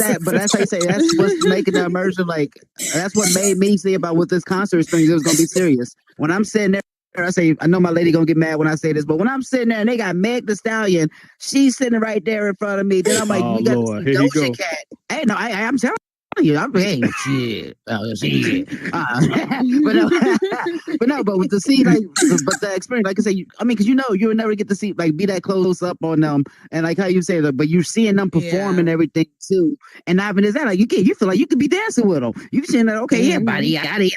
I: how you say that's what's making the immersion. Like that's what made me say about with this concert experience. It was gonna be serious. When I'm sitting there, I say, I know my lady gonna get mad when I say this, but when I'm sitting there and they got Meg the Stallion, she's sitting right there in front of me. Then I'm like,
D: Oh,
I: we got
D: Lord,
I: to see
D: here he
I: Doja
D: go.
I: Cat. Hey, no, I'm telling you, I'm hey, shit, shit. But to see but the experience, like I say, because you would never get to see be that close up on them, and like how you say that, but you're seeing them perform and everything too. And not even is that like you feel like you could be dancing with them. You seeing that yeah, buddy, yada.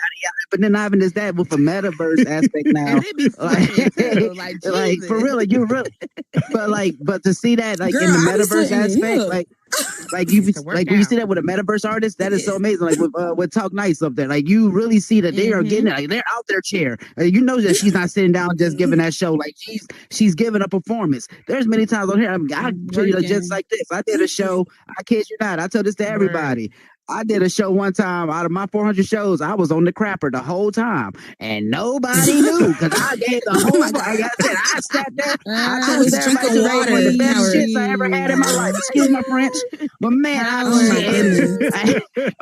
I: But then not even is that with a metaverse aspect now.
L: And it be sweating too.
I: Like for real, like you really, but to see that
J: Girl,
I: in the
J: I be
I: metaverse
J: sweating,
I: aspect,
J: yeah.
I: like when you see that with a metaverse artist, that is so amazing. Like with Talk Nice up there, like you really see that they are getting it. Like they're out their chair. You know that she's not sitting down just giving that show. Like she's giving a performance. There's many times on here I tell you just like this. I did a show. I kid you not. I tell this to everybody. I did a show one time. Out of my 400 shows, I was on the crapper the whole time, and nobody knew because I gave the whole. Like I said, I sat there. I
J: was
I: told everybody
J: drinking
I: that was one of the
J: water,
I: best
J: Howard.
I: shits I ever had in my life. Excuse my French, but man,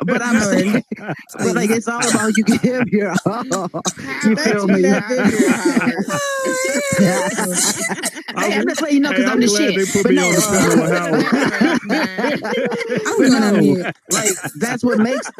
I: but I'm saying, but like it's all about you give your all. You feel me? I'm just letting you know because I'm the shit.
D: They put
I: But
D: me
I: no,
D: on the pedal with Howard.
J: I'm going on mute.
I: like that's what makes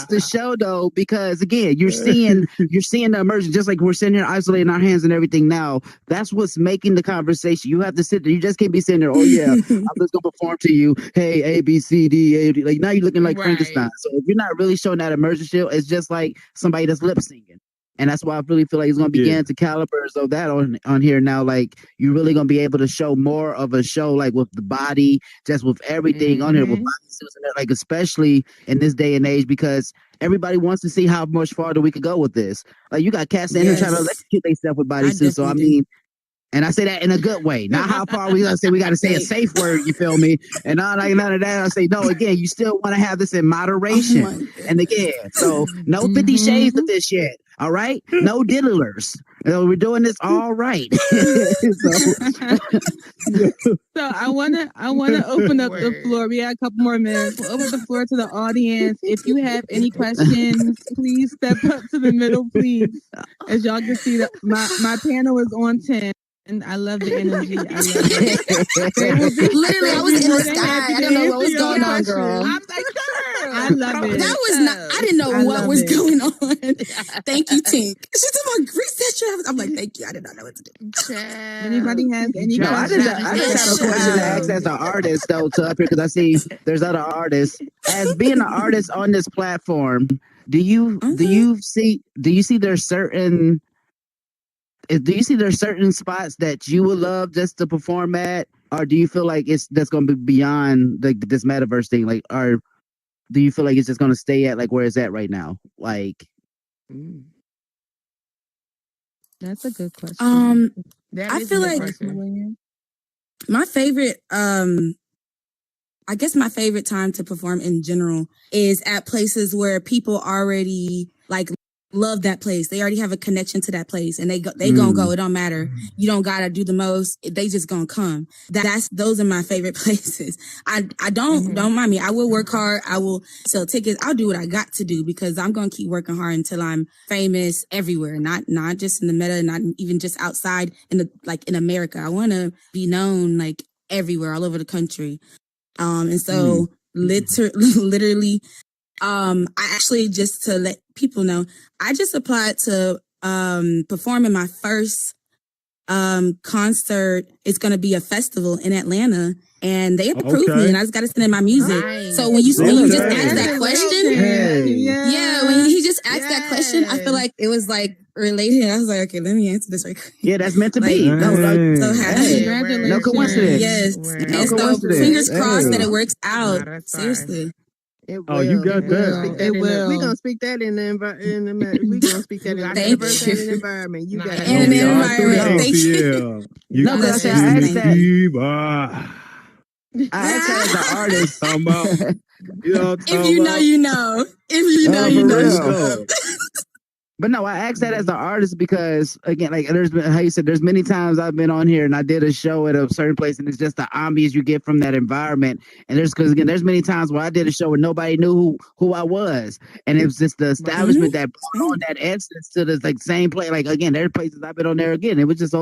I: the show though, because again, you're seeing the immersion, just like we're sitting here isolating our hands and everything now. That's what's making the conversation. You have to sit there. You just can't be sitting there, oh yeah, I'm just gonna perform to you. Hey, A, B, C, D, A, D. Like now you're looking like Frankenstein. So if you're not really showing that immersion show, it's just like somebody that's lip syncing. And that's why I really feel like it's going to begin to calibers of that on here now. Like you're really going to be able to show more of a show, like with the body, just with everything on here, with bodysuits and that, like especially in this day and age, because everybody wants to see how much farther we could go with this. Like you got cats in here trying to electrocute themselves with bodysuits. So I mean, and I say that in a good way. Not how far we gotta say we gotta say a safe word, you feel me? And not like none of that. I say no, again, you still want to have this in moderation. And again, so no 50 shades of this shit. All right? No diddlers. We're doing this all right.
M: So I wanna open up the floor. We got a couple more minutes. We'll open the floor to the audience. If you have any questions, please step up to the middle, please. As y'all can see, my panel is on 10. And I love the energy. I love it.
J: Literally, I was in the sky. I don't know what was going on, girl.
M: I'm like, I love it.
J: That was not. I didn't know what was going on. Thank you, Tink. She's talking about reset your. I'm like, thank you. I did not know what to do.
M: Anybody has any questions?
I: I just have a question to ask as an artist though to up here, because I see there's other artists. As being an artist on this platform, do you see there's certain spots that you would love just to perform at, or do you feel like that's going to be beyond this metaverse thing? Like, or do you feel like it's just going to stay at like where it's at right now? Like,
M: that's a good question.
J: I feel like my favorite, I guess my favorite time to perform in general is at places where people already like love that place. They already have a connection to that place, and they gonna go. It don't matter. You don't gotta do the most. They just gonna come. Those are my favorite places. I don't mind me. I will work hard. I will sell tickets. I'll do what I got to do, because I'm gonna keep working hard until I'm famous everywhere. Not just in the meta, not even just outside in America. I want to be known like everywhere, all over the country. And so literally. I actually, just to let people know, I just applied to perform in my first concert. It's going to be a festival in Atlanta, and they approved me, and I just got to send in my music.
L: Nice.
J: So when you just asked that question, when he just asked that question, I feel like it was like related. I was like, okay, let me answer this right quick.
I: Yeah, that's meant to be.
J: So happy.
I: No coincidence.
J: Yes. And so fingers crossed that it works out. Seriously.
D: You got that.
K: It will. We're gonna speak that in the we're gonna speak that in the metaverse and the environment. You got
J: in the environment. Thank you.
I: No, but I asked that. I asked that as an artist.
J: If you know, you know. If you know, you know.
I: But no, I asked that as an artist because, again, like there's been, how you said, there's many times I've been on here and I did a show at a certain place, and it's just the ambience you get from that environment. And there's many times where I did a show where nobody knew who I was, and it was just the establishment that brought on that essence to the like same place. Like again, there's places I've been on there again. It was just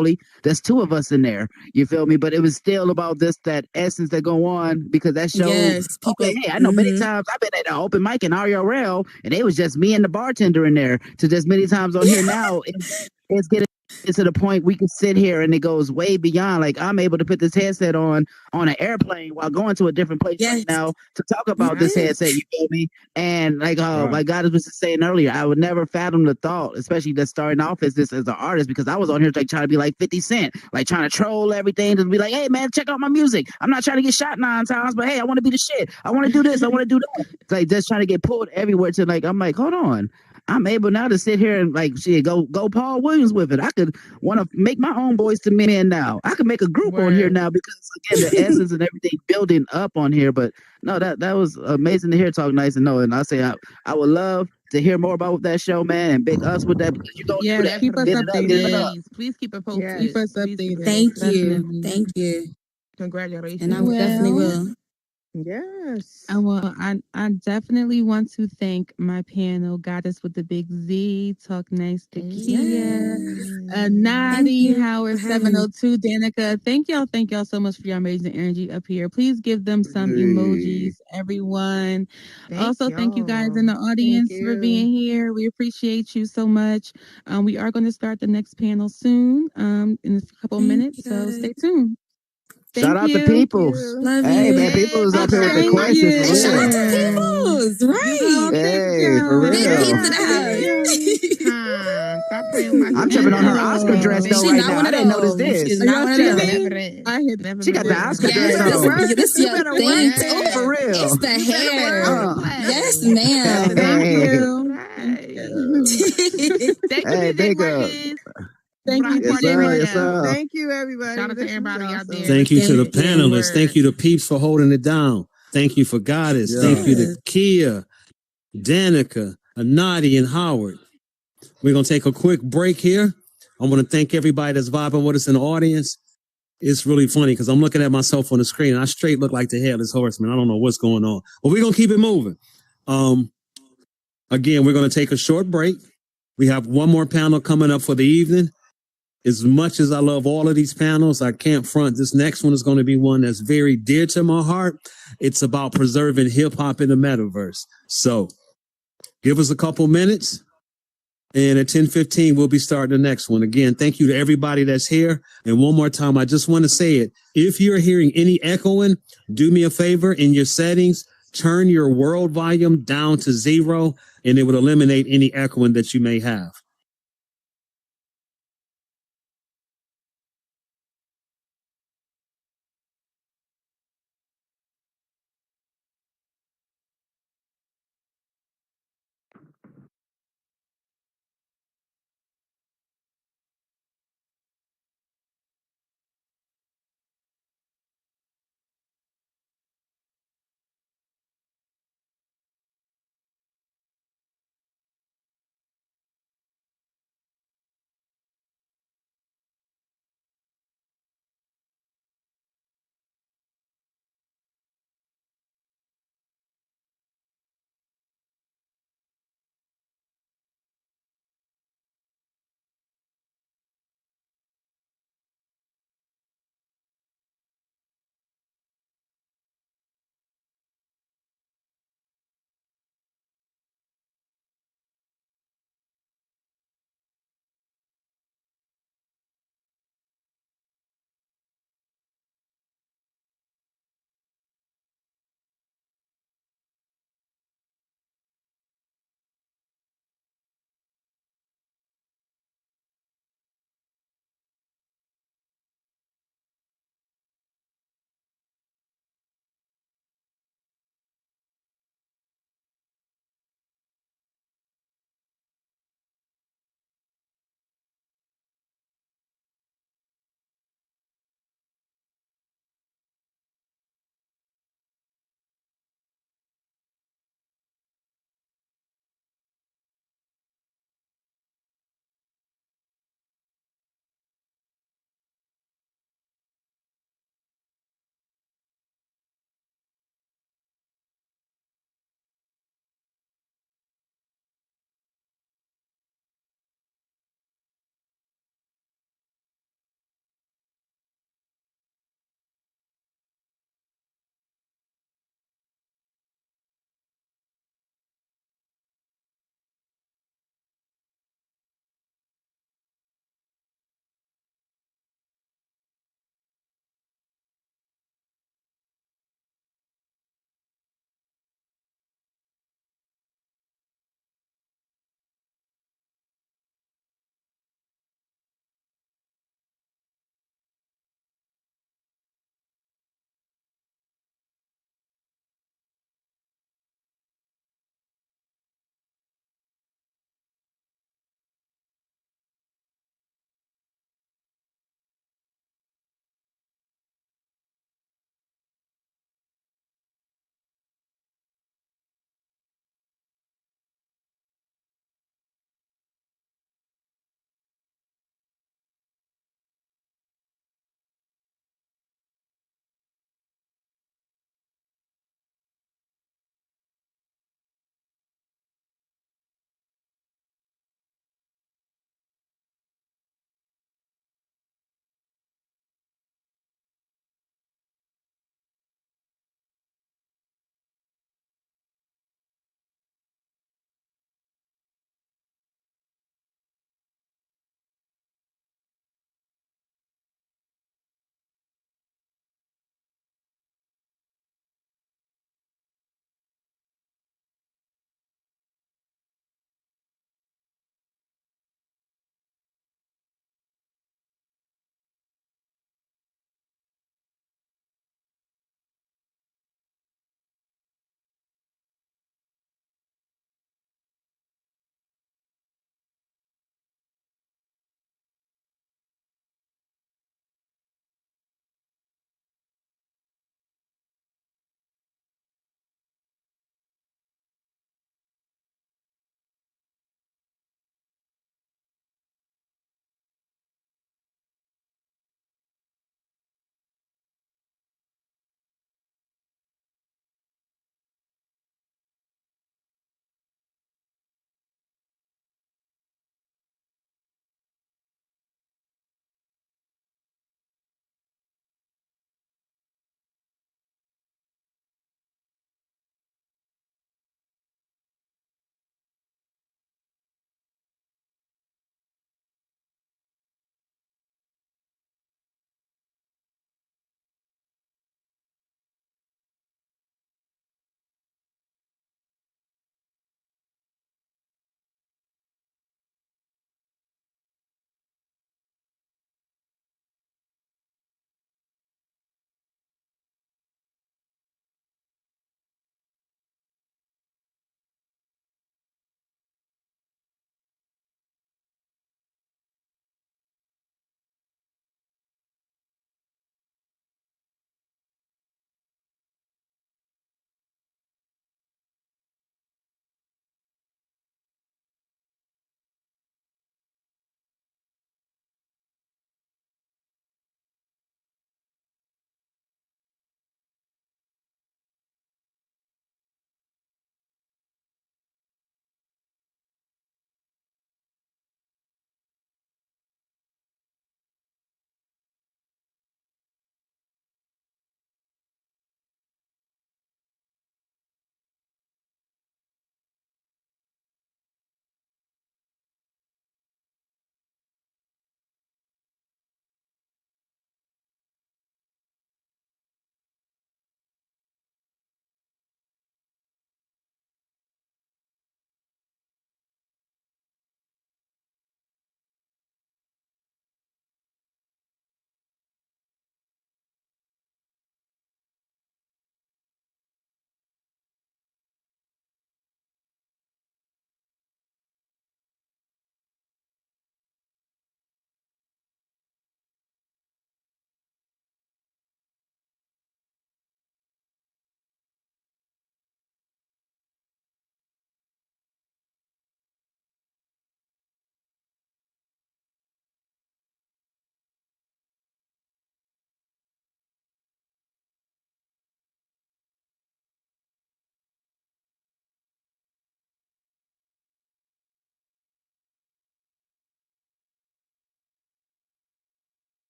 I: there's two of us in there. You feel me? But it was still about that essence that go on, because that show.
J: Yes, people.
I: Okay, hey, I know many times I've been at an open mic in RRL, and it was just me and the bartender in there. To just many times on here now, it's getting to the point we can sit here and it goes way beyond. Like I'm able to put this headset on an airplane while going to a different place right now to talk about this headset. You feel me? And like God was just saying earlier, I would never fathom the thought, especially just starting off as an artist, because I was on here like trying to be like 50 Cent, like trying to troll everything to be like, hey man, check out my music. I'm not trying to get shot 9 times, but hey, I want to be the shit. I want to do this. I want to do that. It's like just trying to get pulled everywhere to like, I'm like, hold on. I'm able now to sit here and like go Paul Williams with it. I could want to make my own Boys to Men now. I could make a group on here now, because again the essence and everything building up on here. But no, that was amazing to hear Talk Nice and Know. And I say I would love to hear more about that show, man, and big us with that, because you don't do that.
L: Keep us updated. Please keep it posted.
K: Keep us updated.
J: Thank you.
L: Congratulations.
J: And I definitely will.
K: Yes.
M: Well, I definitely want to thank my panel, Goddess with the Big Z, Talk Nice to Kia,
J: Yes. Thank
M: Nadi,
J: you
M: Howard
J: for having me.
M: 702, Danica. Thank y'all so much for your amazing energy up here. Please give them some
C: Hey.
M: emojis, everyone.
L: Thank
M: Also, thank you guys in
L: y'all.
M: the
K: Thank
M: audience for
K: you.
M: being here. We appreciate you so much. We are going to start the next panel soon, in a couple
J: Thank
M: minutes,
J: you
M: so
J: guys.
M: stay tuned.
I: Shout
M: Thank
I: out to
M: you.
K: Thank
I: Peoples.
K: you.
J: Love
I: Hey
J: you.
I: man,
K: Hey,
I: Peoples up
K: big
I: here with the
M: Thank
K: dog.
I: questions for
J: Hey, shout out
I: real.
J: to
M: you.
J: Peoples.
M: You
J: Right.
M: go, big
I: Hey, for
M: dog.
J: Big peep to
I: real.
J: the
K: Big
J: house.
K: dog.
L: Stop playing with my
I: I'm
L: sister
I: tripping on her
L: now.
I: Oscar dress though
J: She
L: Thank
I: right
J: not
I: now.
J: one
I: I
J: of
L: you.
I: didn't notice
J: those.
I: this.
J: She's
M: Are
J: not
M: y'all
J: one of
L: Never,
J: those.
M: cheating?
L: never that.
M: I hit.
L: Never
I: She
L: been
I: got the
L: one of
I: Oscar
L: them.
I: dress
J: Yes,
K: You better
J: this
I: on.
K: work.
J: this
K: You
J: your
K: better
J: thing.
K: work
I: Oh,
K: that.
I: for
J: It's
I: real.
J: the
K: You better work
J: hair.
K: the
I: Uh,
J: Yes,
K: play.
J: ma'am.
M: Thank
I: hey,
M: you. Thank
L: Right.
M: you.
L: Thank you,
I: hey,
L: DJ
I: big up.
L: Marcus.
M: Thank you,
L: Block
I: Yes,
L: Party
M: DJ
I: sir. Yes,
M: Marcus.
I: sir.
L: Radio.
K: Thank you, everybody.
L: Shout out to
K: This was
L: everybody out there
K: awesome.
L: that's
A: Thank you to the
J: Thank
L: spreading the
J: you.
A: panelists. Thank
L: word.
A: you to Peeps for holding it down. Thank you for Goddess.
C: Yeah.
A: Thank you to
J: Yes.
A: Kia, Danica, Anadi, and Howard. We're going to take a quick break here. I want to thank everybody that's vibing with us in the audience. It's really funny because I'm looking at myself on the screen and I straight look like the headless horseman. I don't know what's going on, but we're going to keep it moving. Again, we're going to take a short break. We have one more panel coming up for the evening. As much as I love all of these panels, I can't front. This next one is going to be one that's very dear to my heart. It's about preserving hip hop in the metaverse. So give us a couple minutes. And at 10:15, we'll be starting the next one. Again, thank you to everybody that's here. And one more time, I just want to say it. If you're hearing any echoing, do me a favor in your settings, turn your world volume down to 0, and it would eliminate any echoing that you may have.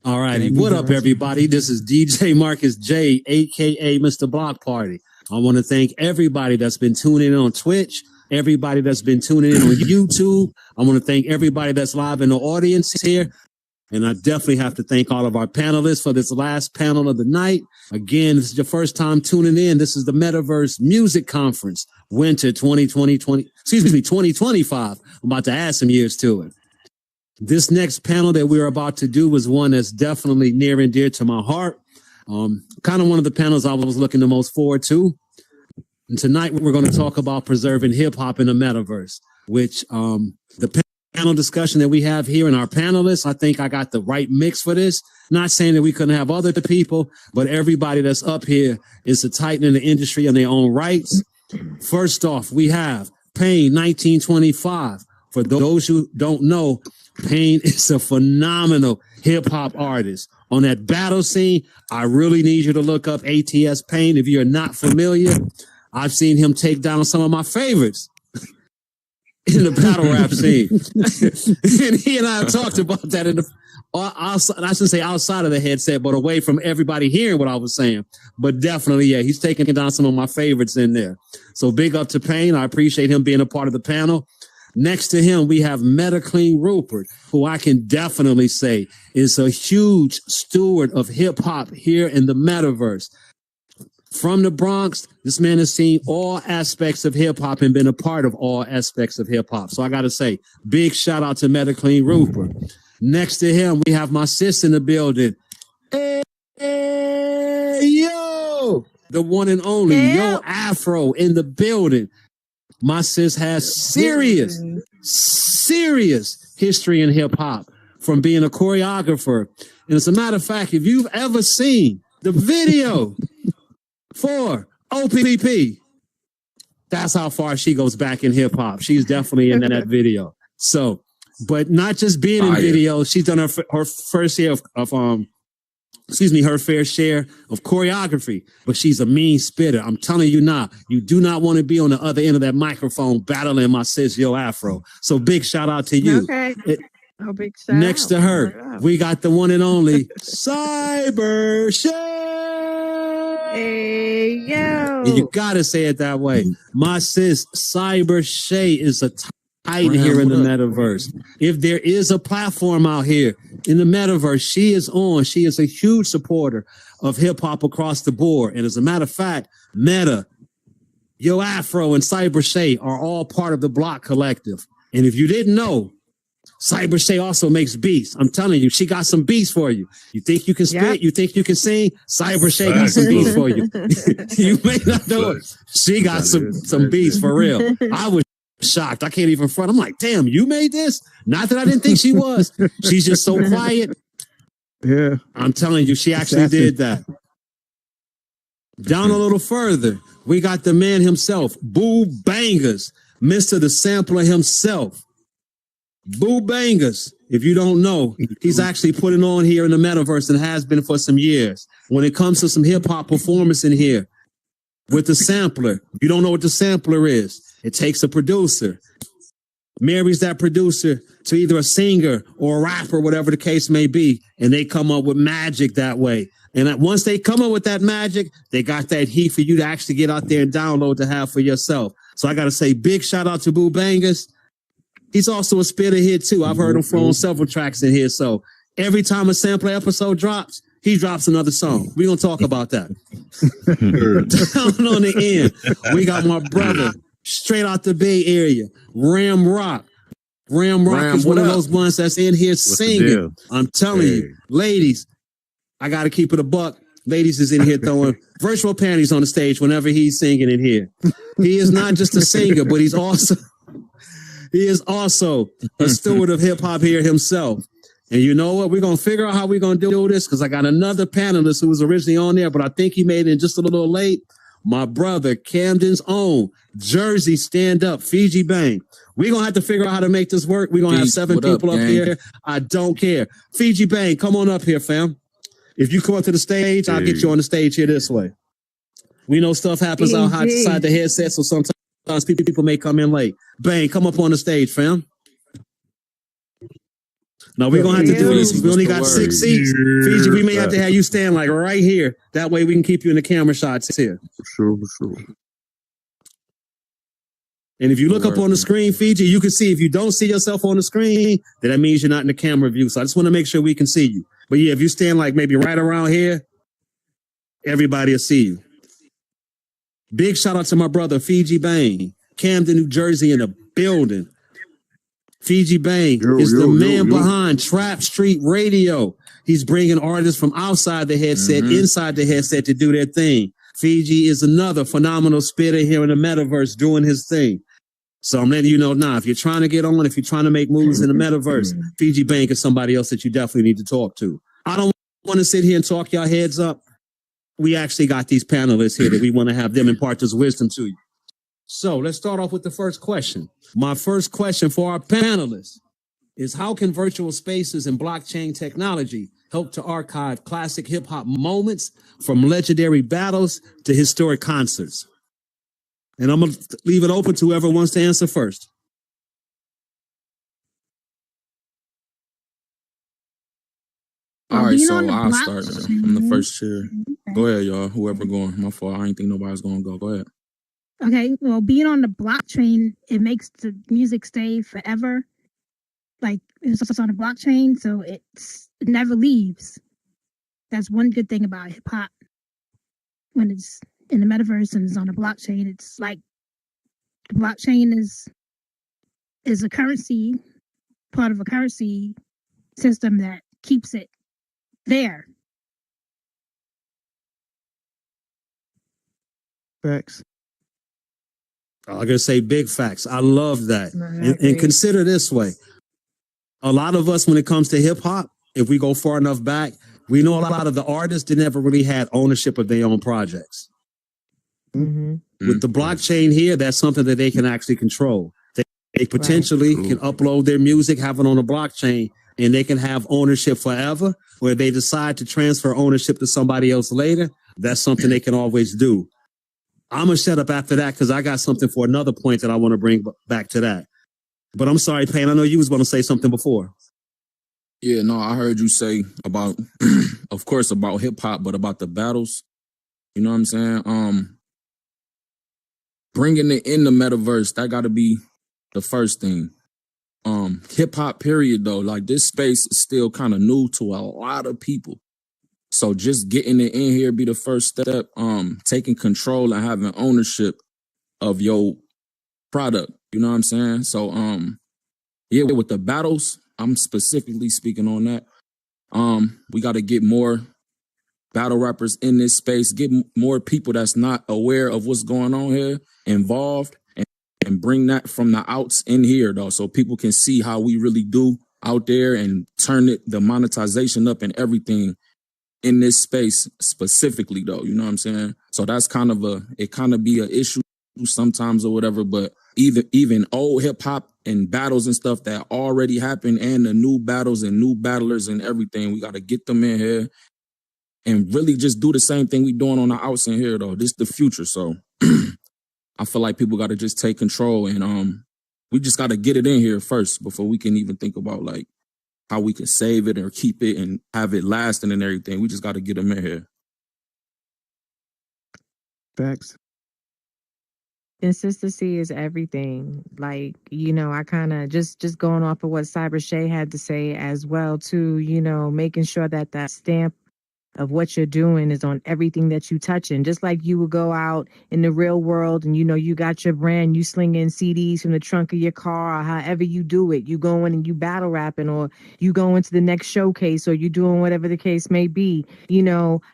A: All righty. What up, everybody? This is DJ Marcus J, aka Mr. Block Party. I want to thank everybody that's been tuning in on Twitch, everybody that's been tuning in on YouTube. I want to thank everybody that's live in the audience here. And I definitely have to thank all of our panelists for this last panel of the night. Again, this is your first time tuning in. This is the Metaverse Music Conference, winter 2025. I'm about to add some years to it. This next panel that we're about to do was one that's definitely near and dear to my heart. Kind of one of the panels I was looking the most forward to. And tonight we're going to talk about preserving hip hop in the metaverse, which the panel discussion that we have here and our panelists, I think I got the right mix for this. Not saying that we couldn't have other people, but everybody that's up here is a titan in the industry in their own rights. First off, we have Payne 1925. For those who don't know, Payne is a phenomenal hip hop artist. On that battle scene, I really need you to look up ATS Payne. If you're not familiar, I've seen him take down some of my favorites in the battle rap scene. And he and I have talked about that in the, I shouldn't say outside of the headset, but away from everybody hearing what I was saying. But definitely, yeah, he's taking down some of my favorites in there. So big up to Payne. I appreciate him being a part of the panel. Next to him, we have Meta Clean Rupert, who I can definitely say is a huge steward of hip hop here in the metaverse. From the Bronx, this man has seen all aspects of hip hop and been a part of all aspects of hip hop. So I got to say, big shout out to Meta Clean Rupert. Next to him, we have my sis in the building. Hey, yo! The one and only Yo Afro in the building. My sis has serious history in hip hop from being a choreographer. And as a matter of fact, if you've ever seen the video for OPP, that's how far she goes back in hip hop. She's definitely in that video. So, but not just being in videos, she's done her first year her fair share of choreography, but she's a mean spitter. I'm telling you now, you do not want to be on the other end of that microphone battling my sis, Yo Afro. So big shout out to you.
K: Okay. Big shout
A: Next to her, we got the one and only Cyber Shay.
K: Hey, yo.
A: You gotta say it that way. My sis, Cyber Shay, is a titan here in the metaverse. If there is a platform out here in the metaverse, she is on. She is a huge supporter of hip hop across the board. And as a matter of fact, Meta, Yo Afro, and Cyber Shay are all part of the Block Collective. And if you didn't know, Cyber Shay also makes beats. I'm telling you, she got some beats for you. You think you can spit? Yep. You think you can sing? Cyber Shay got some beats for you. You may not know it. She got some beats for real. I was shocked. I can't even front. I'm like, damn, you made this? Not that I didn't think she was. She's just so quiet.
D: Yeah.
A: I'm telling you, she actually did that. Down a little further, we got the man himself, Boo Bangers, Mr. the Sampler himself. Boo Bangers, if you don't know, he's actually putting on here in the metaverse and has been for some years. When it comes to some hip hop performance in here with the sampler, you don't know what the sampler is. It takes a producer, marries that producer to either a singer or a rapper, whatever the case may be, and they come up with magic that way. And once they come up with that magic, they got that heat for you to actually get out there and download to have for yourself. So I got to say, big shout out to Boo Bangers. He's also a spitter here too. I've heard him throw on several tracks in here. So every time a sampler episode drops, he drops another song. We're going to talk about that. Down on the end, we got my brother, straight out the Bay Area, Ram Rock. Ram Rock is one of those ones that's in here singing. I'm telling you, ladies, I got to keep it a buck. Ladies is in here throwing virtual panties on the stage whenever he's singing in here. He is not just a singer, but he is also a steward of hip hop here himself. And you know what? We're going to figure out how we're going to do this because I got another panelist who was originally on there, but I think he made it just a little late. My brother, Camden's own Jersey stand up, Fiji Bang. We're going to have to figure out how to make this work. We're going to have 7 people up here. I don't care. Fiji Bang, come on up here, fam. If you come up to the stage, I'll get you on the stage here this way. We know stuff happens outside the headset, so sometimes people may come in late. Bang, come up on the stage, fam. No, we're gonna have to do this.
N: Fiji,
A: We only got
N: what's the
A: 6
N: word?
A: seats. Fiji, we may have to have you stand like right here. That way we can keep you in the camera shots here.
D: For sure, for sure.
A: And if you look up on the screen, Fiji, you can see if you don't see yourself on the screen, then that means you're not in the camera view. So I just want to make sure we can see you. But yeah, if you stand like maybe right around here, everybody will see you. Big shout out to my brother, Fiji Bang, Camden, New Jersey in the building. Fiji Bang is the man behind Trap Street Radio. He's bringing artists from outside the headset, inside the headset to do their thing. Fiji is another phenomenal spitter here in the metaverse doing his thing. So I'm letting you know now, if you're trying to get on, if you're trying to make moves in the metaverse, Fiji Bank is somebody else that you definitely need to talk to. I don't want to sit here and talk your heads up. We actually got these panelists here that we want to have them impart this wisdom to you. So let's start off with the first question. My first question for our panelists is, how can virtual spaces and blockchain technology help to archive classic hip hop moments from legendary battles to historic concerts? And I'm going to leave it open to whoever wants to answer first.
N: All right, so I'll start. I'm the first chair. Go ahead, y'all. Whoever going. My fault. I ain't think nobody's going to go. Go ahead.
O: Okay, well, being on the blockchain, it makes the music stay forever. Like, it's on the blockchain, so it never leaves. That's one good thing about hip hop. When it's in the metaverse and it's on the blockchain, it's like the blockchain is a currency, part of a currency system that keeps it there.
C: Facts.
A: I'm going to say big facts. I love that. And consider this way. A lot of us, when it comes to hip hop, if we go far enough back, we know a lot of the artists that never really had ownership of their own projects. With the blockchain here, that's something that they can actually control. They potentially can upload their music, have it on a blockchain, and they can have ownership forever. Where they decide to transfer ownership to somebody else later, that's something they can always do. I'm going to shut up after that because I got something for another point that I want to bring back to that. But I'm sorry, Payne, I know you was going to say something before.
N: Yeah, no, I heard you say about, of course, about hip hop, but about the battles. You know what I'm saying? Bringing it in the metaverse, that got to be the first thing. Hip hop, period, though. Like, this space is still kind of new to a lot of people. So just getting it in here be the first step. Taking control and having ownership of your product. You know what I'm saying? So, yeah, with the battles, I'm specifically speaking on that. We got to get more battle rappers in this space, get more people that's not aware of what's going on here involved, and bring that from the outs in here, though, so people can see how we really do out there and turn the monetization up and everything in this space specifically, though. You know what I'm saying? So that's kind of be an issue sometimes or whatever, but even old hip hop and battles and stuff that already happened and the new battles and new battlers and everything, we got to get them in here and really just do the same thing we doing on the outs in here, though. This is the future. So I feel like people got to just take control, and we just got to get it in here first before we can even think about like how we can save it or keep it and have it lasting and everything. We just got to get them in here.
C: Facts.
P: Consistency is everything. Like, I kind of just going off of what Cyber Shay had to say as well too, making sure that stamp of what you're doing is on everything that you touching. Just like you would go out in the real world and you got your brand, you slinging CDs from the trunk of your car, or however you do it. You go in and you battle rapping, or you go into the next showcase, or you doing whatever the case may be.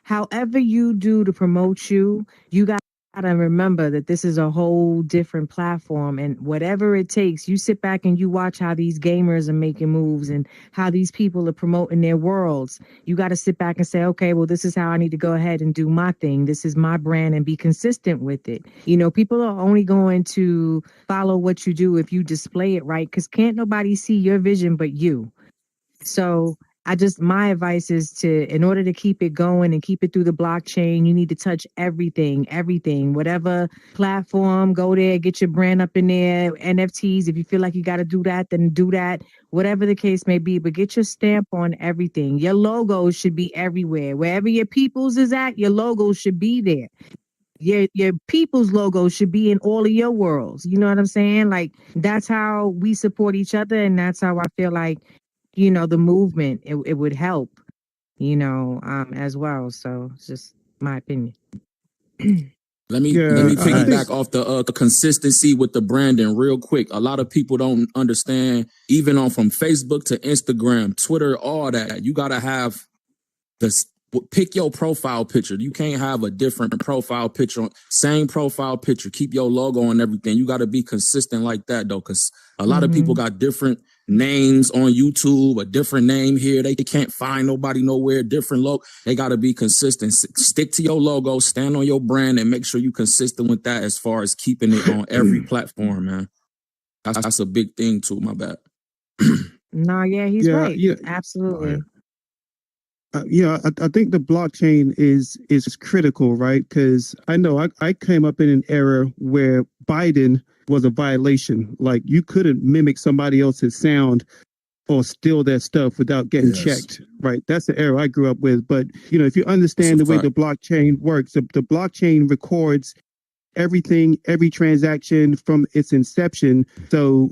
P: However you do to promote you got to remember that this is a whole different platform, and whatever it takes, you sit back and you watch how these gamers are making moves and how these people are promoting their worlds. You got to sit back and say, okay, well, this is how I need to go ahead and do my thing. This is my brand, and be consistent with it. People are only going to follow what you do if you display it right, because can't nobody see your vision but you. So my advice is in order to keep it going and keep it through the blockchain, you need to touch everything, whatever platform, go there, get your brand up in there, NFTs. If you feel like you got to do that, then do that, whatever the case may be, but get your stamp on everything. Your logo should be everywhere. Wherever your people's is at, your logo should be there. Your people's logo should be in all of your worlds. You know what I'm saying? Like, that's how we support each other, and that's how I feel like, the movement, it would help, as well. So it's just my opinion.
N: Let me piggyback off the consistency with the branding real quick. A lot of people don't understand, even on from Facebook to Instagram, Twitter, all that. You gotta have pick your profile picture. You can't have a different profile picture, same profile picture. Keep your logo and everything. You got to be consistent like that, though, because a lot of people got different names on YouTube, a different name here. They can't find nobody nowhere, different logo. They got to be consistent. Stick to your logo, stand on your brand, and make sure you're consistent with that as far as keeping it on every platform, man. That's a big thing, too. My bad.
P: No, yeah, he's right. Yeah. Absolutely.
Q: Right. I think the blockchain is critical, right? Because I know I came up in an era where Biden was a violation. Like, you couldn't mimic somebody else's sound or steal their stuff without getting checked, right? That's the era I grew up with. But, if you understand the way the blockchain works, the blockchain records everything, every transaction from its inception. So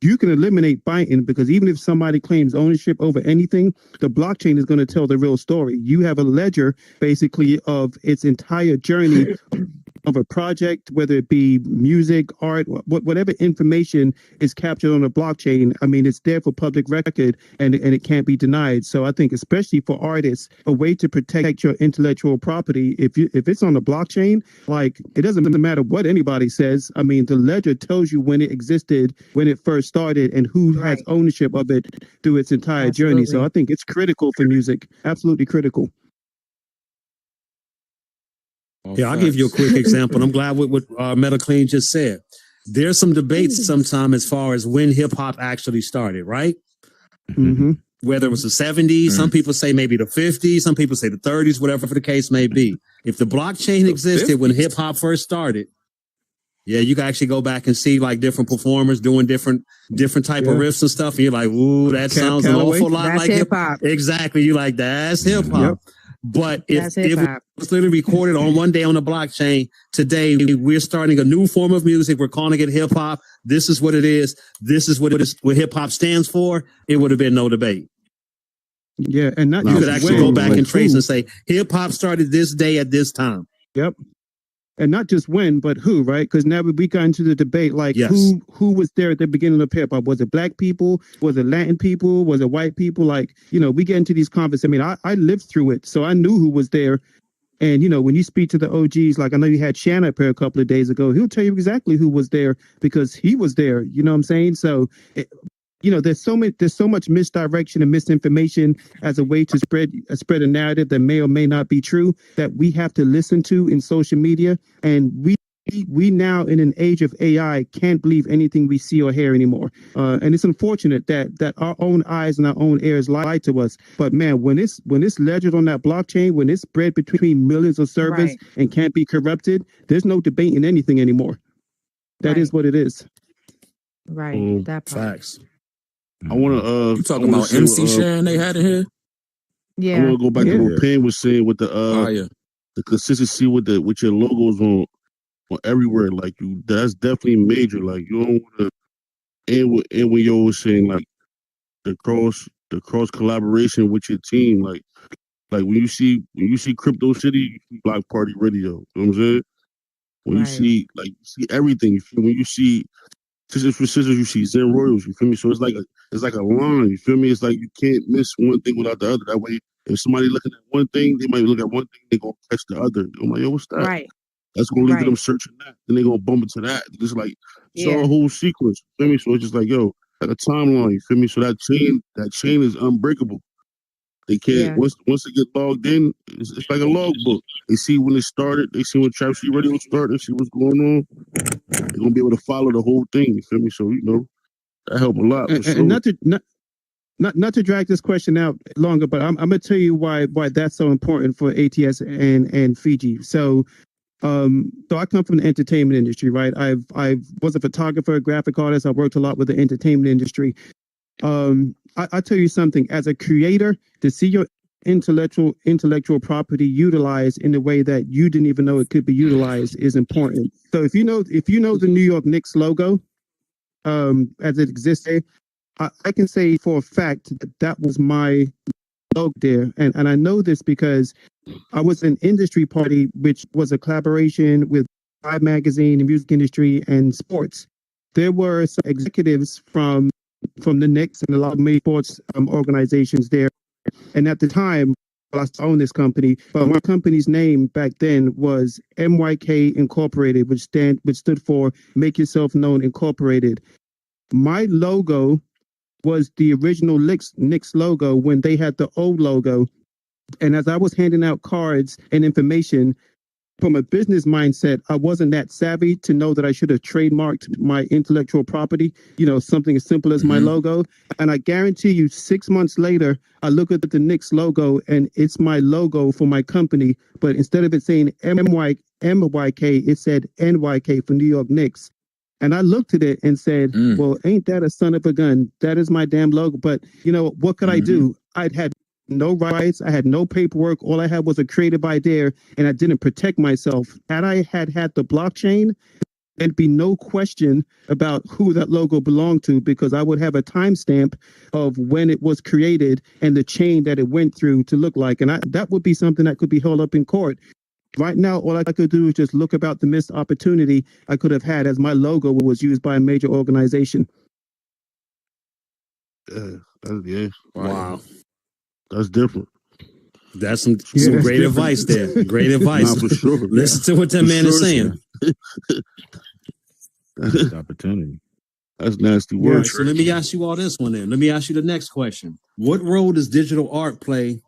Q: you can eliminate Biden, because even if somebody claims ownership over anything, the blockchain is going to tell the real story. You have a ledger, basically, of its entire journey of a project, whether it be music, art, whatever information is captured on the blockchain. I mean, it's there for public record, and it can't be denied. So I think, especially for artists, a way to protect your intellectual property, if it's on the blockchain, like, it doesn't matter what anybody says. I mean, the ledger tells you when it existed, when it first started, and who has ownership of it through its entire journey. So I think it's critical for music. Absolutely critical.
A: Yeah, I'll give you a quick example. I'm glad with what Metal Clean just said. There's some debates sometime as far as when hip hop actually started, right?
Q: Mm-hmm.
A: Whether it was the 70s, some people say maybe the 50s, some people say the 30s, whatever the case may be. If the blockchain existed when hip hop first started, yeah, you can actually go back and see like different performers doing different type of riffs and stuff. And you're like, ooh, that sounds an awful lot like hip hop. Exactly. You're like, that's hip hop. Yep. But if it was literally recorded on one day on the blockchain, today we're starting a new form of music. We're calling it hip hop. This is what it is. This is what hip hop stands for. It would have been no debate.
Q: Yeah, and not
A: you could actually go back and trace and say hip hop started this day at this time.
Q: Yep. And not just when, but who, right? Because now we got into the debate, like who was there at the beginning of hip hop? Was it black people? Was it Latin people? Was it white people? Like, we get into these conversations. I mean, I lived through it, so I knew who was there. And, when you speak to the OGs, like I know you had Shan up here a couple of days ago, he'll tell you exactly who was there because he was there. You know what I'm saying? So, there's so much misdirection and misinformation as a way to spread a narrative that may or may not be true that we have to listen to in social media. And we now, in an age of AI, can't believe anything we see or hear anymore. And it's unfortunate that our own eyes and our own ears lie to us. But man, when it's ledgered on that blockchain, when it's spread between millions of servers and can't be corrupted, there's no debating anything anymore. That is what it is.
P: Right. That part.
A: Facts.
E: I want to.
N: You talking about MC Sharon they had in here?
P: Yeah.
E: I want to go back to what Payne was saying with the the consistency with your logos on everywhere. Like that's definitely major. Like you don't want to. And when you was saying like the cross collaboration with your team, like when you see Crypto City, you see Block Party Radio. You know what I'm saying? When you see everything, you feel, when you see Scissors for Scissors, you see Zen Royals, you feel me? So it's like a line, you feel me? It's like you can't miss one thing without the other. That way, if somebody looking at one thing, they might look at one thing, they gonna catch the other. I'm like, yo, what's that?
P: Right.
E: That's gonna lead to them searching that. Then they gonna bump into that. It's like it's all a whole sequence. You feel me? So it's just like, yo, like a timeline, you feel me? So that chain is unbreakable. They can't once they get logged in, it's like a logbook. They see when it started, they see when Trap Street Radio started, they see what's going on. They're gonna be able to follow the whole thing, you feel me? So that help a lot.
Q: And not not to drag this question out longer, but I'm gonna tell you why that's so important for ATS and Fiji. So I come from the entertainment industry, right? I was a photographer, graphic artist. I worked a lot with the entertainment industry. I tell you something, as a creator, to see your intellectual property utilized in the way that you didn't even know it could be utilized is important. So if you know the New York Knicks logo, as it exists there, I can say for a fact that was my logo there. And I know this because I was in Industry Party, which was a collaboration with Vibe Magazine, the music industry, and sports. There were some executives from the Knicks and a lot of major sports organizations there. And at the time, well, I still own this company, but my company's name back then was MYK Incorporated, which stood for Make Yourself Known Incorporated. My logo was the original Knicks logo when they had the old logo. And as I was handing out cards and information, from a business mindset, I wasn't that savvy to know that I should have trademarked my intellectual property, something as simple as my logo. And I guarantee you, 6 months later, I look at the Knicks logo and it's my logo for my company. But instead of it saying MYK, it said NYK for New York Knicks. And I looked at it and said, well, ain't that a son of a gun? That is my damn logo. But, what could I do? I'd had no rights. I had no paperwork. All I had was a creative idea, and I didn't protect myself. Had I had the blockchain, there'd be no question about who that logo belonged to, because I would have a timestamp of when it was created and the chain that it went through to look like. And that would be something that could be held up in court. Right now, all I could do is just look about the missed opportunity I could have had as my logo was used by a major organization.
C: Yeah.
A: Wow.
C: That's different.
A: That's some great
C: different.
A: advice there. Great advice.
C: Nah, for sure.
A: Listen to what that
C: For
A: man is
C: sure,
A: saying.
C: That's
F: opportunity.
C: That's nasty
A: All
C: work.
A: right, so let me ask you all this one then. Let me ask you the next question. What role does digital art play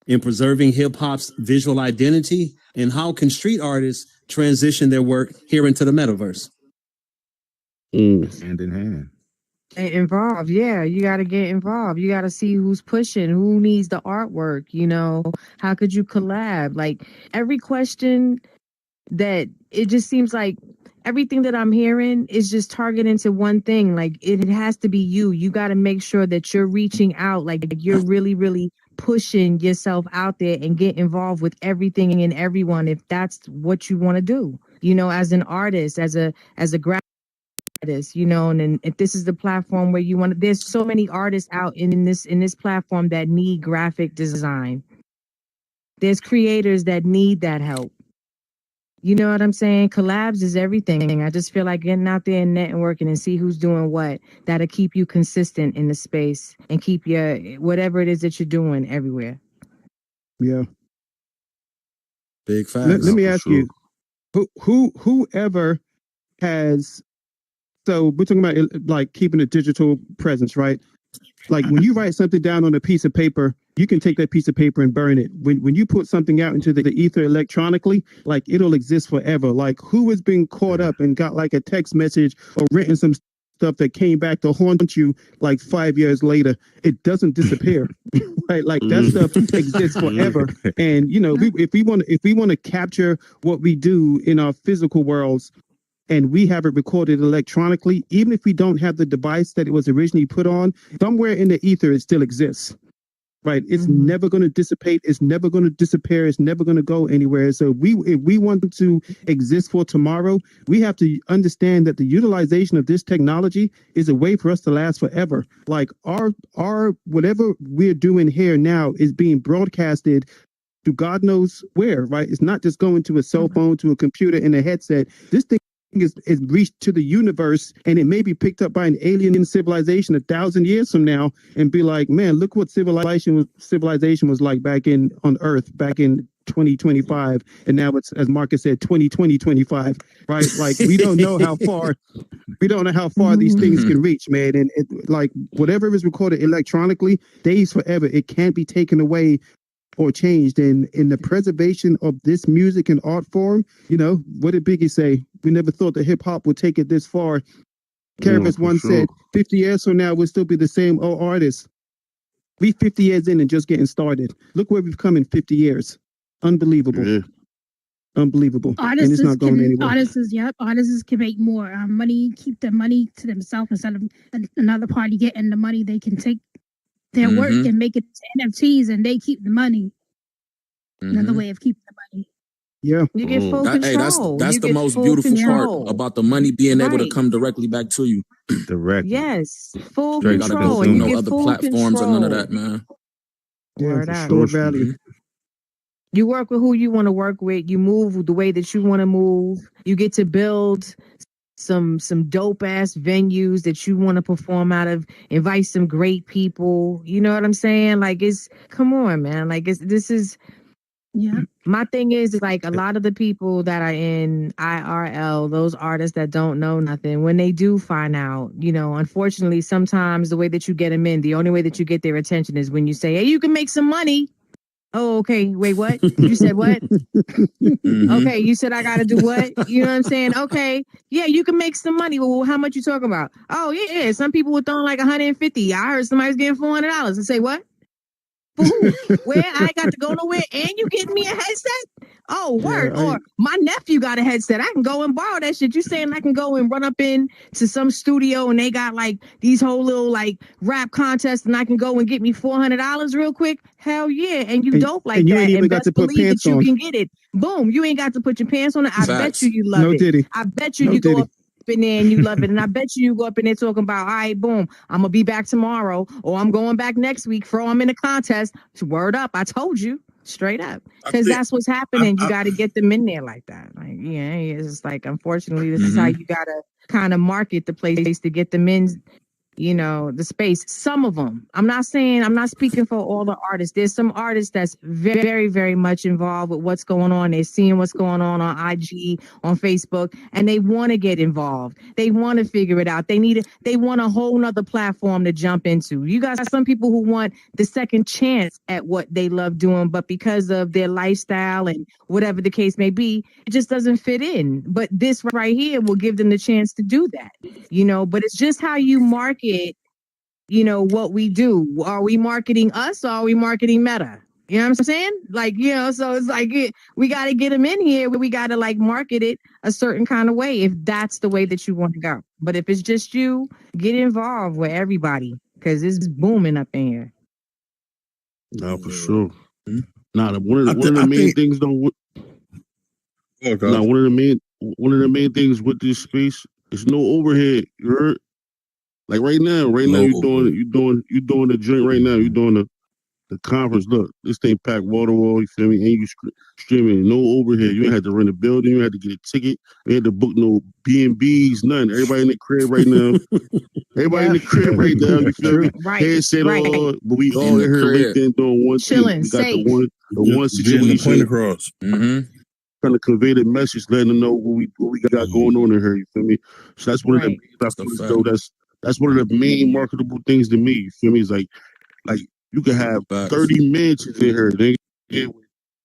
A: in preserving hip hop's visual identity, and how can street artists transition their work here into the metaverse?
F: Hand in hand.
P: Involved, yeah, you got to get involved. You got to see who's pushing, who needs the artwork, how could you collab? Like every question that it just seems like everything that I'm hearing is just targeting to one thing. Like it has to be you. You got to make sure that you're reaching out, like you're really, really pushing yourself out there and get involved with everything and everyone if that's what you want to do. As an artist, as a graphic artist, and if this is the platform where you want to, there's so many artists out in this platform that need graphic design. There's creators that need that help. You know what I'm saying? Collabs is everything. I just feel like getting out there and networking and see who's doing what. That'll keep you consistent in the space and keep your whatever it is that you're doing everywhere.
Q: Yeah.
A: Big facts.
Q: Let me ask you, whoever has. So we're talking about like keeping a digital presence, right? Like when you write something down on a piece of paper, you can take that piece of paper and burn it. When you put something out into the ether electronically, like it'll exist forever. Like who has been caught up and got like a text message or written some stuff that came back to haunt you like 5 years later? It doesn't disappear, right? Like that stuff exists forever. And if we want to capture what we do in our physical worlds, and we have it recorded electronically, even if we don't have the device that it was originally put on, somewhere in the ether, it still exists, right? It's never going to dissipate. It's never going to disappear. It's never going to go anywhere. So if we want to exist for tomorrow, we have to understand that the utilization of this technology is a way for us to last forever. Like our whatever we're doing here now is being broadcasted to God knows where, right? It's not just going to a cell phone, to a computer, and a headset. This thing is reached to the universe, and it may be picked up by an alien civilization 1,000 years from now and be like, man, look what civilization was like back on Earth back in 2025, and now it's, as Marcus said, 2025, right? Like we don't know how far these things can reach, man. And like whatever is recorded electronically stays forever. It can't be taken away or changed. And in the preservation of this music and art form, what did Biggie say? We never thought that hip hop would take it this far. Caravan once said, 50 years from now, we'll still be the same old artists. We 50 years in and just getting started. Look where we've come in 50 years. Unbelievable.
C: Yeah.
Q: Unbelievable. And
O: Artists
Q: it's not going anywhere.
O: artists can make more money, keep their money to themselves instead of another party getting the money. They can take their work and make it to NFTs, and they keep the money. Another way of keeping the money.
Q: Yeah,
P: you get full control.
N: That's
P: You
N: the
P: get
N: most
P: full
N: beautiful
P: control.
N: part about the money being able to
P: Right.
N: come directly back to you.
F: Direct.
P: Yes, full
N: You gotta
P: control,
N: go
P: and
N: through
P: you
N: no
P: get
N: other
P: full
N: platforms or none of
P: control.
N: that, man.
Q: Yeah,
P: Word
Q: for
P: out.
Q: store value.
P: You work with who you want to work with. You move the way that you want to move. You get to build some dope ass venues that you want to perform out of. Invite some great people. You know what I'm saying? Like, it's, come on, man. Like, this is.
O: Yeah.
P: My thing is like a lot of the people that are in IRL, those artists that don't know nothing, when they do find out, unfortunately, sometimes the way that you get them in, the only way that you get their attention is when you say, hey, you can make some money. Oh, okay. Wait, what? You said what? Okay, you said I gotta do what? You know what I'm saying? Okay, yeah, you can make some money. Well, how much you talking about? Oh, yeah. Some people were throwing like 150. I heard somebody's getting $400 and say what? For who? Where? I ain't got to go nowhere, and you getting me a headset? Oh, word. Or my nephew got a headset. I can go and borrow that shit. You saying I can go and run up in to some studio and they got like these whole little like rap contests and I can go and get me $400 real quick? Hell yeah. And you dope like
Q: and you
P: that.
Q: ain't even
P: And
Q: got
P: best
Q: to put
P: believe
Q: pants
P: that you
Q: on.
P: can get it. Boom. You ain't got to put your pants on it. I bet you love
Q: No
P: it.
Q: diddy.
P: I bet you
Q: No
P: you go
Q: diddy.
P: up in there and you love it. And I bet you go up in there talking about, all right, boom, I'm going to be back tomorrow or I'm going back next week. I'm in a contest. Word up. I told you straight up. Because that's what's happening. You got to get them in there like that. Like, yeah, it's just like, unfortunately, this is how you got to kind of market the place to get them in, the space. Some of them. I'm not speaking for all the artists. There's some artists that's very, very much involved with what's going on. They're seeing what's going on IG, on Facebook, and they want to get involved. They want to figure it out. They want a whole nother platform to jump into. You got some people who want the second chance at what they love doing, but because of their lifestyle and whatever the case may be, it just doesn't fit in. But this right here will give them the chance to do that, but it's just how you market, what we do. Are we marketing us or are we marketing Meta? You know what I'm saying? Like, so it's like we got to get them in here. We got to like market it a certain kind of way if that's the way that you want to go. But if it's just you, get involved with everybody because it's booming up in here.
R: No, for sure. Nah, one of the main things though. One of the main things with this space is no overhead. You heard? Like right now, you're doing the joint right now. You're doing the conference. Look, this thing packed wall to wall. You feel me? And you streaming, no overhead. You ain't had to rent a building. You had to get a ticket. You had to book no B&Bs, nothing. Everybody in the crib right now. Everybody in the crib right now. You feel me? Headset all, but we all in here linked in doing one thing. We got the one situation.
E: The point across.
R: Trying to convey the message, letting them know what we got going on in here. You feel me? So that's one of the that's one of the main marketable things to me. You feel me? It's like you can have 30 mansions in here, nigga.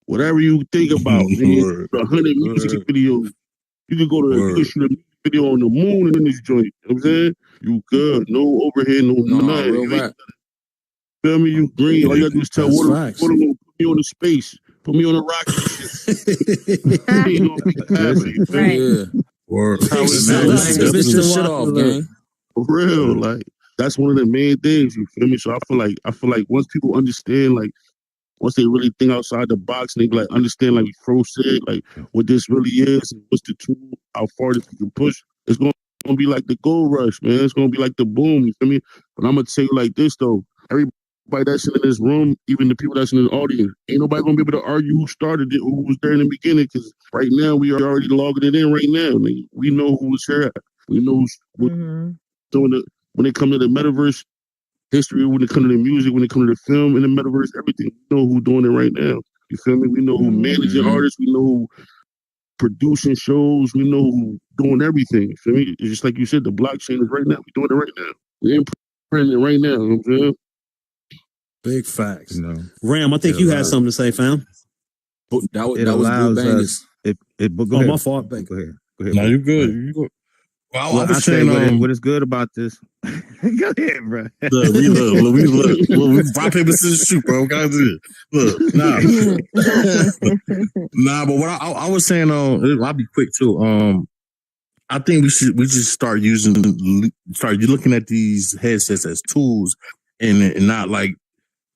R: Whatever you think about, nigga. 100 music videos. You can you can shoot a music video on the moon in this joint. You know what I'm saying? You good. No overhead, no nothing.
N: Real
R: You
N: rap.
R: feel me? You green. All you gotta do is tell
A: That's
R: Water
A: facts.
R: put me on the space. Put me on a rocket. You know, happy.
P: Right.
N: Yeah.
E: Word.
R: How it
N: Sell
R: is.
N: that switch your shit off, gang.
R: For real, like that's one of the main things. You feel me? So I feel like once people understand, like once they really think outside the box, and they like understand, like Fro said, like what this really is, and what's the tool, how far this can push. It's gonna be like the gold rush, man. It's gonna be like the boom. You feel me? But I'm gonna tell you like this though. Everybody that's in this room, even the people that's in the audience, ain't nobody gonna be able to argue who started it, who was there in the beginning. Because right now we are already logging it in. Right now, nigga. We know who was here. We know who's doing it when it comes to the metaverse history, when it comes to the music, when it comes to the film and the metaverse, everything. We know who's doing it right now. You feel me? We know who managing artists. We know who producing shows. We know who doing everything. You feel me? It's just like you said, the blockchain is right now. We doing it right now. We imprinting it right now. You know what I'm saying?
A: Big facts. Ram, I think you had something to say, fam.
N: That was
F: allows
N: good bangers.
F: Go ahead.
A: My fault.
F: Go ahead.
E: No, you good. You good. Well, I
F: Well, I
E: was
F: say
E: saying,
F: what is good about this. Go ahead, bro.
E: We rock paper scissors shoot, bro. Gotta do it. Look, nah, but what I was saying, I'll be quick too. I think we just start looking at these headsets as tools and not like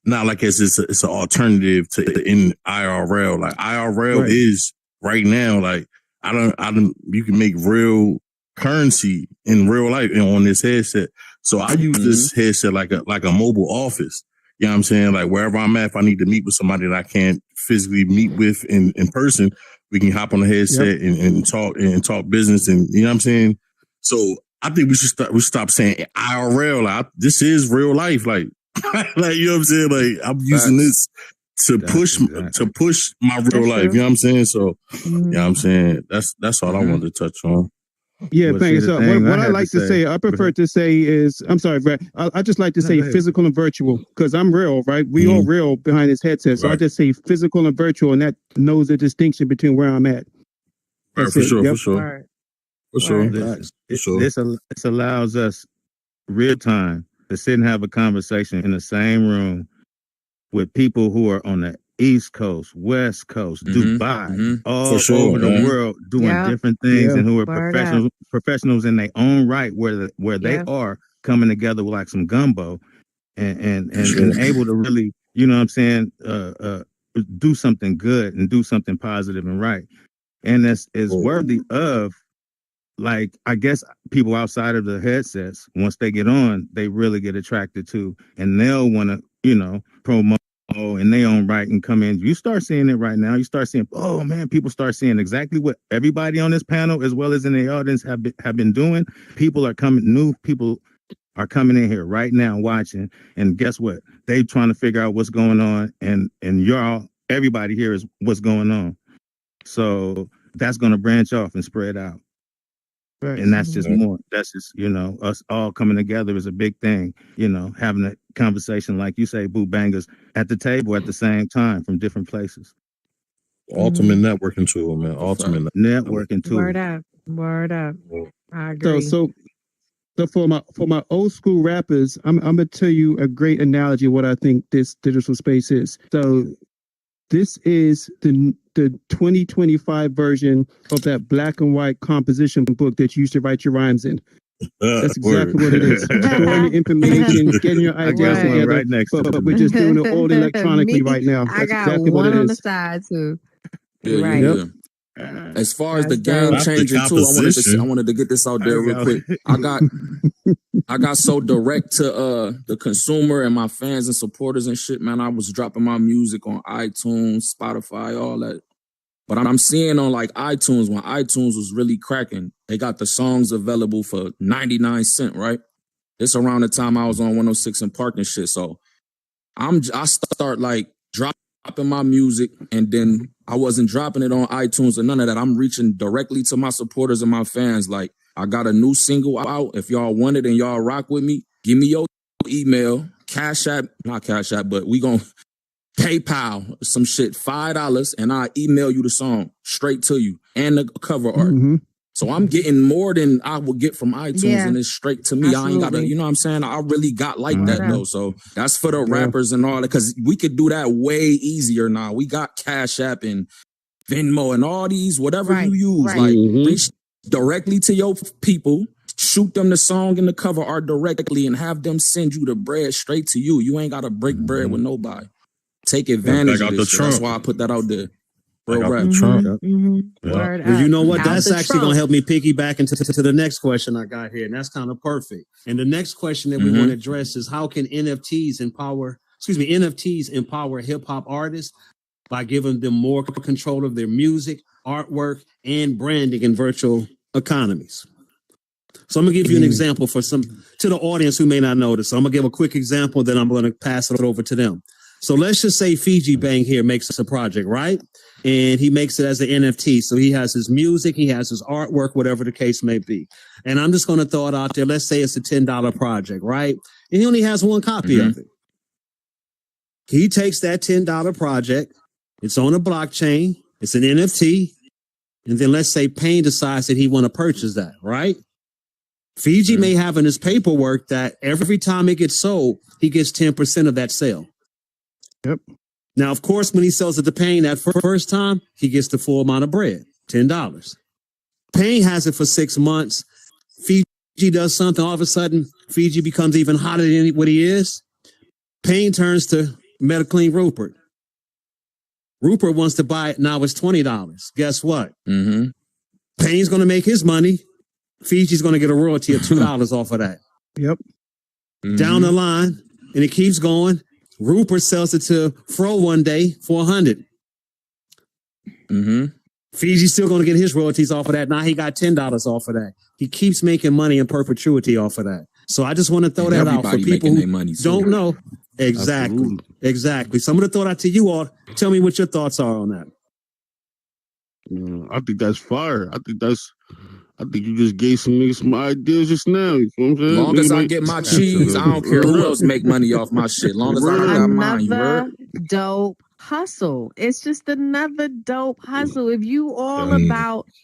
E: it's an alternative to in IRL. Like IRL is right now, like I don't you can make real currency in real life on this headset. So I use this headset like a mobile office. You know what I'm saying? Like wherever I'm at, if I need to meet with somebody that I can't physically meet with in person, we can hop on the headset and talk business, and you know what I'm saying? So I think we should stop saying IRL. Like, this is real life. Like, like, you know what I'm saying? Like, I'm using this to push my real life. You know what I'm saying? So, you know what I'm saying? That's all I wanted to touch on.
Q: Yeah,
F: Well,
Q: thank you.
F: see,
Q: So
F: the thing
Q: what
F: I
Q: I
F: had
Q: like
F: to
Q: to say,
F: say-
Q: I prefer to say is, I'm sorry, Brad. I just like to say
F: go ahead.
Q: physical and virtual because I'm real, right? We all real behind this headset. So I
E: Right.
Q: just say physical and virtual, and that knows the distinction between where I'm at.
E: Right,
Q: That's
E: for
Q: it.
E: sure,
Q: Yep.
E: for sure.
P: Word.
E: For sure.
P: Word.
E: For sure.
F: This allows us real time to sit and have a conversation in the same room with people who are on the East Coast, West Coast, Dubai, all
E: For sure,
F: over the
E: man.
F: world doing
P: Yep.
F: different things,
Q: Yeah.
F: and who are
P: Word up.
F: professionals in their own right, where they
P: Yep.
F: are coming together with like some gumbo and able to really, you know what I'm saying, do something good and do something positive and right. And that's is worthy of, like, I guess people outside of the headsets, once they get on, they really get attracted to, and they'll want to, you know, promote in their own right and come in. You start seeing it right now. You start seeing, oh man, people start seeing exactly what everybody on this panel, as well as in the audience, have been doing. People are coming, new people are coming in here right now watching, and guess what? They trying to figure out what's going on, and y'all, everybody here is what's going on. So that's going to branch off and spread out.
Q: Right.
F: And that's just more. That's just, you know, us all coming together is a big thing. You know, having a conversation, like you say, boo bangers, at the table at the same time from different places.
E: Ultimate networking tool, man. Ultimate
F: Networking tool.
P: Word up. Word up. I agree.
Q: So for my old school rappers, I'm gonna tell you a great analogy of what I think this digital space is. So this is the 2025 version of that black and white composition book that you used to write your rhymes in. That's exactly what it is. Storing the information, getting your
F: I
Q: ideas
F: got one
Q: together.
F: right next to
Q: but
F: me.
Q: we're just doing it all electronically
P: Me,
Q: right now.
P: I
Q: That's
P: got
Q: exactly what
P: one
Q: it
P: on the
Q: is.
P: side too.
N: Yeah, yeah,
P: Right.
N: yeah. As far as the
P: That's
N: game
P: dope.
E: Not the
N: changing too, I
E: composition.
N: wanted to get this out there real quick. I got so direct to the consumer and my fans and supporters and shit, man. I was dropping my music on iTunes, Spotify, all that. But I'm seeing on like iTunes, when iTunes was really cracking, they got the songs available for 99 cents, right? It's around the time I was on 106 and Park and shit. So I start like dropping my music, and then I wasn't dropping it on iTunes or none of that. I'm reaching directly to my supporters and my fans. Like, I got a new single out. If y'all want it and y'all rock with me, give me your email, not Cash App, but we gonna PayPal some shit, $5, and I email you the song straight to you and the cover art.
Q: Mm-hmm.
N: So I'm getting more than I would get from iTunes,
P: Yeah.
N: and it's straight to me. I ain't gotta,
P: Absolutely.
N: you know what I'm saying? I really got like
P: Word
N: that
P: up.
N: though. So that's for the rappers and all that, because we could do that way easier now. We got Cash App and Venmo and all these, whatever
P: Right,
N: you use,
P: right.
N: like reach directly to your people, shoot them the song and the cover art directly, and have them send you the bread straight to you. You ain't gotta break bread with nobody. Take advantage
E: Back
N: of
E: out
N: this
E: the
N: shit. That's
E: trunk.
N: why I put that out there. Real
E: Back out
N: rap.
E: the trunk.
P: Word
A: Well, you
P: up.
A: know what?
P: Out
A: That's
P: the
A: actually
P: trunk.
A: going to help me piggyback into to the next question I got here, and that's kind of perfect. And the next question that we want to address is how can NFTs empower hip hop artists by giving them more control of their music, artwork, and branding in virtual economies. So I'm gonna give you an example to the audience who may not know this. So I'm gonna give a quick example, then I'm gonna pass it over to them. So let's just say Fiji Bang here makes a project, right? And he makes it as an NFT. So he has his music, he has his artwork, whatever the case may be. And I'm just gonna throw it out there. Let's say it's a $10 project, right? And he only has one copy of it. He takes that $10 project, it's on a blockchain, it's an NFT, and then let's say Payne decides that he want to purchase that, right? Fiji may have in his paperwork that every time it gets sold, he gets 10% of that sale.
Q: Yep.
A: Now, of course, when he sells it to Payne that first time, he gets the full amount of bread, $10. Payne has it for 6 months. Fiji does something. All of a sudden, Fiji becomes even hotter than what he is. Payne turns to MetaClean Rupert. Rupert wants to buy it. Now it's $20. Guess what?
N: Mm-hmm.
A: Payne's going to make his money. Fiji's going to get a royalty of $2 off of that.
Q: Yep.
A: Down the line, and it keeps going. Rupert sells it to Fro one day for 100.
N: Mm-hmm.
A: Fiji's still going to get his royalties off of that. Now he got $10 off of that. He keeps making money in perpetuity off of that. So I just want to throw that out for people who don't know. Exactly.
R: Absolutely.
A: Exactly. So I'm going to throw that to you all. Tell me what your thoughts are on that.
R: Yeah, I think that's fire. I think you just gave some niggas some ideas just now. You know what I'm saying?
N: As long as I get my cheese, I don't care who else make money off my shit. As long as I got mine, you heard?
P: Another dope hustle. It's just another dope hustle. If you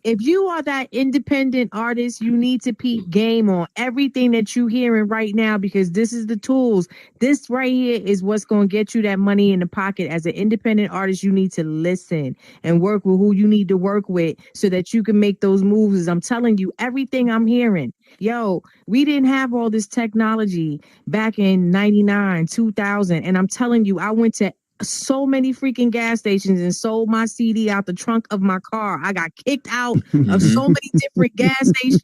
P: if you are that independent artist, you need to peep game on everything that you hearing right now, because this is the tools. This right here is what's going to get you that money in the pocket. As an independent artist, you need to listen and work with who you need to work with so that you can make those moves. I'm telling you, everything I'm hearing. Yo, we didn't have all this technology back in 99, 2000. And I'm telling you, I went to so many freaking gas stations and sold my CD out the trunk of my car. I got kicked out of so many different gas stations,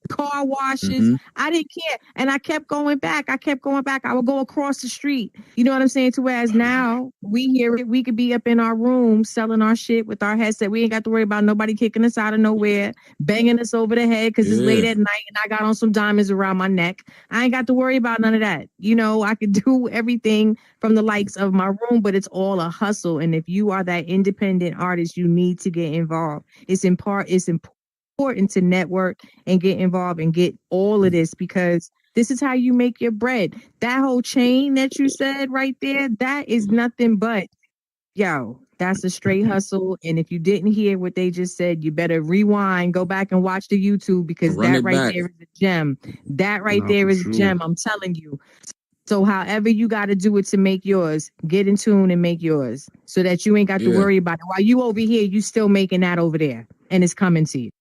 P: car washes. I didn't care. And I kept going back. I would go across the street. You know what I'm saying? To whereas now we hear it. We could be up in our room selling our shit with our headset. We ain't got to worry about nobody kicking us out of nowhere, banging us over the head because it's late at night and I got on some diamonds around my neck. I ain't got to worry about none of that. You know, I could do everything from the likes of my room, but it's all a hustle. And if you are that independent artist, you need to get involved. It's important to network and get involved and get all of this, because this is how you make your bread. That whole chain that you said right there, that is nothing but, that's a straight hustle. And if you didn't hear what they just said, you better rewind, go back and watch the YouTube, because that right there is a gem. That right there is a gem. I'm telling you. So however you got to do it to make yours, get in tune and make yours so that you ain't got to worry about it. While you over here, you still making that over there and it's coming to you.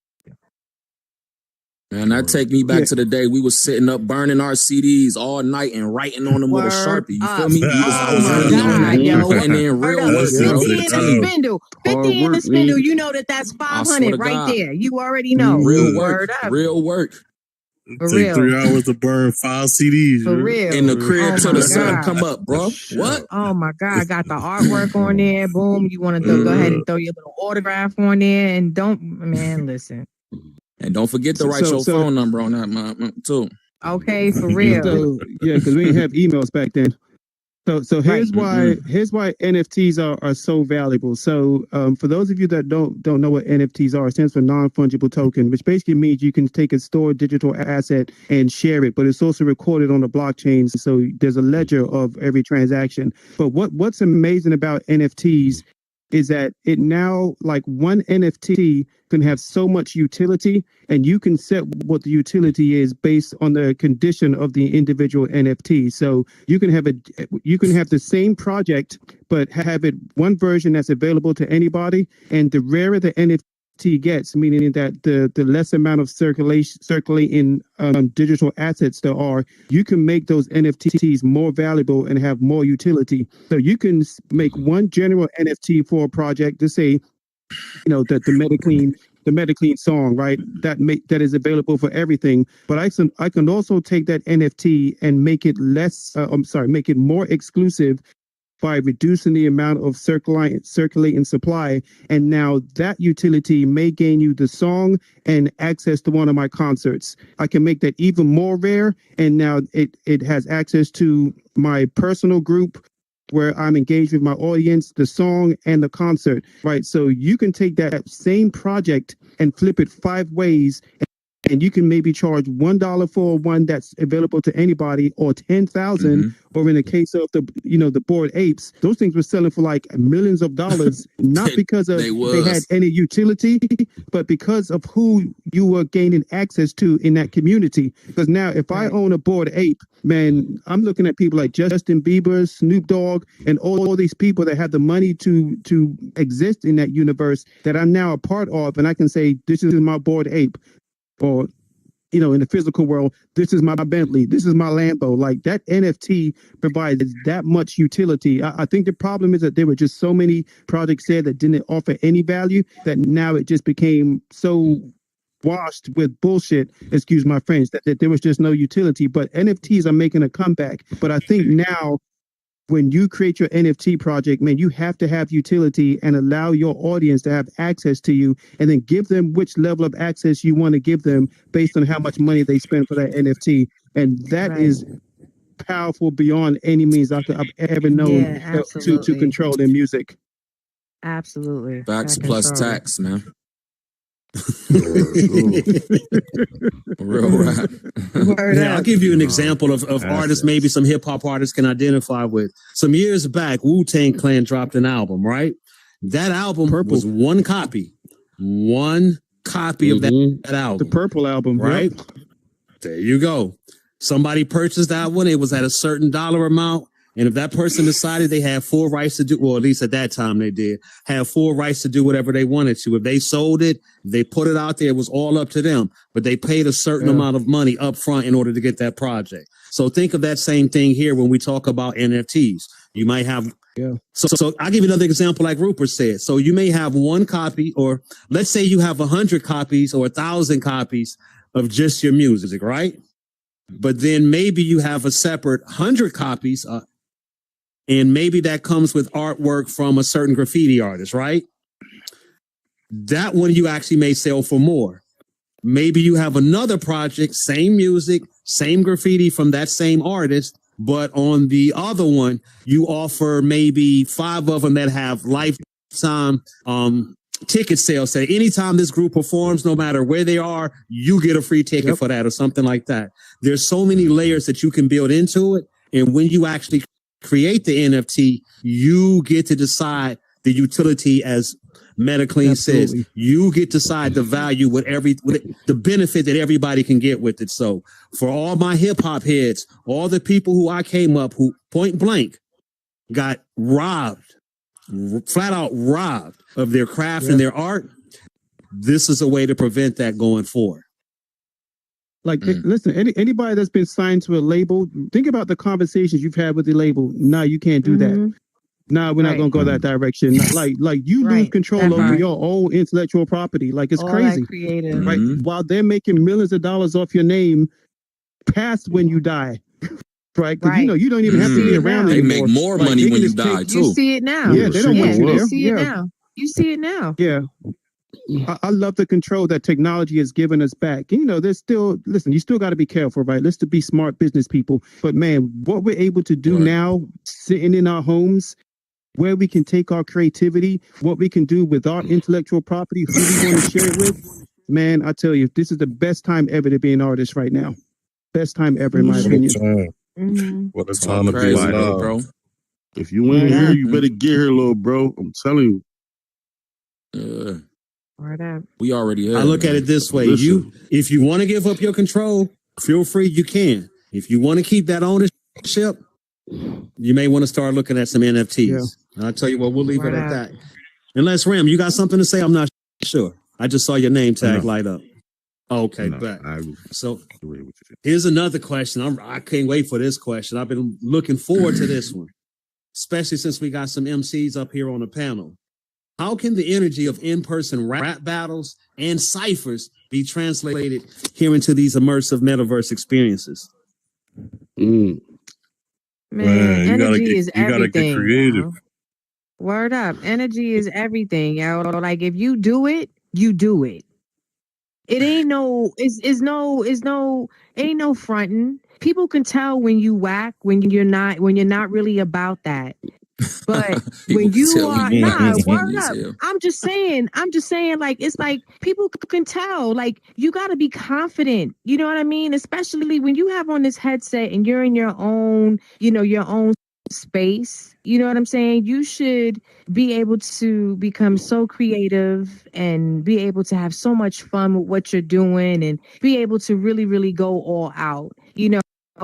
N: Man, that take me back to the day we was sitting up burning our CDs all night and writing on them with a Sharpie. You feel me? I was really on that, putting in real work.
P: 50 in the spindle. 50 in the spindle. You know that's 500 right there. You already know.
N: Real work. Real work.
E: Take 3 hours to burn 5 CDs.
P: For real.
N: In the crib till the sun come up, bro. What?
P: Oh my God. Got the artwork on there. Boom. You want to go ahead and throw your little autograph on there, and listen.
N: And don't forget to write your phone number on that, too.
P: Okay, for real.
Q: So, because we didn't have emails back then. So here's why NFTs are so valuable. So for those of you that don't know what NFTs are, it stands for non-fungible token, which basically means you can take a stored digital asset and share it, but it's also recorded on the blockchain. So there's a ledger of every transaction. But what's amazing about NFTs is that it now, like, one NFT can have so much utility, and you can set what the utility is based on the condition of the individual NFT. So you can have the same project, but have it one version that's available to anybody. And the rarer the NFT gets, meaning that the less amount of circulating digital assets there are, you can make those NFTs more valuable and have more utility. So you can make one general NFT for a project to say, the MetaClean song, right? That is available for everything. But I can also take that NFT and make it make it more exclusive by reducing the amount of circulating supply. And now that utility may gain you the song and access to one of my concerts. I can make that even more rare. And now it has access to my personal group where I'm engaged with my audience, the song and the concert, right? So you can take that same project and flip it 5 ways and you can maybe charge $1 for one that's available to anybody, or 10,000. Or in the case of the Bored Apes, those things were selling for like millions of dollars, not because of they had any utility, but because of who you were gaining access to in that community. Because now, if I own a Bored Ape, man, I'm looking at people like Justin Bieber, Snoop Dogg, and all these people that have the money to exist in that universe that I'm now a part of, and I can say, this is my Bored Ape. Or, in the physical world, this is my Bentley, this is my Lambo. Like, that NFT provides that much utility. I think the problem is that there were just so many projects there that didn't offer any value, that now it just became so washed with bullshit, excuse my French, that there was just no utility. But NFTs are making a comeback. But I think now, when you create your NFT project, man, you have to have utility and allow your audience to have access to you, and then give them which level of access you want to give them based on how much money they spend for that NFT. And that is powerful beyond any means I've ever known to control their music.
P: Absolutely.
N: Facts plus tax, man. Real rap.
A: Yeah, I'll give you an example of artists maybe some hip hop artists can identify with. Some years back, Wu-Tang Clan dropped an album, right? That album was one copy of that album.
Q: The Purple album,
A: right?
Q: Yep.
A: There you go. Somebody purchased that one. It was at a certain dollar amount. And if that person decided they had full rights to do, well, at least at that time they did, have full rights to do whatever they wanted to. If they sold it, they put it out there, it was all up to them. But they paid a certain amount of money up front in order to get that project. So think of that same thing here when we talk about NFTs. You might have, so I'll give you another example like Rupert said. So you may have one copy, or let's say you have 100 copies or 1,000 copies of just your music, right? But then maybe you have a separate 100 copies, and maybe that comes with artwork from a certain graffiti artist, right? That one you actually may sell for more. Maybe you have another project, same music, same graffiti from that same artist, but on the other one, you offer maybe 5 of them that have lifetime ticket sales. Say anytime this group performs, no matter where they are, you get a free ticket for that or something like that. There's so many layers that you can build into it. And when you actually create the NFT, you get to decide the utility, as MetaClean says. You get to decide the value with the benefit that everybody can get with it. So for all my hip hop heads, all the people who I came up who point blank got robbed, flat out robbed of their craft and their art, this is a way to prevent that going forward.
Q: Like, listen, anybody that's been signed to a label, think about the conversations you've had with the label. No, you can't do that. No, we're not going to go that direction. Like you lose control over your own intellectual property. Like, it's crazy.
P: Creative.
Q: Right? While they're making millions of dollars off your name past when you die. Right? Because you don't even have to be around
N: they
Q: anymore.
N: Make more money when you die, too.
P: You see it now.
Q: Yeah, they don't want you there.
P: You see it now. You see it now.
Q: Yeah. I love the control that technology has given us back. And, there's still, listen, you still got to be careful, right? Let's be smart business people. But man, what we're able to do now, sitting in our homes, where we can take our creativity, what we can do with our intellectual property, who we want to share it with, man, I tell you, this is the best time ever to be an artist right now. Best time ever, in my opinion.
R: What a time to be alive, bro. If you ain't here, you better get here, little bro. I'm telling you.
N: We already have.
A: I look at it this way. If you want to give up your control, feel free, you can. If you want to keep that ownership, you may want to start looking at some NFTs. And I'll tell you what, we'll leave it at that. Unless, Ram, you got something to say? I'm not sure. I just saw your name tag light up. Okay, but so here's another question. I can't wait for this question. I've been looking forward to this one, especially since we got some MCs up here on the panel. How can the energy of in-person rap battles and ciphers be translated here into these immersive metaverse experiences?
P: Man, energy is everything. You gotta get creative. Yo. Word up. Energy is everything, yo. Like, if you do it, you do it. It ain't no, ain't no fronting. People can tell when you whack, when you're not really about that. But
N: People
P: when
N: can
P: you
N: tell
P: are
N: we black is
P: word
N: funny as
P: up.
N: hell.
P: I'm just saying, like it's like people can tell. Like you gotta be confident. You know what I mean? Especially when you have on this headset and you're in your own, your own space. You know what I'm saying? You should be able to become so creative and be able to have so much fun with what you're doing and be able to really, really go all out.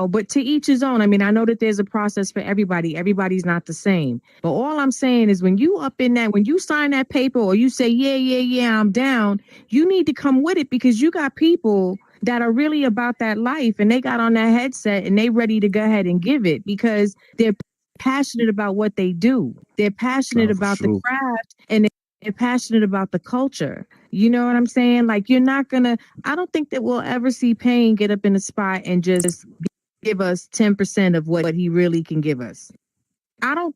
P: But to each his own. I mean, I know that there's a process for everybody. Everybody's not the same. But all I'm saying is when you up in that, when you sign that paper or you say, yeah, I'm down, you need to come with it because you got people that are really about that life and they got on that headset and they ready to go ahead and give it because they're passionate about what they do. They're passionate about the craft and they're passionate about the culture. You know what I'm saying? Like I don't think that we'll ever see Payne get up in a spot and just give us 10% of what he really can give us. I don't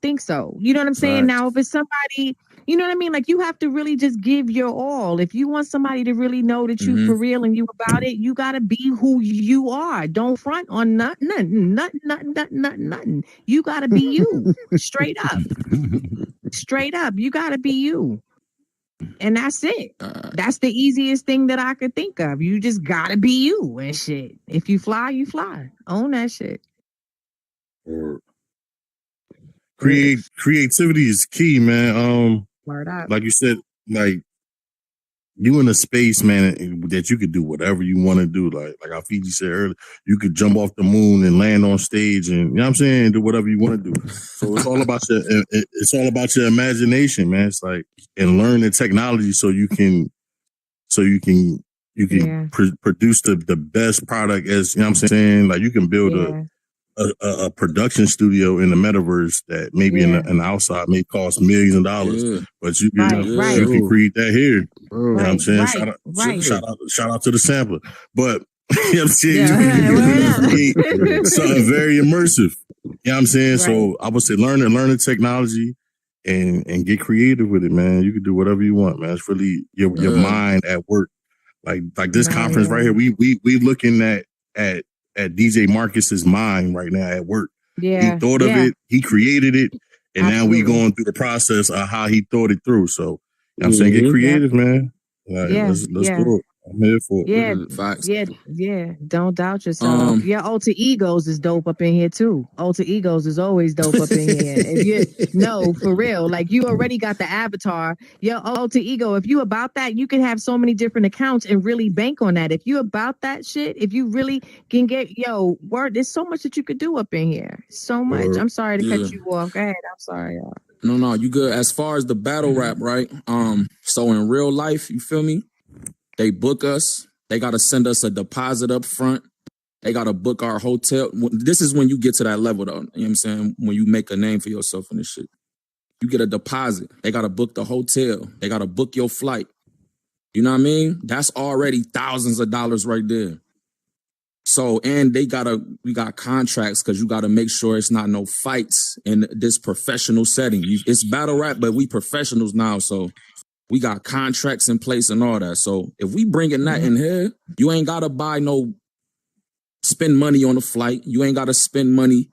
P: think so. You know what I'm saying? Now, if it's somebody, you know what I mean? Like you have to really just give your all. If you want somebody to really know that you for real and you about it, you got to be who you are. Don't front on nothing. You got to be you straight up. Straight up. You got to be you. And that's it. That's the easiest thing that I could think of. You just gotta be you and shit. If you fly, you fly. Own that shit.
E: Creativity is key, man.
P: Word up.
E: Like you said, like you in a space, man, that you could do whatever you want to do. Like how Fiji said earlier, you could jump off the moon and land on stage, and you know what I'm saying, do whatever you want to do. So it's all about your imagination, man. It's like and learn the technology so you can produce the best product as you know what I'm saying. Like you can build a production studio in the metaverse that maybe in the outside may cost millions of dollars, but you can create that here. You know what I'm saying? Shout out to the sampler. But you know what I'm saying? You can create something very immersive. You know what I'm saying? So I would say learn the technology and get creative with it, man. You can do whatever you want, man. It's really your mind at work. Like this conference right here, we looking at DJ Marcus's mind right now at work.
P: Yeah.
E: He thought of it, he created it, and now we going through the process of how he thought it through. So you know what I'm saying, get creative, man. Like, let's do it. I'm here for it.
N: Facts.
P: Yeah. Don't doubt yourself. Alter Egos is dope up in here too. Alter Egos is always dope up in here. If you for real, like you already got the avatar. Your Alter Ego, if you about that, you can have so many different accounts and really bank on that. If you about that shit, if you really can get there's so much that you could do up in here. So much. I'm sorry to cut you off. Go ahead. I'm sorry, y'all.
N: No, you good. As far as the battle rap, right? So in real life, you feel me? They book us. They got to send us a deposit up front. They got to book our hotel. This is when you get to that level, though. You know what I'm saying? When you make a name for yourself and this shit. You get a deposit. They got to book the hotel. They got to book your flight. You know what I mean? That's already thousands of dollars right there. So, and we got contracts because you got to make sure it's not no fights in this professional setting. It's battle rap, but we professionals now, so we got contracts in place and all that. So if we bringing that in here, you ain't got to spend money on the flight. You ain't got to spend money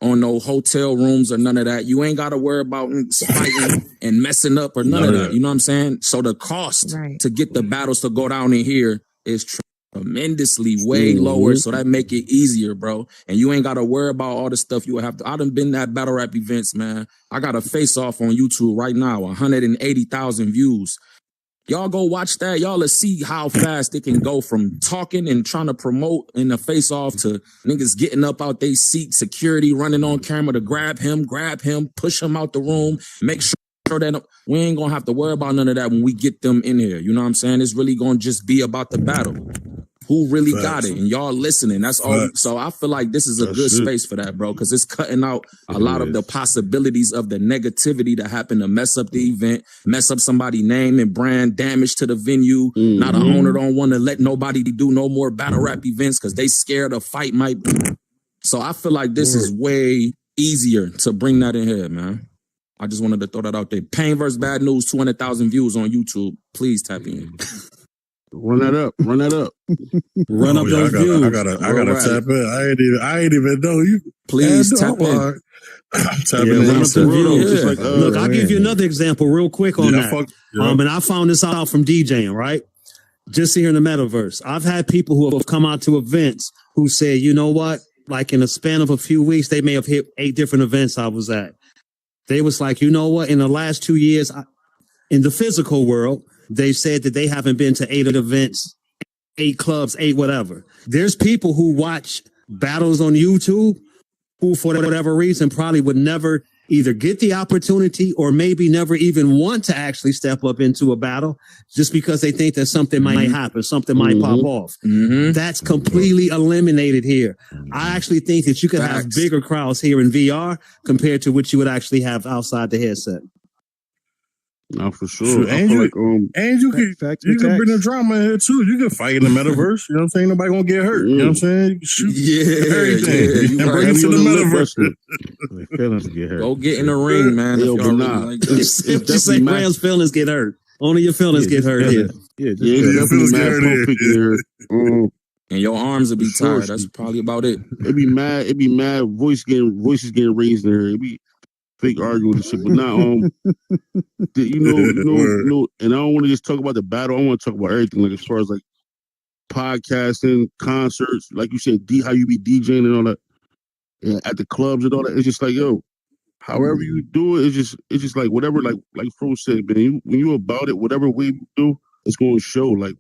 N: on no hotel rooms or none of that. You ain't got to worry about fighting and messing up or none of that. You know what I'm saying? So the cost to get the battles to go down in here is tremendously way lower. So that make it easier, bro. And you ain't got to worry about all the stuff you would have to. I done been at battle rap events, man. I got a face off on YouTube right now, 180,000 views. Y'all go watch that. Y'all let's see how fast it can go from talking and trying to promote in the face off to niggas getting up out they seat, security running on camera to grab him, push him out the room, make sure that we ain't gonna have to worry about none of that when we get them in here. You know what I'm saying? It's really gonna just be about the battle. Who really got it? And y'all listening. That's all. So I feel like this is a good space for that, bro, because it's cutting out a lot of the possibilities of the negativity that happen to mess up the event, mess up somebody's name and brand, damage to the venue. Now the owner don't want to let nobody do no more battle rap events because they scared a fight might be. So I feel like this is way easier to bring that in here, man. I just wanted to throw that out there. Payne vs. Bad News, 200,000 views on YouTube. Please tap in.
R: Run that up.
A: Run up those views.
E: I gotta tap in. I ain't even know you.
N: Please tap in.
E: Tapping
A: Yeah,
E: into
A: run up the
E: world,
A: views.
E: just like
A: Look, I'll give you another example real quick on that. And I found this out from DJing, right? Just here in the metaverse. I've had people who have come out to events who say, you know what? Like in a span of a few weeks, they may have hit 8 different events I was at. They was like, you know what? In the last 2 years, in the physical world, they said that they haven't been to 8 events, 8 clubs, 8 whatever. There's people who watch battles on YouTube who, for whatever reason, probably would never either get the opportunity or maybe never even want to actually step up into a battle just because they think that something might happen, something might pop off. That's completely eliminated here. I actually think that you could have bigger crowds here in VR compared to what you would actually have outside the headset.
R: No, for sure.
E: Sure.
R: I
E: And
R: feel
E: you,
R: like
E: and you can bring the drama in here too. You can fight in the metaverse. You know what I'm saying? Nobody gonna get hurt. You know what I'm saying? You can shoot everything and bring it to the metaverse.
F: Feelings get hurt.
N: Go get in the ring, man. If y'all really like that.
A: If you say Graham's feelings get hurt, only your feelings get hurt here.
R: Your feelings get hurt.
N: And your arms will be tired. That's probably about it.
R: It be mad. It be mad. Voices getting raised in here. It be fake arguing and shit. But now, you know, and I don't want to just talk about the battle. I want to talk about everything. Like as far as like podcasting, concerts, like you said, how you be DJing and all that, and at the clubs and all that. It's just like, yo, however you do it, it's just like whatever. Like Fro said, man, when you about it, whatever way you do, it's going to show. Like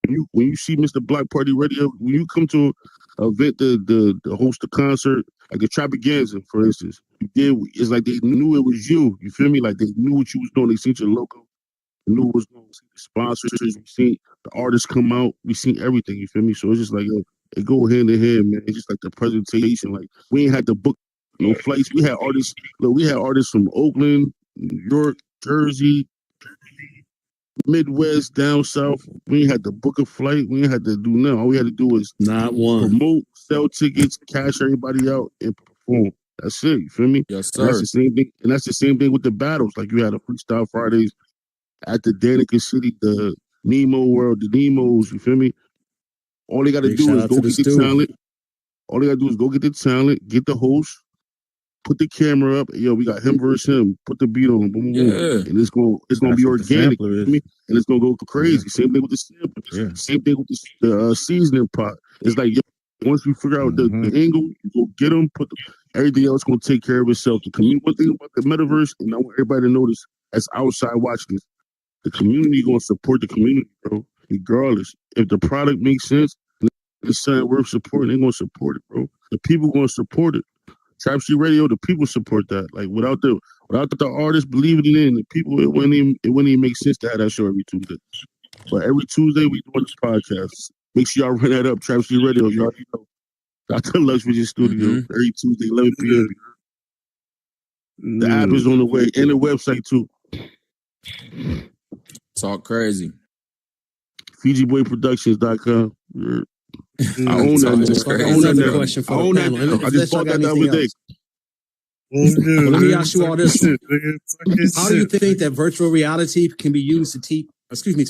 R: when you see Mr. Block Party Radio, when you come to an event to host a concert, like a Trapaganza, for instance, it's like they knew it was you. You feel me? Like they knew what you was doing. They seen your logo, they knew what was going. See the sponsors, we seen the artists come out, we seen everything. You feel me? So it's just like, yo, it go hand in hand, man. It's just like the presentation. Like we ain't had to book no flights. We had artists. Look, we had artists from Oakland, New York, Jersey, Midwest, down south. We ain't had to book a flight. We ain't had to do nothing. All we had to do was
A: not one
R: promote, sell tickets, cash everybody out, and perform. That's it. You feel me?
N: Yes,
R: sir. And that's the same thing. And that's the same thing with the battles. Like you had a Freestyle Fridays at the Danica City, the Nemo World, the Nemos. You feel me? All they got to do is go get the talent. All they got to do is go get the talent, get the host, put the camera up. Yo, we got him versus him. Put the beat on. Boom, boom, boom. And it's gonna be organic. You feel me? And it's gonna go crazy. Same thing with the sample. Same thing with the seasoning pot. It's like, yo, once you figure out the angle, you go get them. Everything else gonna take care of itself. The community. One thing about the metaverse, and I want everybody to notice, as outside watching this, the community gonna support the community, bro. Regardless, if the product makes sense, and it's something worth supporting, they're gonna support it, bro. The people gonna support it. Trap Street Radio, the people support that. Like without the artists believing it in, the people, it wouldn't even make sense to have that show every Tuesday. But every Tuesday we doing this podcast. Make sure y'all run that up, Trap Street Radio. You already know. Dr. Lux Vision Studio every Tuesday, 11 p.m. The app is on the way, and the website too.
N: Talk crazy.
R: FijiBoyProductions.com. I own that.
A: Question for
R: I own
A: the
R: that.
A: panel.
R: I just bought that the other day.
A: Well, let me ask you all this one. How do you think that virtual reality can be used to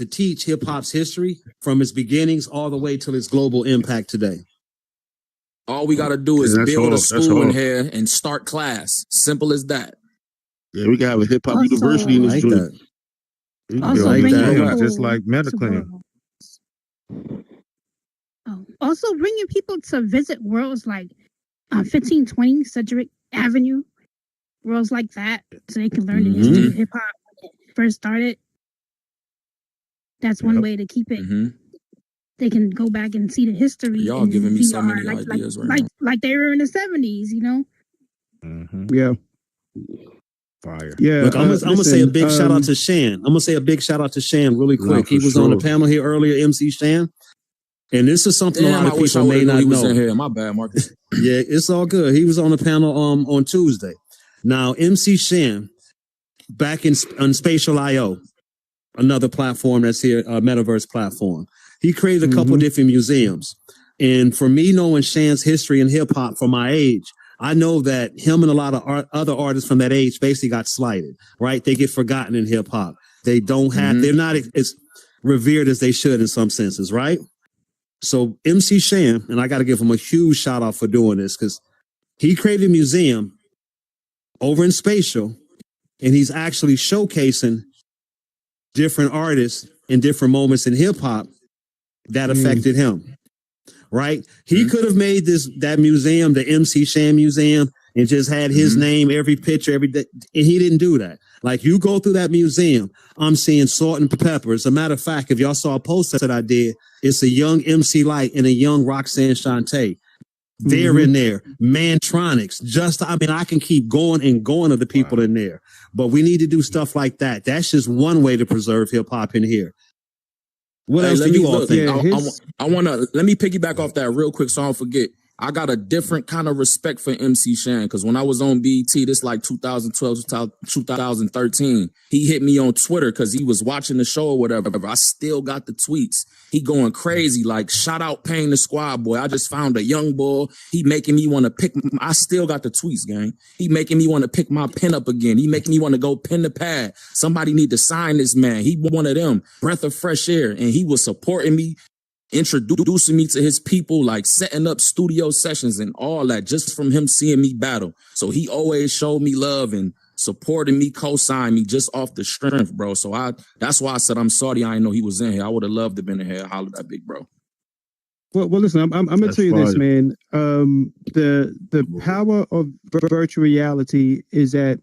A: teach hip hop's history from its beginnings all the way to its global impact today?
N: All we got to do is build a school in here and start class. Simple as that.
R: Yeah, we can have a hip hop university in this joint.
F: Just like Metaclan.
O: Also, bringing people to visit worlds like 1520 Cedric Avenue, worlds like that, so they can learn the history of hip hop when it first started. That's one way to keep it. They can go back and see the history.
N: Y'all giving me so many
O: like,
N: ideas
O: like they were in the 70s, you know?
Q: Yeah.
F: Fire.
Q: Yeah.
A: Look, I'm gonna say a big shout out to Shan. I'm gonna say a big shout out to Shan really quick. He was on the panel here earlier, MC Shan. And this is something a lot of people may not know.
N: Here. My bad, Marcus.
A: Yeah, it's all good. He was on the panel on Tuesday. Now, MC Shan, back on Spatial IO, another platform that's here, a Metaverse platform. He created a couple different museums. And for me, knowing Shan's history in hip hop from my age, I know that him and a lot of other artists from that age basically got slighted, right? They get forgotten in hip hop. They don't have, they're not as revered as they should in some senses, right? So MC Shan, and I got to give him a huge shout out for doing this because he created a museum over in Spatial, and he's actually showcasing different artists in different moments in hip hop that affected him. Right? He could have made that museum, the MC Shan Museum, and just had his name, every picture, every day. And he didn't do that. Like, you go through that museum, I'm seeing Salt and Pepper. As a matter of fact, if y'all saw a post that I did, it's a young MC Light and a young Roxanne Shante. They're in there. Mantronics. I can keep going and going of the people in there. But we need to do stuff like that. That's just one way to preserve hip hop in here. What else do you all think?
N: I want to let me piggyback off that real quick so I don't forget. I got a different kind of respect for MC Shan because when I was on BET, this like 2012, 2013, he hit me on Twitter because he was watching the show or whatever. I still got the tweets. He going crazy, like, shout out Payne the Squad Boy. I just found a young boy. He making me want to pick. I still got the tweets, gang. He making me want to pick my pen up again. He making me want to go pen the pad. Somebody need to sign this man. He one of them, breath of fresh air. And he was supporting me, introducing me to his people, like setting up studio sessions and all that just from him seeing me battle. So he always showed me love and supported me, co-signed me just off the strength, bro. So that's why I said I'm sorry I didn't know he was in here. I would have loved to have been in here. Holler at big bro.
Q: Well, listen, I'm gonna tell you this, man. The power of virtual reality is that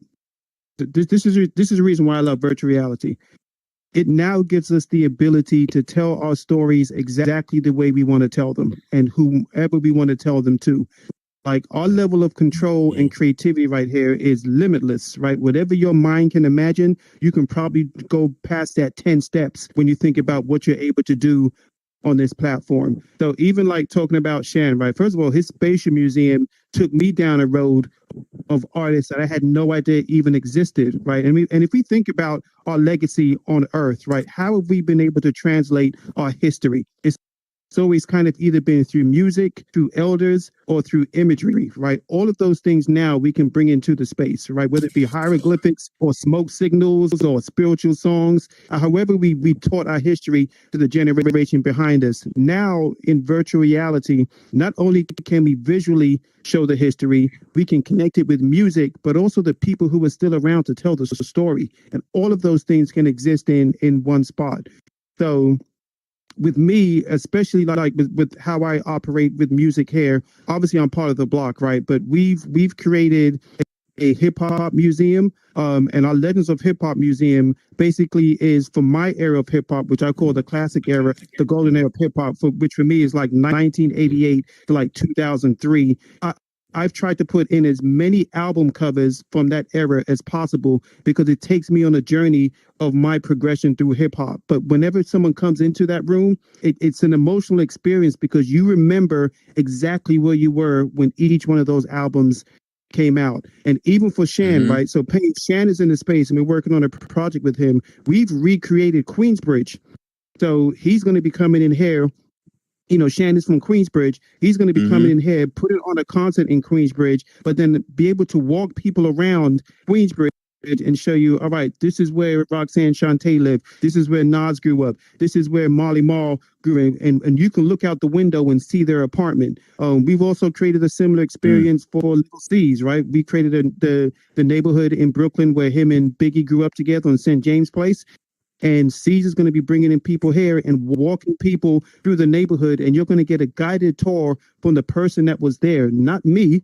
Q: this is the reason why I love virtual reality. It now gives us the ability to tell our stories exactly the way we want to tell them and whomever we want to tell them to. Like, our level of control and creativity right here is limitless, right? Whatever your mind can imagine, you can probably go past that 10 steps when you think about what you're able to do on this platform. So even like talking about Shan, right? First of all, his spatial museum took me down a road of artists that I had no idea even existed, right? And if we think about our legacy on Earth, right, how have we been able to translate our history? It's always kind of either been through music, through elders, or through imagery, right? All of those things now we can bring into the space, right? Whether it be hieroglyphics or smoke signals or spiritual songs, however we taught our history to the generation behind us. Now in virtual reality, not only can we visually show the history, we can connect it with music, but also the people who are still around to tell the story. And all of those things can exist in one spot. So with me, especially like with how I operate with music here, obviously I'm part of the block, right? But we've created a hip hop museum, and our Legends of Hip Hop Museum basically is for my era of hip hop, which I call the classic era, the golden era of hip hop, which for me is like 1988 to like 2003. I've tried to put in as many album covers from that era as possible because it takes me on a journey of my progression through hip hop. But whenever someone comes into that room, it's an emotional experience because you remember exactly where you were when each one of those albums came out. And even for Shan, right? So Shan is in the space and we're working on a project with him. We've recreated Queensbridge. So he's going to be coming in here. You know, Shan is from Queensbridge. He's going to be coming in here, putting on a concert in Queensbridge, but then be able to walk people around Queensbridge and show you, all right, this is where Roxanne Shante lived. This is where Nas grew up. This is where Marley Marl grew up. And you can look out the window and see their apartment. We've also created a similar experience for Little C's, right? We created the neighborhood in Brooklyn where him and Biggie grew up together on St. James Place. And C's is going to be bringing in people here and walking people through the neighborhood. And you're going to get a guided tour from the person that was there, not me,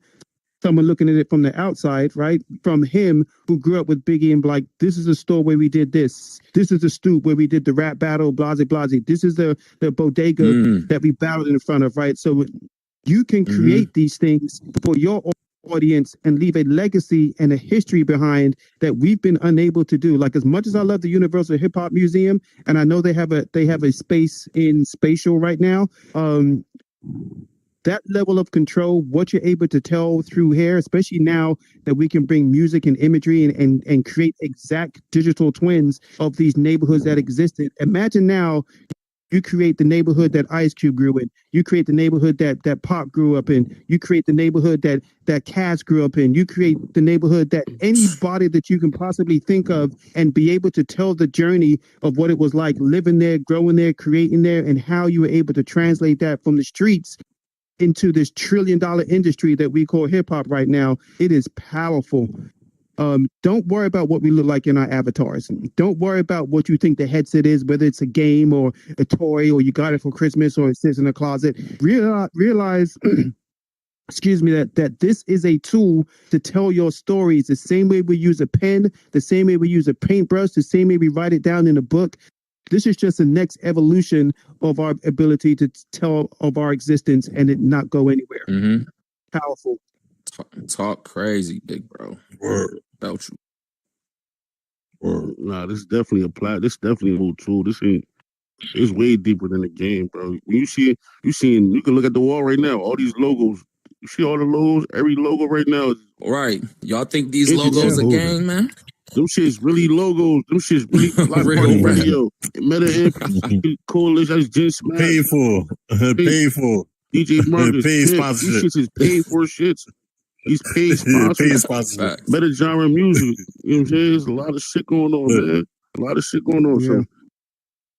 Q: someone looking at it from the outside, right? From him who grew up with Biggie and like, this is the store where we did this. This is the stoop where we did the rap battle, blase, blase. This is the bodega that we battled in front of, right? So you can create these things for your audience and leave a legacy and a history behind that we've been unable to do. Like, as much as I love the Universal Hip Hop Museum, and I know they have a space in Spatial right now, that level of control, what you're able to tell through here, especially now that we can bring music and imagery and create exact digital twins of these neighborhoods that existed. Imagine now you create the neighborhood that Ice Cube grew in. You create the neighborhood that Pop grew up in. You create the neighborhood that Cass grew up in. You create the neighborhood that anybody that you can possibly think of and be able to tell the journey of what it was like living there, growing there, creating there, and how you were able to translate that from the streets into this $1 trillion industry that we call hip hop right now. It is powerful. Don't worry about what we look like in our avatars. Don't worry about what you think the headset is, whether it's a game or a toy, or you got it for Christmas, or it sits in a closet. Realize excuse me, that this is a tool to tell your stories the same way we use a pen, the same way we use a paintbrush, the same way we write it down in a book. This is just the next evolution of our ability to tell of our existence and it not go anywhere.
N: Mm-hmm.
Q: Powerful.
N: Talk crazy, big bro.
R: Word.
N: About you.
R: Word. Nah, this is definitely this is definitely a whole tool. It's way deeper than the game, bro. When you can look at the wall right now, all these logos. You see all the logos? Every logo right now.
N: Right. Y'all think these logos a game, man?
R: Them shit's really logos. Them shit's really Black
N: Real
R: Party
N: rap.
R: Radio. Meta MP Coalition. That's Jen Smash.
E: Paid for. Paid for.
R: DJ Marcus.
E: Paid
R: Pimp.
E: sponsorship.
R: These shits is paid for shits. These paid sponsors.
E: Paid sponsorship.
R: Better genre music. You know what I'm saying? There's a lot of shit going on, man. A lot of shit going on. So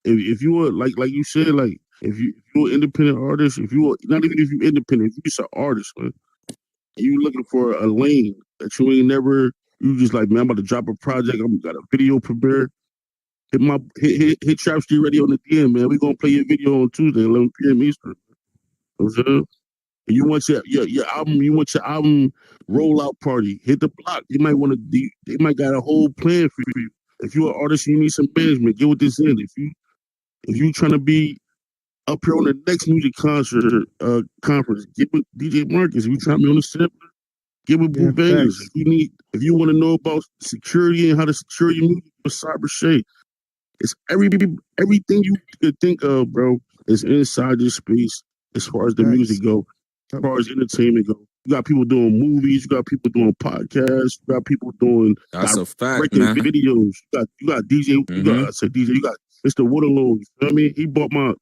R: if you were like you said, like if you're an independent artist, if you were not even if you're independent, if you're just an artist, man, and you looking for a lane that you ain't never, you just like, man, I'm about to drop a project, I'm got a video premiere. Hit Trap Street Radio on the DM, man. We gonna play your video on Tuesday, 11 p.m. Eastern. You know what I'm saying? And you want your album rollout party. Hit the block. They might got a whole plan for you. If you're an artist, you need some management. Get with this in. If you trying to be up here on the next music concert conference, get with DJ Marcus. If you trying to be on the sampler, get with Blue Bangers. If you want to know about security and how to secure your music with Cyber Shay, it's everything you could think of, bro. Is inside this space as far as the music go, as far as entertainment go. You got people doing movies. You got people doing podcasts. You got people doing
N: That's a fact, man.
R: videos. You got DJ. You got DJ. You got Mr. Waterloo. You feel me? He bought my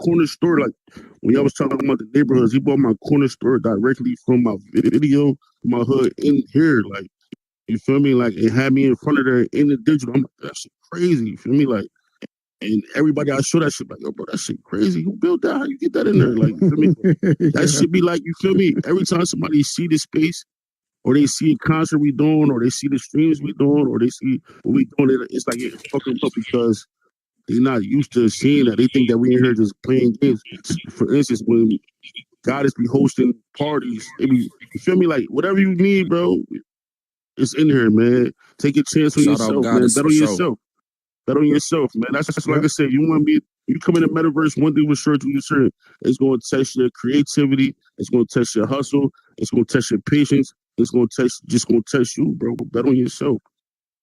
R: corner store. Like when y'all was talking about the neighborhoods, he bought my corner store directly from my video, my hood in here. Like, you feel me? Like, it had me in front of there in the digital. I'm like, that shit crazy. You feel me? Like, and everybody I show that shit, like, yo, bro, that shit crazy. Who built that? How you get that in there? Like, you feel me? That should be like, you feel me? Every time somebody see this space, or they see a concert we doing, or they see the streams we doing, or they see what we doing, it's like it fuck them up because they're not used to seeing that. They think that we in here just playing games. For instance, when Goddess be hosting parties, you feel me? Like, whatever you need, bro, it's in here, man. Take a chance on yourself, man. Bet on yourself. Bet on yourself, man. That's like I said. You come in the metaverse, one thing for sure, it's going to test your creativity. It's going to test your hustle. It's going to test your patience. It's going to test you, bro. Bet on yourself.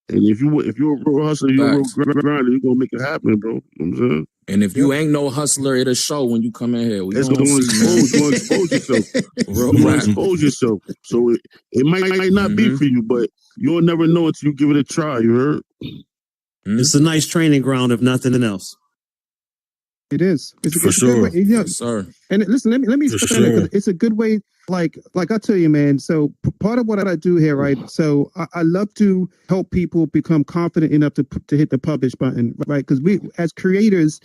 R: And if you're a real hustler, you're a real grinder, you're going to make it happen, bro. You know what I'm saying?
N: And if you ain't no hustler, it'll show when you come in here.
R: It's going to expose yourself. You're going to expose yourself. So it might not be for you, but you'll never know until you give it a try, you heard?
A: It's a nice training ground, if nothing else.
Q: It is. It's
E: For
Q: a
E: sure.
Q: good way. Yeah.
N: Sir.
Q: And listen, let me explain it, 'cause it's a good way. Like I tell you, man. So part of what I do here, right? So I love to help people become confident enough to hit the publish button, right? Because we, as creators,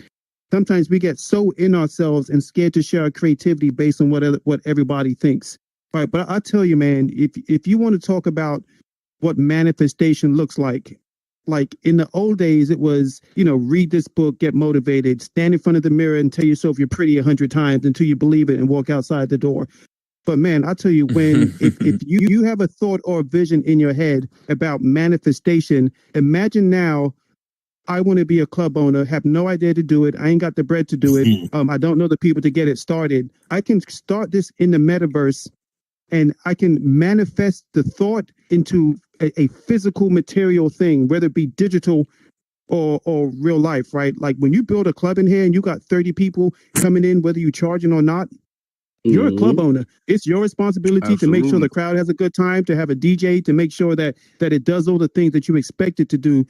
Q: sometimes we get so in ourselves and scared to share our creativity based on what everybody thinks, right? But I tell you, man, if you want to talk about what manifestation looks like in the old days, it was, read this book, get motivated, stand in front of the mirror and tell yourself you're pretty 100 times until you believe it and walk outside the door. But man, I tell you, if you have a thought or a vision in your head about manifestation, imagine now, I want to be a club owner, have no idea to do it. I ain't got the bread to do it. I don't know the people to get it started. I can start this in the metaverse and I can manifest the thought into a physical material thing, whether it be digital or real life, right? Like when you build a club in here and you got 30 people coming in, whether you're charging or not, you're a club owner. It's your responsibility to make sure the crowd has a good time, to have a DJ, to make sure that it does all the things that you expect it to do.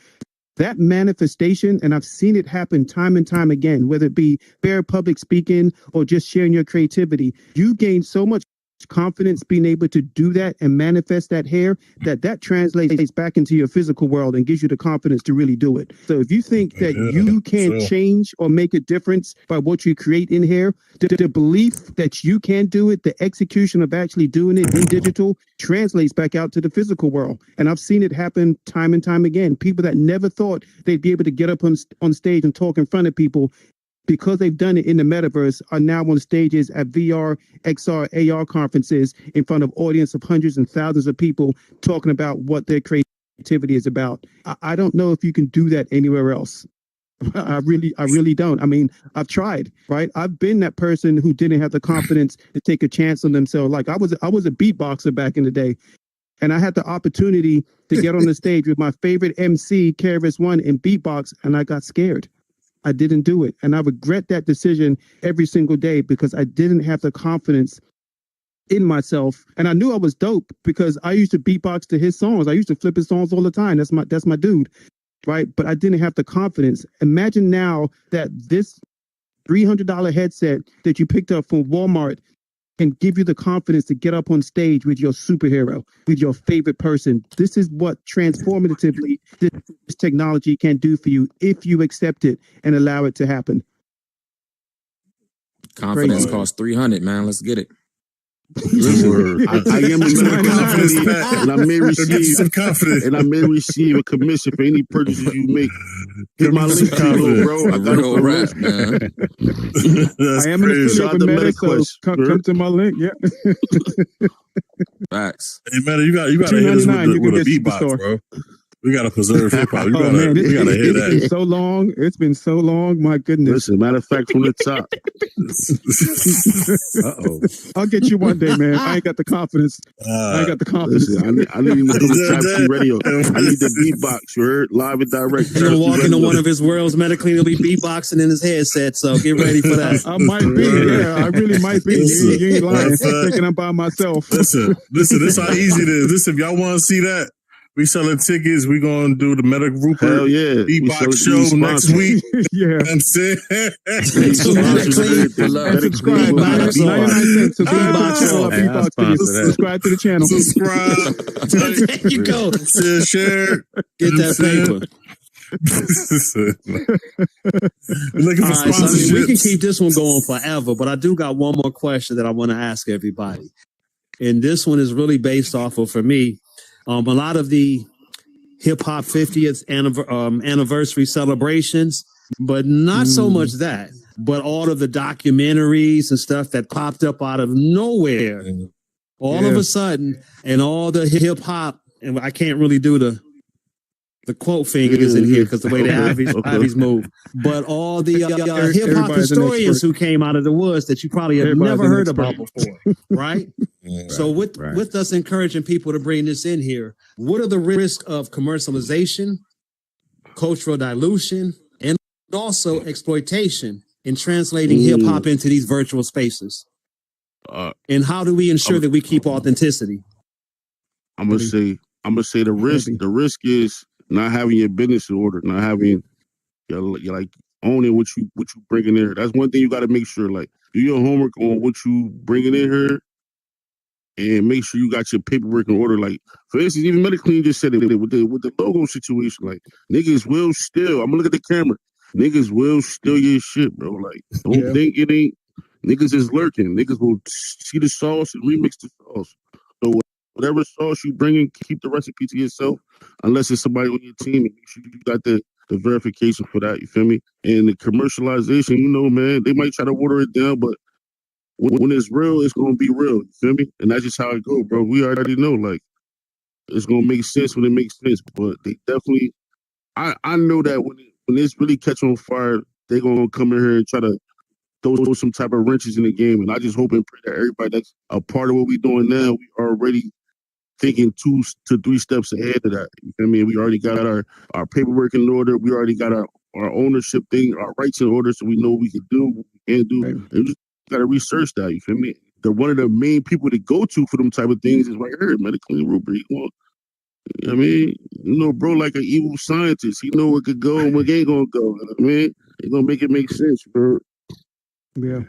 Q: That manifestation, and I've seen it happen time and time again, whether it be fair public speaking or just sharing your creativity, you gain so much confidence being able to do that and manifest that hair, that translates back into your physical world and gives you the confidence to really do it. So if you think that you can't change or make a difference by what you create in hair, the belief that you can do it, the execution of actually doing it in digital translates back out to the physical world. And I've seen it happen time and time again. People that never thought they'd be able to get up on stage and talk in front of people, because they've done it in the metaverse, are now on stages at VR, XR, AR conferences in front of audience of hundreds and thousands of people talking about what their creativity is about. I don't know if you can do that anywhere else. I really don't. I mean, I've tried, right? I've been that person who didn't have the confidence to take a chance on themselves. Like I was a beatboxer back in the day, and I had the opportunity to get on the stage with my favorite MC, Keras One, and beatbox, and I got scared. I didn't do it. And I regret that decision every single day because I didn't have the confidence in myself. And I knew I was dope because I used to beatbox to his songs. I used to flip his songs all the time. That's my dude. Right. But I didn't have the confidence. Imagine now that this $300 headset that you picked up from Walmart can give you the confidence to get up on stage with your superhero, with your favorite person. This is what transformatively this technology can do for you if you accept it and allow it to happen.
N: Confidence costs $300, man. Let's get it.
R: Listen, I am a medical affiliate, and I may receive a commission for any purchases you make. Hit my link below, bro. I got a rap, man.
Q: I am an affiliate with Meta, so come to my link. Yeah.
N: Facts.
E: Hey, Meta, you got to hit us with a beatbox, bro. We got to preserve hip hop. We got to hear that.
Q: It's been so long. It's been so long. My goodness.
R: Listen, matter of fact, from the top.
Q: I'll get you one day, man. I ain't got the confidence. I ain't got the confidence.
R: Listen, I need to come to Type C Radio. I need the beatbox. You heard? Live and direct.
A: He's gonna walk into one of his worlds medically. He'll be beatboxing in his headset. So get ready for that.
Q: I might be. Yeah, I really might be. You ain't lying. Thinking I'm by myself.
E: Listen. This is how easy it is. Listen, if y'all want to see that, we selling tickets. We gonna do the Meta Rupert beatbox show next week.
Q: Yeah,
E: you know what I'm saying.
Q: Subscribe to the channel.
E: Subscribe.
A: There you go.
E: Share.
A: Get that paper.
E: Looking for sponsorships.
A: We can keep this one going forever, but I do got one more question that I want to ask everybody, and this one is really based off of, for me, a lot of the hip hop 50th anniversary celebrations, but not so much that, but all of the documentaries and stuff that popped up out of nowhere all of a sudden, and all the hip hop, and I can't really do the quote fingers in here because the way the Ivies move, but all the hip hop historians who came out of the woods that you probably have never heard about before, right? So with us encouraging people to bring this in here, what are the risks of commercialization, cultural dilution, and also exploitation in translating hip hop into these virtual spaces? And how do we ensure that we keep authenticity?
R: I'm gonna say the risk. The risk is not having your business in order, not having you're like owning what you bring in there. That's one thing you got to make sure. Like, do your homework on what you bringing in here, and make sure you got your paperwork in order. Like, for instance, even Mediclean just said it with the logo situation. Like, niggas will steal. I'm gonna look at the camera. Niggas will steal your shit, bro. Like, don't think it ain't. Niggas is lurking. Niggas will see the sauce and remix the sauce. So whatever sauce you bring in, keep the recipe to yourself, unless it's somebody on your team, and make sure you got the verification for that. You feel me? And the commercialization, you know, man, they might try to water it down, but when it's real, it's gonna be real. You feel me? And that's just how it go, bro. We already know, like, it's gonna make sense when it makes sense. But they definitely, I know that when it's really catch on fire, they gonna come in here and try to throw some type of wrenches in the game. And I just hope and pray that everybody that's a part of what we're doing now, we are already thinking 2 to 3 steps ahead of that. You feel me? We already got our paperwork in order. We already got our ownership thing, our rights in order, so we know what we can do, what we can't do. Right. And we just got to research that. You feel me? One of the main people to go to for them type of things is right here, Mediclean Rupert. I mean, you know, bro, like an evil scientist. He know what could go and what ain't gonna go. You know what I mean? He's gonna make it make sense, bro.
Q: Yeah.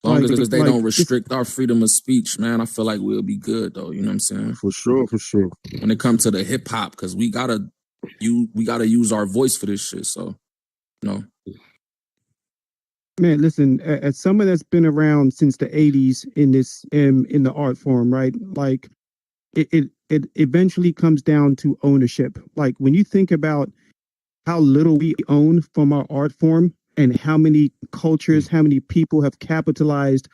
N: long
Q: Like-
N: as they
Q: like,
N: don't
Q: it's-
N: restrict our freedom of speech, man, I feel like we'll be good though. You know what I'm saying?
R: For sure.
N: When it comes to the hip hop, because we gotta use our voice for this shit. So, you know.
Q: Man, listen, as someone that's been around since the 80s in this in the art form, right? Like it eventually comes down to ownership. Like when you think about how little we own from our art form and how many cultures, how many people have capitalized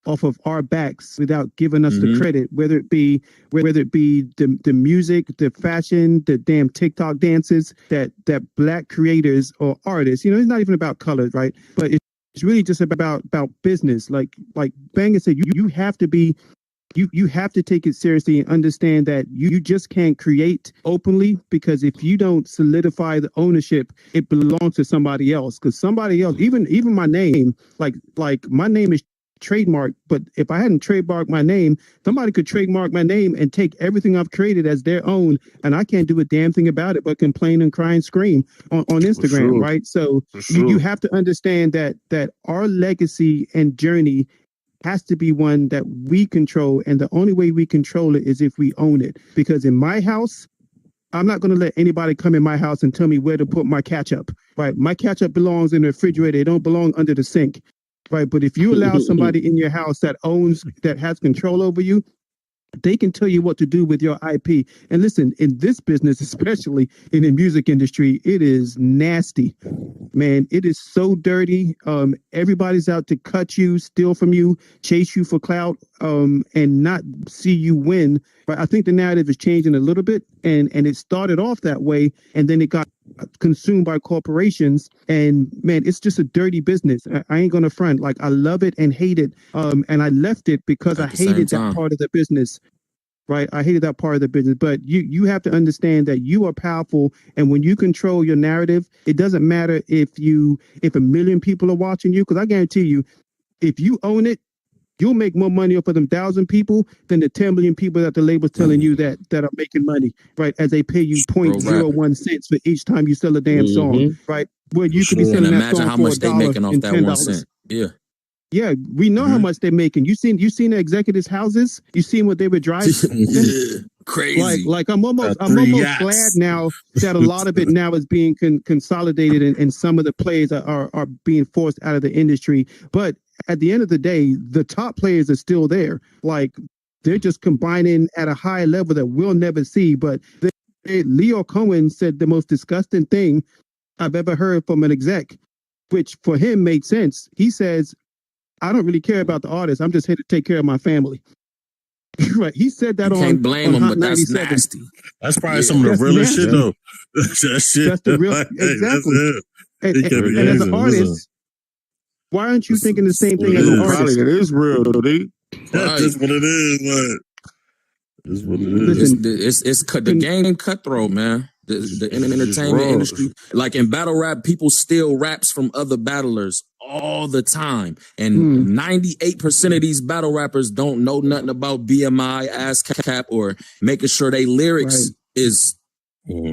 Q: off of our backs without giving us the credit, whether it be the music, the fashion, the damn TikTok dances that black creators or artists, you know, it's not even about color, right? But it's really just about business. Like Banger said, you have to be you have to take it seriously and understand that you just can't create openly, because if you don't solidify the ownership, it belongs to somebody else. Because somebody else, even my name, like my name is trademark, but if I hadn't trademarked my name, somebody could trademark my name and take everything I've created as their own, and I can't do a damn thing about it but complain and cry and scream on Instagram,
R: sure.
Q: right? So
R: sure.
Q: you have to understand that our legacy and journey has to be one that we control, and the only way we control it is if we own it. Because in my house, I'm not going to let anybody come in my house and tell me where to put my ketchup, right? My ketchup belongs in the refrigerator. It don't belong under the sink, right? But if you allow somebody in your house that has control over you, they can tell you what to do with your IP. And listen, in this business, especially in the music industry, it is nasty, man. It is so dirty. Everybody's out to cut you, steal from you, chase you for clout, and not see you win. But I think the narrative is changing a little bit, and it started off that way, and then it got consumed by corporations. And man, it's just a dirty business. I ain't gonna front. Like, I love it and hate it. And I left it because I hated that part of the business. Right. I hated that part of the business. But you have to understand that you are powerful. And when you control your narrative, it doesn't matter if a million people are watching you, because I guarantee you, if you own it, you'll make more money off of them 1,000 people than the 10 million people that the label's telling you that are making money, right? As they pay you 0.01 cents for each time you sell a damn song, right? Where you could be selling
N: And
Q: that
N: imagine
Q: song
N: how
Q: for
N: much they making off
Q: and
N: that
Q: $10.
N: 1 cent. Yeah.
Q: Yeah, we know how much they're making. You seen the executives' houses? You seen what they were driving?
N: Crazy.
Q: Like I'm almost
N: yachts.
Q: glad now that a lot of it now is being consolidated, and some of the players are being forced out of the industry. But at the end of the day, the top players are still there. Like, they're just combining at a high level that we'll never see. But Leo Cohen said the most disgusting thing I've ever heard from an exec, which for him made sense. He says, I don't really care about the artist. I'm just here to take care of my family. Right. He said that
N: You can't blame him,
Q: Hot
N: but that's
Q: 97.
N: nasty.
E: That's probably some of the realest shit, though. That shit.
Q: That's the real, exactly. And as an artist, why aren't you thinking the same thing as an artist?
R: That is real, though.
E: That's what it is, man. That's what it is.
N: It's the game cutthroat, man. The entertainment industry, like in battle rap, people steal raps from other battlers all the time, and 98% of these battle rappers don't know nothing about BMI, ASCAP, or making sure they lyrics is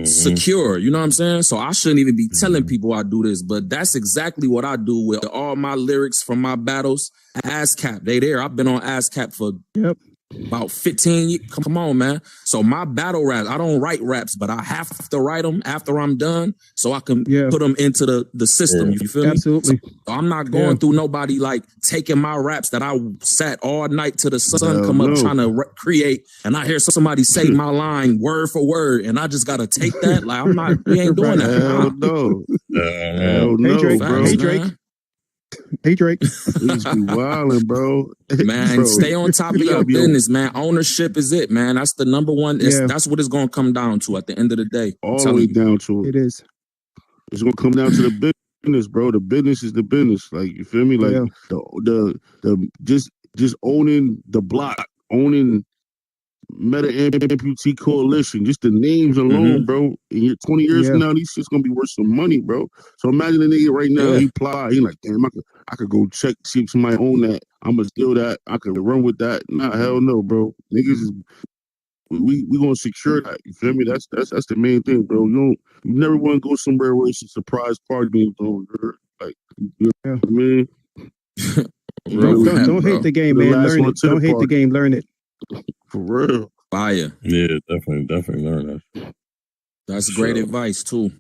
N: secure. You know what I'm saying? So I shouldn't even be telling people I do this, but that's exactly what I do with all my lyrics from my battles. ASCAP, they there. I've been on ASCAP for about 15 years. Come on, man. So my battle raps, I don't write raps, but I have to write them after I'm done so I can put them into the system. You feel me?
Q: Absolutely.
N: So I'm not going through nobody like taking my raps that I sat all night till the sun come up trying to create, and I hear somebody say my line word for word, and I just got to take that. Like, I'm not, we ain't doing that.
R: Hell no. Hell no,
Q: Drake,
R: bro.
Q: Hey, Drake. Hey, Drake.
R: Please be wildin', bro.
N: Man, stay on top of your business, man. Ownership is it, man. That's the number one. That's what it's going to come down to at the end of the day.
R: All the way down to it.
Q: It is.
R: It's going to come down to the business, bro. The business is the business. Like, you feel me? Like, the just owning the block, owning Meta Amputee Coalition, just the names alone, bro. And 20 years from now, these shit's gonna be worth some money, bro. So imagine a nigga right now, he like, damn, I could go check, see if somebody own that. I'ma steal that. I could run with that. Nah, hell no, bro. Niggas is we gonna secure that. You feel me? That's the main thing, bro. You never want to go somewhere where it's a surprise party being thrown. Like, you know what I mean?
Q: Don't hate the game, man. Learn it. Don't hate the game. Learn it.
R: For real.
N: Fire.
E: Yeah, definitely learn that.
N: That's great advice too.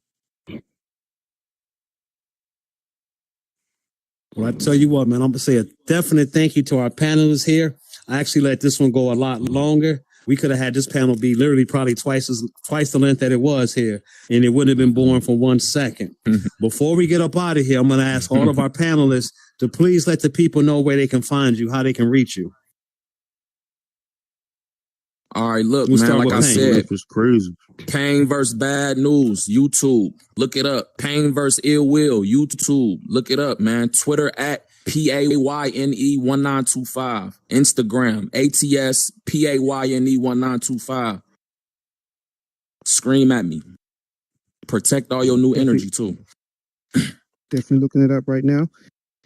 A: Well, I tell you what, man, I'm gonna say a definite thank you to our panelists here. I actually let this one go a lot longer. We could have had this panel be literally probably twice the length that it was here, and it wouldn't have been born for 1 second. Before we get up out of here, I'm gonna ask all of our panelists to please let the people know where they can find you, how they can reach you.
N: All right, look,
A: We'll
N: man,
A: start
N: like
A: with
N: I
A: Pain.
N: said,
R: It's crazy.
N: Pain vs. Bad News, YouTube. Look it up. Pain vs. Ill Will, YouTube. Look it up, man. Twitter at PAYNE1925. Instagram, ATS PAYNE1925. Scream at me. Protect all your new energy, too.
Q: Definitely looking it up right now.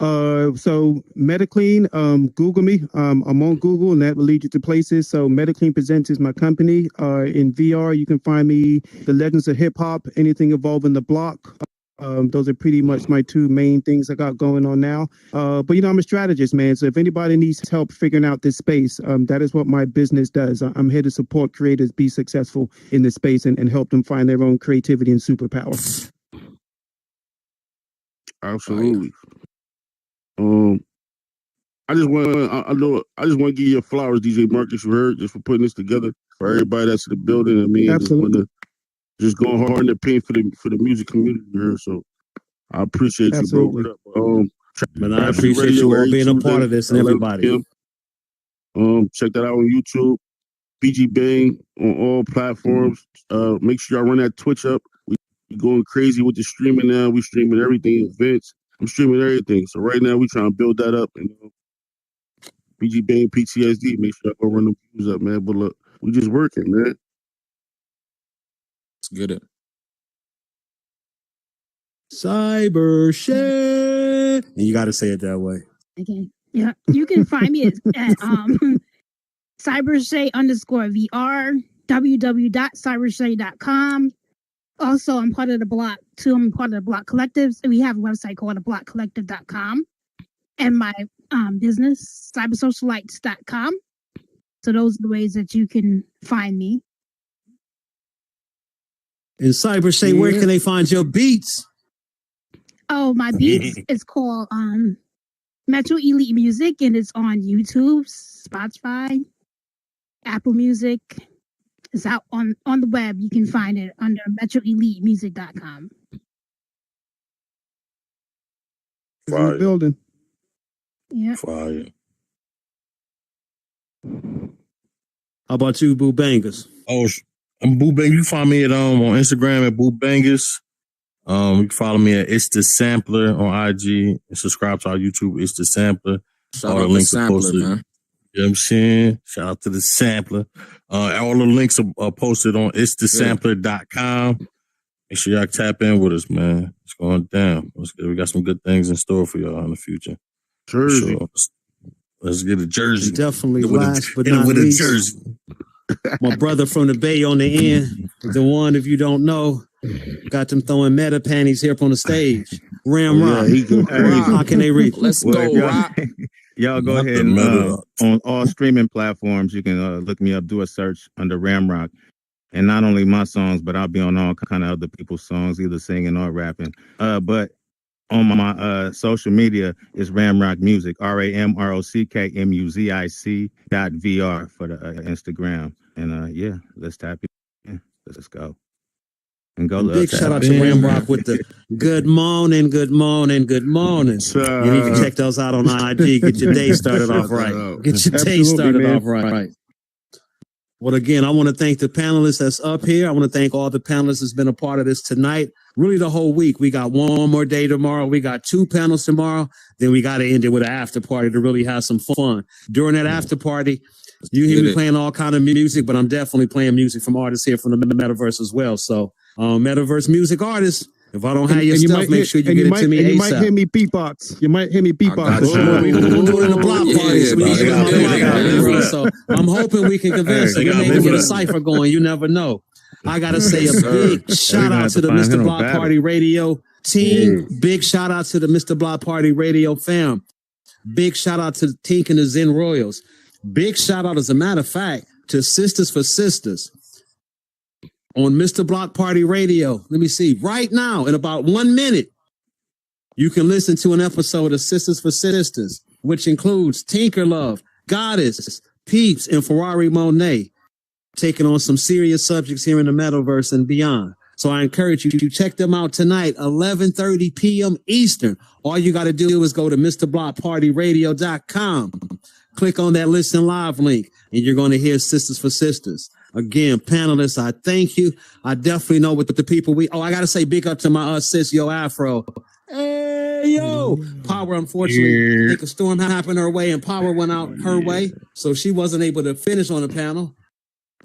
Q: So Metaclean, Google me. I'm on Google, and that will lead you to places. So Metaclean Presents is my company. In VR, you can find me the Legends of Hip Hop, anything involving the block. Those are pretty much my two main things I got going on now. But I'm a strategist, man. So if anybody needs help figuring out this space, that is what my business does. I'm here to support creators be successful in this space and help them find their own creativity and superpower.
R: Absolutely. I just want to give you flowers, DJ Marcus. You heard, just for putting this together for everybody that's in the building. I mean,
Q: Absolutely.
R: just going hard in the paint for the music community here. So I appreciate
Q: Absolutely.
R: you, bro.
A: But I appreciate you all being a part of this and
R: 11
A: everybody.
R: p.m. Check that out on YouTube. BG Bang on all platforms. Make sure y'all run that Twitch up. We going crazy with the streaming now. We streaming everything, events. I'm streaming everything. So right now we trying to build that up. And BG Bang PTSD. Make sure y'all go run the views up, man. But look, we just working, man.
N: Let's get it.
A: Cyber shit. And you got to say it that way.
O: Okay. Yeah. You can find me at cybershay_VR, www.cybershay.com. Also, I'm part of the Block too. I'm part of the Block Collectives, and we have a website called theblockcollective.com. And my business, cybersocialites.com. So those are the ways that you can find me.
A: And Cyber Shay, where can they find your beats?
O: Oh, my beats is called Metro Elite Music, and it's on YouTube, Spotify, Apple Music. It's out on the web. You can find it under metroelitemusic.com.
Q: In the building.
O: Yeah.
E: Fire.
A: How about you, Boo Bangers?
E: Oh, I'm Boo Bangers. You find me at on Instagram at Boo Bangers. You can follow me at It's the Sampler on IG and subscribe to our YouTube. It's the Sampler.
N: Shout
E: all
N: out
E: the
N: to
E: links are
N: Sampler,
E: posted.
N: man.
E: You know what I'm saying? Shout out to the Sampler. All the links are posted on itsthesampler.com. Make sure y'all tap in with us, man. It's going down. We got some good things in store for y'all in the future.
R: Jersey.
E: Sure. Let's get a jersey.
A: And definitely
E: With
A: last but
E: and
A: not
E: with
A: least,
E: a jersey.
A: my brother from the Bay on the end, the one, if you don't know, got them throwing meta panties here up on the stage. Ram Rock.
R: he go crazy.
A: How can they reach?
N: Let's
F: Well,
N: go, Rock.
F: Y'all go
E: Not
F: ahead
E: the
F: and
E: meta.
F: on all streaming platforms, you can look me up, do a search under Ramrock. And not only my songs, but I'll be on all kind of other people's songs, either singing or rapping. But on my social media is Ramrock Music, RAMROCKMUZIC.VR for the Instagram. And yeah, let's tap in. Let's go. And go
A: Big shout out to Ramrock with the good morning, good morning, good morning. And you can check those out on IG. Get your day started off right. Get your day started off right. Well, again, I want to thank the panelists that's up here. I want to thank all the panelists that's been a part of this tonight. Really the whole week. We got one more day tomorrow. We got 2 panels tomorrow. Then we got to end it with an after party to really have some fun. During that after party, you hear me playing all kind of music, but I'm definitely playing music from artists here from the Metaverse as well. So Metaverse music artists, if I don't have your stuff, make sure you get it to me ASAP.
Q: You might hear me beatbox. You might hear me beatbox.
A: We're going to do it in the block parties. We need to get on the block out, bro. So I'm hoping we can convince them. We may even get a cipher going. You never know. I got to say a big shout out to the Mr. Block Party Radio team. Big shout out to the Mr. Block Party Radio fam. Big shout out to Tink and the Zen Royals. Big shout out, as a matter of fact, to Sisters for Sisters on Mr. Block Party Radio. Let me see. Right now, in about 1 minute, you can listen to an episode of Sisters for Sisters, which includes Tinker Love, Goddess, Peeps, and Ferrari Monet, taking on some serious subjects here in the Metaverse and beyond. So I encourage you to check them out tonight, 11:30 p.m. Eastern. All you got to do is go to MrBlockPartyRadio.com. Click on that Listen Live link, and you're going to hear Sisters for Sisters. Again, panelists, I thank you. I definitely know what the people I got to say big up to my sis, Yo Afro. Hey, yo. Power, unfortunately, I think a storm happened her way, and Power went out her way, so she wasn't able to finish on the panel.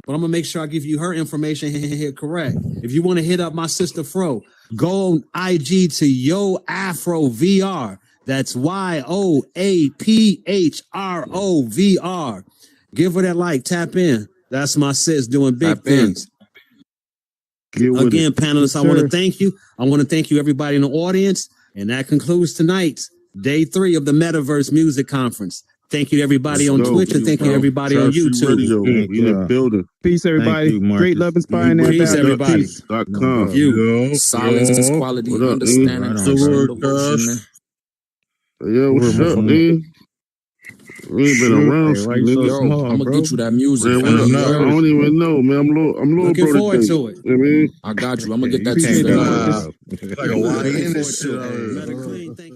A: But I'm going to make sure I give you her information here correct. If you want to hit up my sister Fro, go on IG to Yo Afro VR. That's YOAPHROVR. Give her that like. Tap in. That's my sis doing big things. Again, panelists, I want to thank you. I want to thank you, everybody in the audience. And that concludes tonight's day 3 of the Metaverse Music Conference. Thank you to everybody on Twitch, and thank you to everybody on YouTube.
R: We in the building.
Q: Peace, everybody.
F: you,
Q: Great love, inspiring, and
A: Peace, everybody.
R: Peace.com.
N: Silence is quality, understanding.
R: Yeah, what's up, man? We ain't been around,
N: Yo, I'm gonna get you that music.
R: Man, I don't even know, man. I'm little
A: Looking
R: bro
A: forward
R: today.
A: to it.
R: You know what I mean?
N: I got you. I'm gonna get that
Q: Appreciate
N: to you.
Q: that.
E: Like a YN and shit.
A: Meta Clean, thank you.